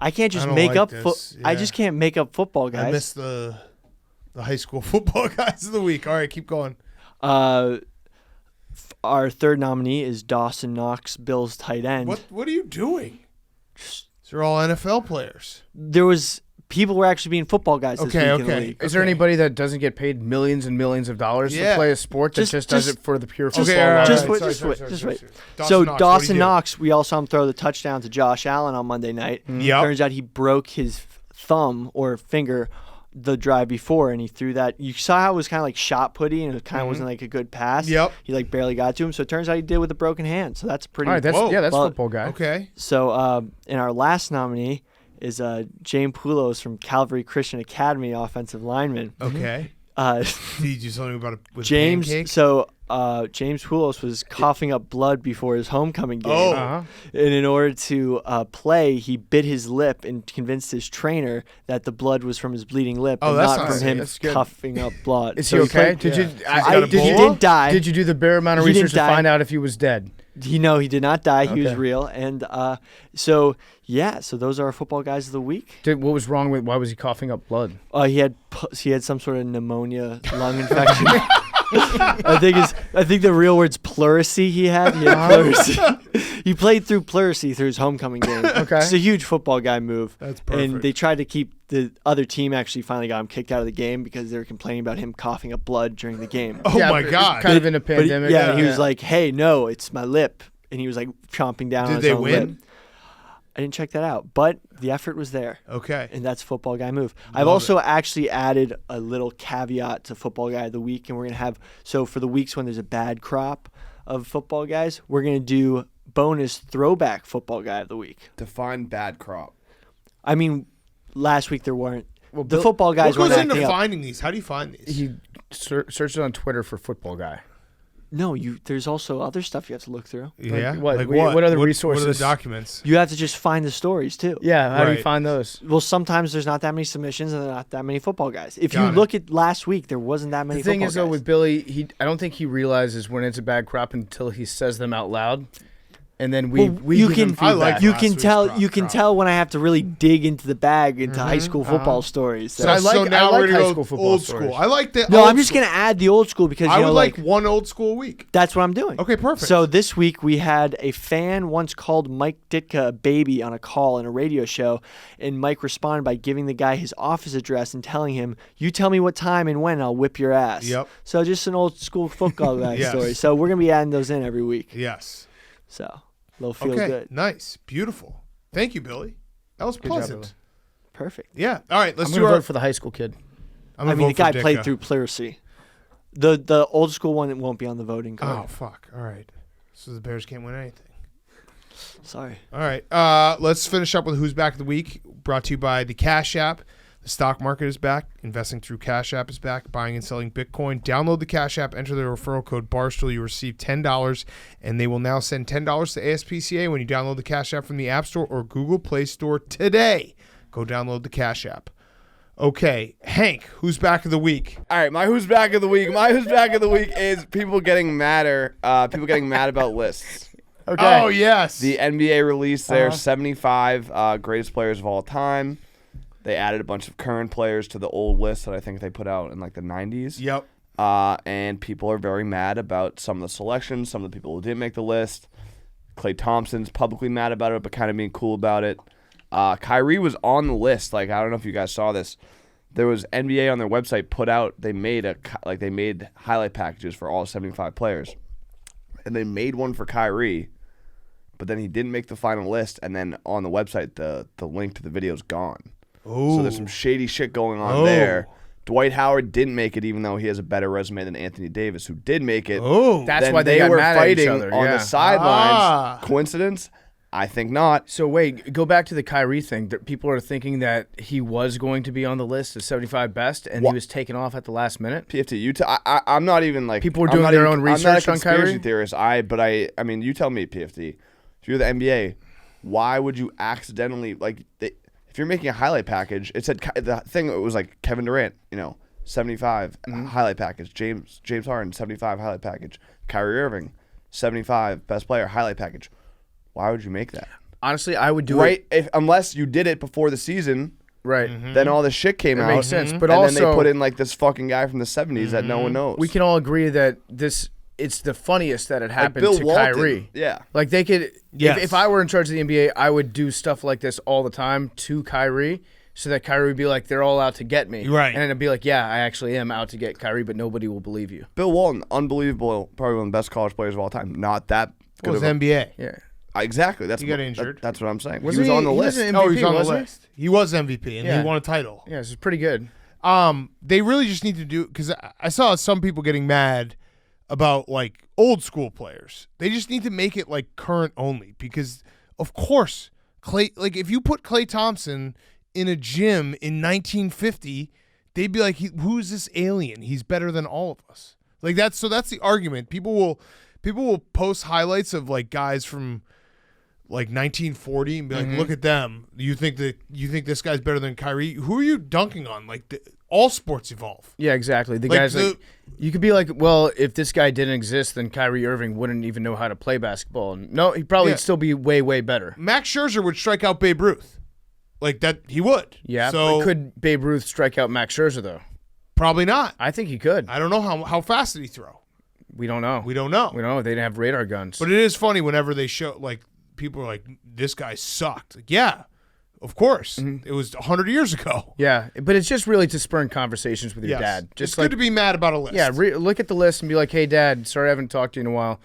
I can't just I don't make like up. this. I Yeah. just can't make up football guys. I missed the high school football guys of the week. All right, keep going. Our third nominee is Dawson Knox, Bills tight end. What are you doing? They're all NFL players. People were actually being football guys this week in the league. Is there anybody that doesn't get paid millions and millions of dollars to play a sport that just does it for the pure football? Just wait. So Dawson Knox, we all saw him throw the touchdown to Josh Allen on Monday night. Yep. Turns out he broke his thumb or finger the drive before, and he threw that. You saw how it was kind of like shot putty, and it kind of wasn't like a good pass. Yep. He like barely got to him. So it turns out he did with a broken hand. So that's pretty. All right, that's football guy. Okay. So in our last nominee is James Poulos from Calvary Christian Academy, offensive lineman. Okay. Did you tell me about it with James? pancake? So James Poulos was coughing up blood before his homecoming game. Oh. And in order to play, he bit his lip and convinced his trainer that the blood was from his bleeding lip and that's not nice. from him That's good. coughing up blood. Is So he okay? played- He he didn't die. Did you do the bare amount of He didn't research to die. find out if he was dead? He did not die. He was Okay. real. And so those are our football guys of the week. What was wrong with? Why was he coughing up blood? He had some sort of pneumonia lung infection. I think the real word's pleurisy. He had pleurisy. He played through pleurisy through his homecoming game. Okay. It's a huge football guy move. That's perfect. And they tried to keep the other team actually finally got him kicked out of the game because they were complaining about him coughing up blood during the game. Oh Yeah, my but God. Kind of in a But he pandemic. was like, "Hey, no, it's my lip," and he was like chomping down on Did his they own win? lip. I didn't check that out, but the effort was there. Okay. And that's football guy move. I've also actually added a little caveat to football guy of the week, and we're going to have, so for the weeks when there's a bad crop of football guys, we're going to do bonus throwback football guy of the week. Define bad crop. I mean, last week there weren't. Well, The Bill- football guys What weren't goes into acting up. finding these? How do you find these? He searched on Twitter for football guy. No, there's also other stuff you have to look through. Yeah. What- Like what other What are resources? the documents? You have to just find the stories too. Yeah, how do you Right. find those? Well, sometimes there's not that many submissions and there are not that many football guys. If Got you it. look at last week, there wasn't that many The thing football is, though, guys. with Billy, I don't think he realizes when it's a bad crop until he says them out loud, and then we you give can him I like feedback. you last can week's tell crop. you can tell when I have to really dig into the bag into high school football stories. So I like- now I like we're gonna high go school football old stories. school. I like the. no, old I'm just school. gonna add the old school because I you would know, like one old school a week. that's what I'm doing. Okay, perfect. So this week we had a fan once called Mike Ditka a baby on a call in a radio show, and Mike responded by giving the guy his office address and telling him, "You tell me what time and when, I'll whip your ass." Yep. So just an old school football guy Yes. story. So we're gonna be adding those in every week. Yes. So they'll feel Okay. good. Nice. Beautiful. Thank you, Billy. That was job, pleasant. Billy. Perfect. Yeah. All right. Let's I'm do gonna our. vote for the high school kid. I'm I gonna mean, the vote for guy played Ditka. through pleurisy. The old school one won't be on the voting card. Oh fuck! All right. So the Bears can't win anything. Sorry. All right. Let's finish up with who's back of the week. Brought to you by the Cash App. The stock market is back. Investing through Cash App is back. Buying and selling Bitcoin. Download the Cash App. Enter the referral code Barstool. You receive $10, and they will now send $10 to ASPCA when you download the Cash App from the App Store or Google Play Store today. Go download the Cash App. Okay, Hank, who's back of the week? All right, my who's back of the week. My who's back of the week is people getting madder. People getting mad about lists. Okay. Oh yes. The NBA released their 75 greatest players of all time. They added a bunch of current players to the old list that I think they put out in like the 90s. Yep. And people are very mad about some of the selections, some of the people who didn't make the list. Klay Thompson's publicly mad about it, but kind of being cool about it. Kyrie was on the list. Like, I don't know if you guys saw this. There was NBA on their website put out. They made highlight packages for all 75 players, and they made one for Kyrie, but then he didn't make the final list. And then on the website, the link to the video is gone. Oh, So there's some shady shit going on there. Dwight Howard didn't make it, even though he has a better resume than Anthony Davis, who did make it. Oh, That's Then why they got were mad at each fighting other. on yeah. the sidelines. Ah. Coincidence? I think not. So wait, go back to the Kyrie thing. People are thinking that he was going to be on the list of 75 best, and he was taken off at the last minute. PFT, I'm not even like People were I'm doing not their even- own I'm not a research on conspiracy Kyrie? theorist. I mean, you tell me, PFT. If you're the NBA, why would you accidentally if you're making a highlight package? It said the thing. It was like Kevin Durant, 75 highlight package. James Harden 75 highlight package. Kyrie Irving 75 best player highlight package. Why would you make that? Honestly, I would do Right? it. Unless you did it before the season, Right. then all this shit came That out. makes sense. But and also, then they put in like this fucking guy from the 70s that no one knows. we can all agree that it's the funniest that it happened Bill to Walton. Kyrie. Yeah. Like they could, Yes. if I were in charge of the NBA, I would do stuff like this all the time to Kyrie, so that Kyrie would be like, they're all out to get me. Right. And then it'd be like, yeah, I actually am out to get Kyrie, but nobody will believe you. Bill Walton, unbelievable, probably one of the best college players of all time. Not that it good was of a, NBA. Yeah. exactly. That's He got what, injured. that's what I'm saying. He Wasn't was on the he list. was an Oh, he was MVP, on the wasn't he? list. He was MVP, and Yeah. he won a title. Yeah, it's pretty good. They really just need to do, because I saw some people getting mad about like old school players. They just need to make it like current only, because of course like if you put Klay Thompson in a gym in 1950, they'd be like, who's this alien? He's better than all of us. Like that's the argument. People will post highlights of like guys from like 1940 and be like, look at them. You think this guy's better than Kyrie? Who are you dunking on? Like all sports evolve. Yeah, exactly. The Like guys like, you could be like, well, if this guy didn't exist, then Kyrie Irving wouldn't even know how to play basketball. No, he'd probably Yeah. still be way, way better. Max Scherzer would strike out Babe Ruth. Like that, he would. Yeah, So but could Babe Ruth strike out Max Scherzer, though? probably not. I think he could. I don't know how fast did he throw. We don't know. We don't know. We don't know. They didn't have radar guns. But it is funny whenever they show, like, people are like, this guy sucked. Like, yeah, of course. It was 100 years ago. yeah, but it's just really to spur conversations with your Yes. dad. Just it's like, good to be mad about a list. yeah, look at the list and be like, hey, Dad, sorry I haven't talked to you in a while.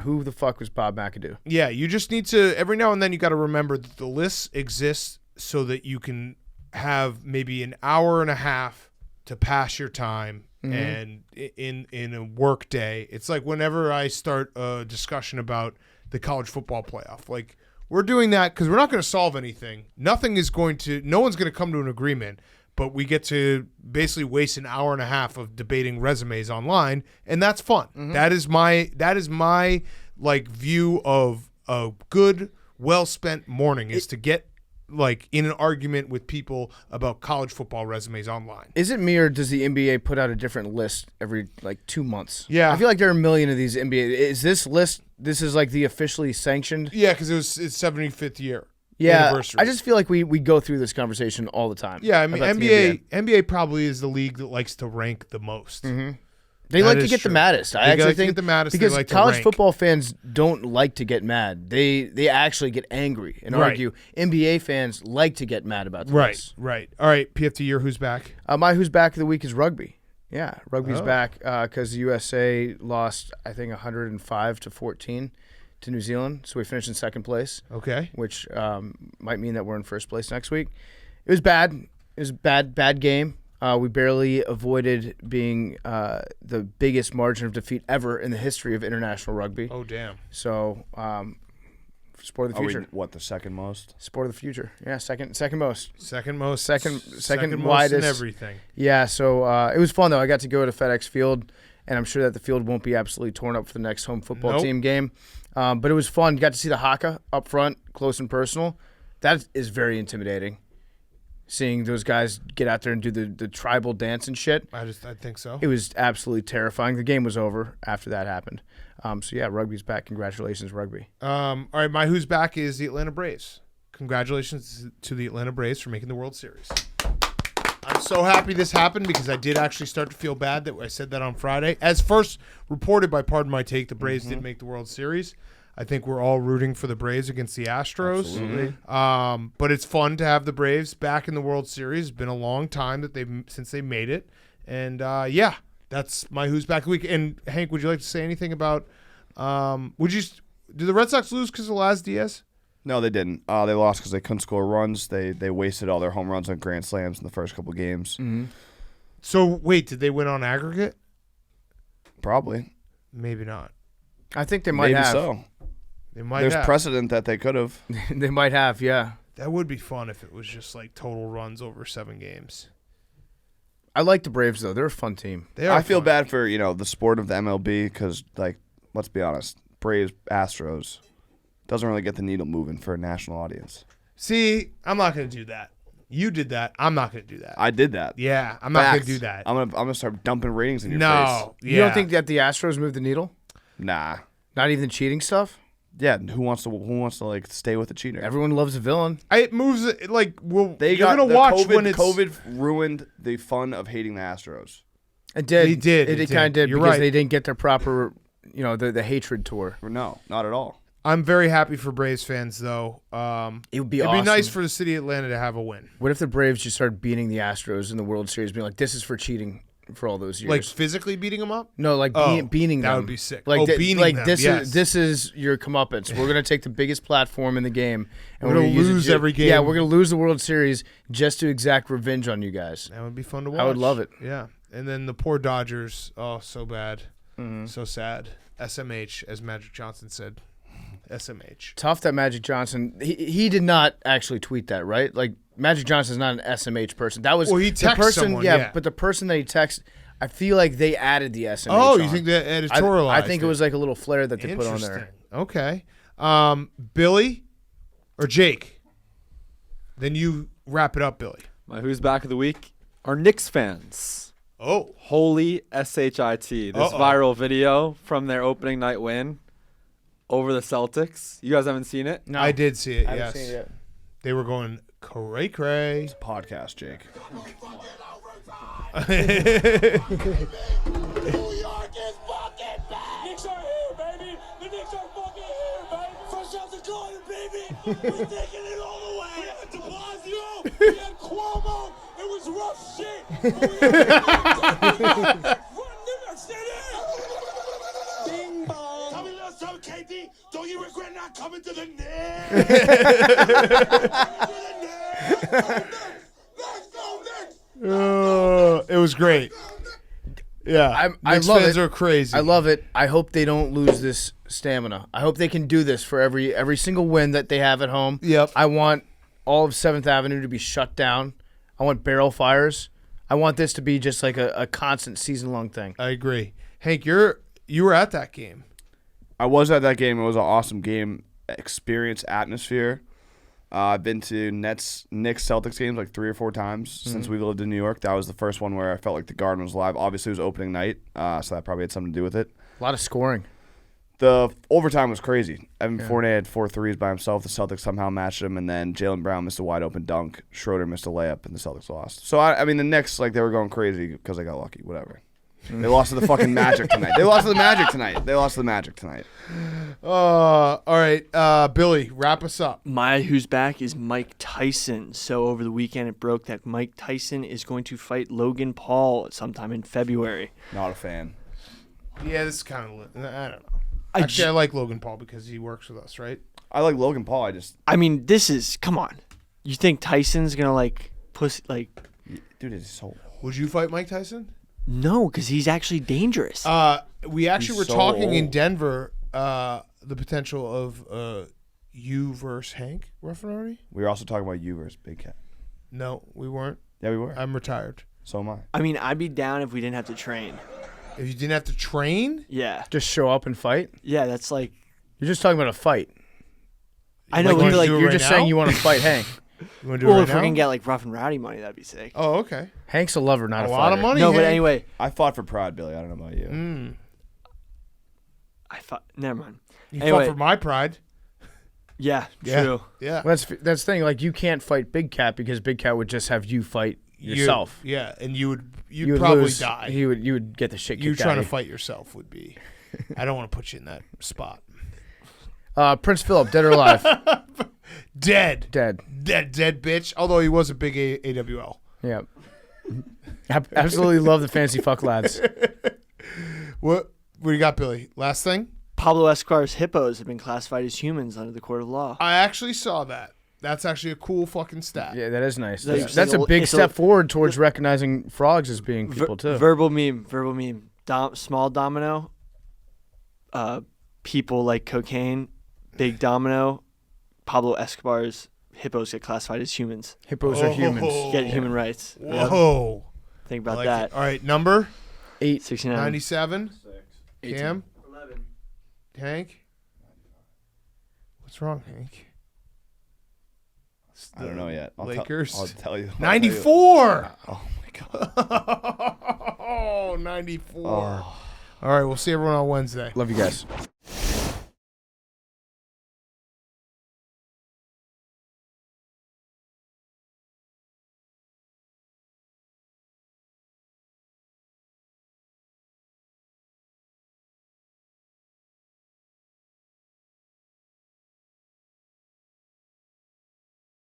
Who the fuck was Bob McAdoo? Yeah, you just need to, every now and then, you got to remember that the list exists so that you can have maybe an hour and a half to pass your time. And in a work day, it's like whenever I start a discussion about the college football playoff, like we're doing that because we're not going to solve anything. No one's going to come to an agreement, but we get to basically waste an hour and a half of debating resumes online, and that's fun. That is my like view of a good, well spent morning is to get like in an argument with people about college football resumes online. Is it me or does the NBA put out a different list every like 2 months? Yeah. I feel like there are a million of these NBA. Is this list? This is like the officially sanctioned. Yeah, because it's 75th year Yeah, anniversary. I just feel like we go through this conversation all the time. Yeah, I mean about the NBA probably is the league that likes to rank the most. They That like to is get true. the maddest. I They actually like to think get the maddest, they because like to college rank. football fans don't like to get mad. They actually get angry and Right. argue. NBA fans like to get mad about Right, this. right. All right, PFT, your who's back? My who's back of the week is rugby. Yeah, rugby's Oh. back because the USA lost, I think, 105-14 to New Zealand. So we finished in second place, Okay. which might mean that we're in first place next week. It was bad. It was a bad game. We barely avoided being the biggest margin of defeat ever in the history of international rugby. Oh, damn. So, sport of the Are we, future. what, the second most? Sport of the future. Yeah, second most. Second most. Second most widest. in everything. Yeah, so it was fun though. I got to go to FedEx Field, and I'm sure that the field won't be absolutely torn up for the next home football Nope. team game. But it was fun. Got to see the haka up front, close and personal. That is very intimidating. Seeing those guys get out there and do the tribal dance and shit. I think so. It was absolutely terrifying. The game was over after that happened. So yeah, rugby's back. Congratulations, rugby. All right, my who's back is the Atlanta Braves. Congratulations to the Atlanta Braves for making the World Series. I'm so happy this happened because I did actually start to feel bad that I said that on Friday. As first reported by Pardon My Take, the Braves did make the World Series. I think we're all rooting for the Braves against the Astros. Absolutely. But it's fun to have the Braves back in the World Series. It's been a long time since they made it. And, yeah, that's my Who's Back of the Week. And, Hank, would you like to say anything about did the Red Sox lose because of Laz Diaz? No, they didn't. They lost because they couldn't score runs. They wasted all their home runs on grand slams in the first couple games. Mm-hmm. So, wait, did they win on aggregate? Probably. Maybe not. I think they might Maybe have. so. They might There's have. precedent that they could have. They might have, yeah. That would be fun if it was just like total runs over 7 games. I like the Braves, though. They're a fun team. They are I feel fun. bad for, the sport of the MLB because, let's be honest, Braves, Astros doesn't really get the needle moving for a national audience. See, I'm not going to do that. You did that. I'm not going to do that. I did that. Yeah, I'm not going to Facts. do that. I'm gonna start dumping ratings in your face. No. You don't think that the Astros moved the needle? Nah. Not even the cheating stuff? Yeah. Who wants to stay with a cheater? Everyone loves a villain. It moves you're They going to the watch COVID, when it's COVID ruined the fun of hating the Astros. It did. He did. It It kind of did. did You're because right. they didn't get their proper, the hatred tour. No, not at all. I'm very happy for Braves fans, though. It would be It'd awesome. be nice for the city of Atlanta to have a win. What if the Braves just started beating the Astros in the World Series, being like, this is for cheating for all those years? Like physically beating them up? No, like beating them. That would be sick. Like, beating like them, this yes. this is your comeuppance. We're gonna take the biggest platform in the game, and We're gonna use it lose to- every game. Yeah, we're gonna lose the World Series just to exact revenge on you guys. That would be fun to watch. I would love it. Yeah. And then the poor Dodgers. Oh, so bad. Mm-hmm. So sad. SMH, as Magic Johnson said. SMH. Tough that Magic Johnson. He did not actually tweet that, right? Like Magic Johnson's not an SMH person. That was Well, he the texted person. someone, yeah, yeah. but the person that he texted, I feel like they added the SMH. Oh, you on. think that editorialized? I think it was like a little flair that they put on Interesting. there. Okay. Billy or Jake? Then you wrap it up, Billy. My Who's Back of the Week are Knicks fans. Oh. Holy SHIT. This Uh-oh. viral video from their opening night win over the Celtics. You guys haven't seen it? No, I did see it, I haven't yes. seen it yet. They were going cray-cray. Podcast, Jake. New York is fucking back! Knicks are here, baby! The Knicks are fucking here, baby! Fresh out the corner, baby! We're taking it all the way! We had De Blasio! We had Cuomo! It was rough shit! But we had Run New York City! Bing bong! Tell me last time, KD, don't you regret not coming to the Knicks? Let's go Knicks! It was great. Yeah. I Knicks love fans it. are crazy. I love it. I hope they don't lose this stamina. I hope they can do this for every single win that they have at home. Yep. I want all of 7th Avenue to be shut down. I want barrel fires. I want this to be just like a constant season-long thing. I agree. Hank, you were at that game. I was at that game. It was an awesome game experience, atmosphere. I've been to Knicks Celtics games like 3 or 4 times since we lived in New York. That was the first one where I felt like the Garden was live. Obviously, it was opening night, so that probably had something to do with it. A lot of scoring. The overtime was crazy. Evan Fournier had 4 threes by himself. The Celtics somehow matched him, and then Jaylen Brown missed a wide open dunk. Schroeder missed a layup, and the Celtics lost. So I mean, the Knicks they were going crazy because they got lucky. Whatever. They lost to the fucking Magic tonight. They lost to the Magic tonight. All right. Billy, wrap us up. My Who's Back is Mike Tyson. So over the weekend, it broke that Mike Tyson is going to fight Logan Paul sometime in February. Not a fan. Yeah, this is kind of, I don't know. Actually, I like Logan Paul because he works with us, right? I like Logan Paul. I mean, come on. You think Tyson's going to Dude, it's so. Would you fight Mike Tyson? No, because he's actually dangerous. We actually were so talking in old. Denver the potential of you versus Hank Ruffinardi. We were also talking about you versus Big Cat. No, we weren't. Yeah, we were. I'm retired. So am I. I mean, I'd be down if we didn't have to train. If you didn't have to train, Yeah. Just show up and fight. Yeah, that's like... You're just talking about a fight. I know, Like, but wanna like, do it You're right just now? saying you want to fight Hank. you want to do well, it if right we now? can get like rough and rowdy money, that'd be sick. Oh, okay. Hank's a lover, not A a lot fighter. of money. No, but Hank. anyway, I fought for pride, Billy. I don't know about you. I thought... Never mind. You Anyway. fought for my pride. Yeah, Yeah. true. Yeah. Well, that's the thing. Like, you can't fight Big Cat because Big Cat would just have you fight yourself. Yeah, and you'd You would probably lose. die. You would get the shit kicked You out trying of to fight yourself would be. I don't want to put you in that spot. Prince Philip, dead or alive? Dead. Dead. Dead bitch. Although he was a big AWL. Yeah. Absolutely love the fancy fuck lads. What do you got, Billy? Last thing? Pablo Escobar's hippos have been classified as humans under the court of law. I actually saw that. That's actually a cool fucking stat. Yeah, that is nice. That's- That's a big it's a- step forward towards recognizing frogs as being people too. Verbal meme. Small domino. People like cocaine. Big domino. Pablo Escobar's hippos get classified as humans. Hippos are humans. Get human rights. Whoa. Think I about like that. it. All right, number 69. 97. 18. Cam, 11. Hank. What's wrong, Hank? It's I don't know yet. Lakers. I'll tell you. 94. Oh my god. Oh, 94. Oh. All right, we'll see everyone on Wednesday. Love you guys.